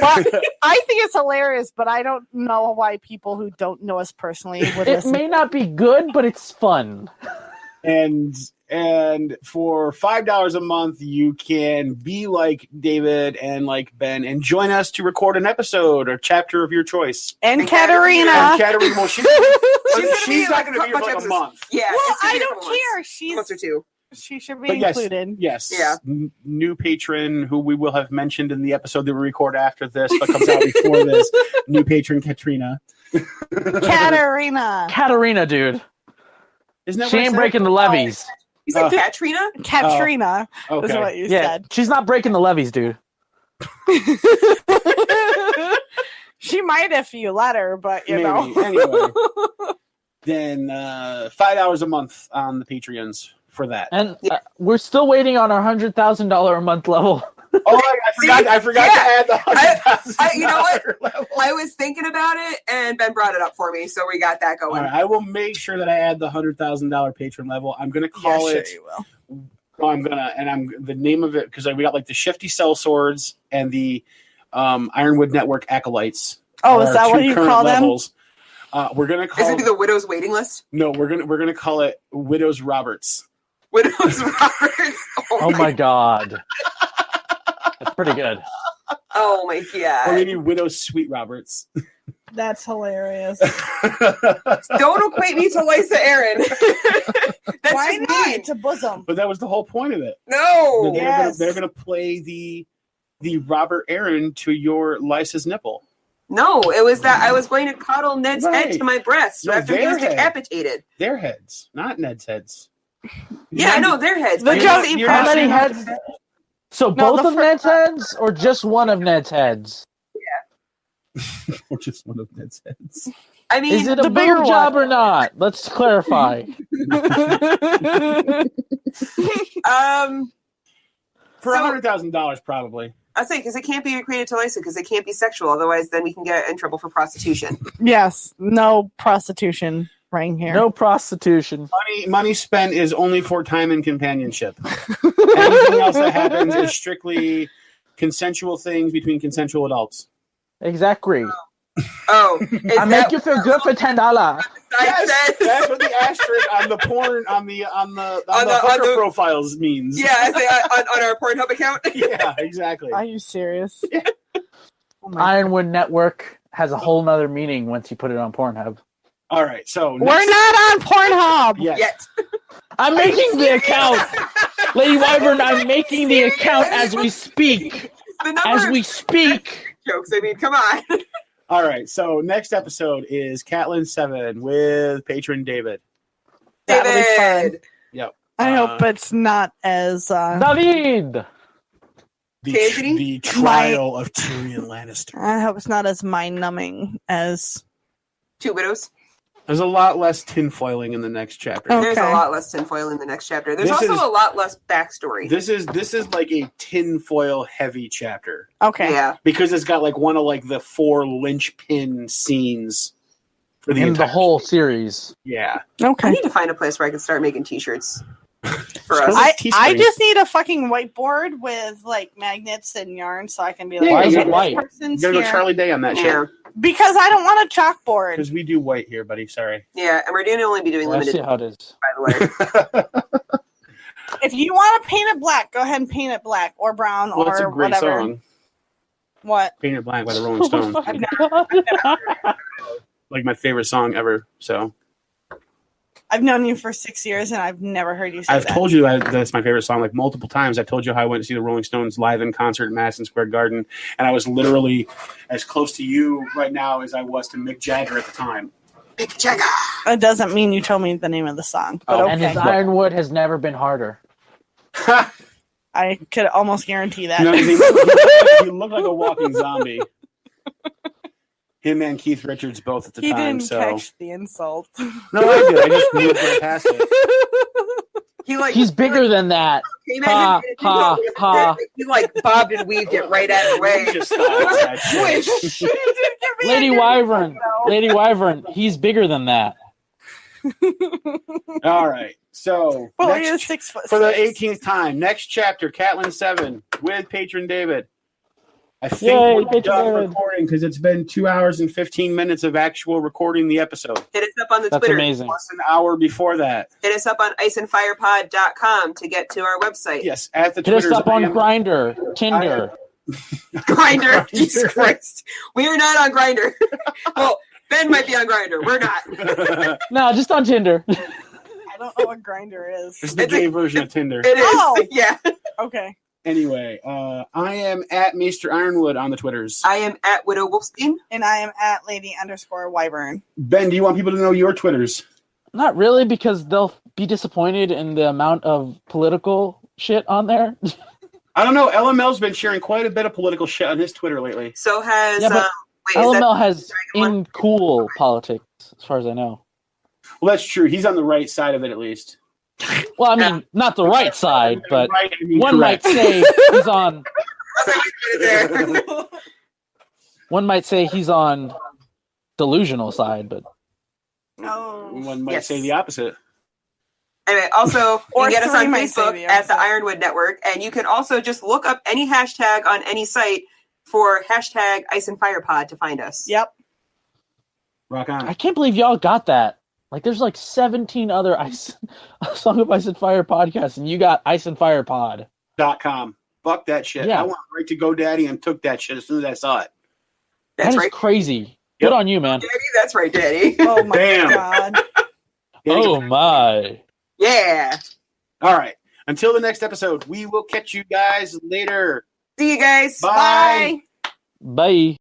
But I think it's hilarious, but I don't know why people who don't know us personally would It listen. may not be good, but it's fun. And for $5 a month, you can be like David and like Ben and join us to record an episode or chapter of your choice. And And Katarina. And Katarina, well, she's not going to be here for like a episodes. month. Yeah. Well, it's gonna I be a don't couple months. care. A month or two. She should be But yes, included. yes. Yeah. New patron who we will have mentioned in the episode that we record after this, but comes out before this. New patron Katrina. Katarina. Katarina, dude. Isn't that She what I ain't said? breaking the levies. You said Katrina? Katrina is Okay. what you Yeah, said. she's not breaking the levies, dude. She might if you let her, but you know. Anyway, then $5 a month on the Patreons for that. And we're still waiting on our $100,000 a month level. Oh, I forgot to add the $100,000. You know what? level. I was thinking about it, and Ben brought it up for me, so we got that going. All right, I will make sure that I add the $100,000 patron level. I'm going to call it. Sure you will. The name of it, because we got like the Shifty Cell Swords and the Ironwood Network Acolytes. Oh, is that what you call levels. We're gonna call. Is it the Widow's waiting list? No, we're gonna call it Widow's Roberts. Widow's Roberts. Oh my god, that's pretty good. Oh my god. Or maybe Widow's Sweet Roberts. That's hilarious. Don't equate me to Lisa Aaron. That's Why just not? mean. It's a bosom. But that was the whole point of it. No. They're gonna play the Robert Aaron to your Lisa's nipple. No, it was that I was going to coddle Ned's head to my breast after he was decapitated. Their heads, not Ned's heads. Yeah, I know their heads. The joke- How many heads? So both of Ned's heads, or just one of Ned's heads? Or just one of Ned's heads. I mean, Is it a bigger boob job or not? Let's clarify. For $100,000, probably. I'll say because it can't be equated to Lisa because it can't be sexual. Otherwise, then we can get in trouble for prostitution. Yes, no prostitution right here. No prostitution. Money spent is only for time and companionship. Anything else that happens is strictly consensual things between consensual adults. Exactly. Oh, I make you feel good for $10. Yes, that's what the asterisk on the porn on the hooker profiles means. Yeah, I say on our Pornhub account. Yeah, exactly. Are you serious? Yeah. Oh my Ironwood Network has a whole nother meaning once you put it on Pornhub. All right, so We're not on Pornhub yet. I'm making the account, Lady Wyvern. I'm making the account as we speak. As we speak. Jokes. I mean, come on. All right, so next episode is Catelyn 7 with patron David. That'll be fun. Yep. I hope it's not as David. The trial of Tyrion Lannister. I hope it's not as mind numbing as Two Widows. There's a lot less tinfoiling in the next chapter. Oh. There's a Okay. lot less tinfoil in the next chapter. There's This also is- a lot less backstory. This is like a tinfoil heavy chapter okay. Yeah. because it's got like one of like the 4 linchpin scenes for the In the entire whole series. Yeah. I Okay. need to find a place where I can start making T-shirts for Go us. to I Teespring. just need a fucking whiteboard with like magnets and yarn so I can be like, Yeah, Why is okay, it this white? person's You gotta go here. Charlie Day on that Yeah. shit Because I don't want a chalkboard. because we do white here, buddy. Sorry. Yeah, and we're going to only be doing I see limited, how it is. by the way. If you want to paint it black, go ahead and paint it black or brown Well, or it's a great whatever. song. What? Painted Black by the Rolling Stones. I've never Like my favorite song ever. So I've known you for 6 years and I've never heard you say I've that. told you that's my favorite song like multiple times. I told you how I went to see the Rolling Stones live in concert at Madison Square Garden, and I was literally as close to you right now as I was to Mick Jagger at the time. Mick Jagger. It doesn't mean you told me the name of the song, but Oh. okay. And his Ironwood has never been harder. I could almost guarantee that. No, he looked like a walking zombie. Him and Keith Richards both at the He time. didn't So catch the insult. no, I did. I just moved right past it. He's bigger than that. Can you Ha, imagine? ha, ha. He like bobbed and weaved it right out of the way. Just thought that shit. Swish. Lady Wyvern. Lady Wyvern. He's bigger than that. All right. So Well, next he is 6 foot. for the 6. 18th time, next chapter, Catelyn 7 with patron David. I think Yay, we're patron done David. recording because it's been 2 hours and 15 minutes of actual recording the episode. Hit us up on the That's Twitter. amazing. Plus an hour before that. Hit us up on iceandfirepod.com to get to our website. Yes, at the Hit us Twitters. up on Grindr, Tinder. Grinder. Jesus Christ. We are not on Grinder. Well, Ben might be on Grinder. We're not. No, just on Tinder. I don't know what Grinder is. It's the gay version of Tinder. It is. Oh. Yeah. Okay. Anyway, I am at Maester Ironwood on the Twitters. I am at Widow Wolfstein. And I am at Lady_Wyvern. Ben, do you want people to know your Twitters? Not really, because they'll be disappointed in the amount of political shit on there. I don't know. LML's been sharing quite a bit of political shit on his Twitter lately. So has Yeah, but Wait, is that LML has Dragon one? cool politics, as far as I know. Well, that's true. He's on the right side of it, at least. Well, I mean, not the right side, but Right, I mean, one might correct. say he's on. There. One might say he's on delusional side, but Oh. One might Yes. say the opposite. Anyway, also, you Or can get us three on might say Facebook the at the opposite. Ironwood Network, and you can also just look up any hashtag on any site for hashtag Ice and Fire Pod to find us. Yep. Rock on. I can't believe y'all got that. Like, there's like 17 other Song of Ice and Fire podcasts, and you got Ice and Fire Pod. .com. Fuck that shit. Yeah. I went right to GoDaddy and took that shit as soon as I saw it. That's That is right, crazy. Yep. Good on you, man. Daddy. That's right, Daddy. Oh my Damn. god. Oh my. Yeah. All right. Until the next episode, we will catch you guys later. See you guys. Bye. Bye.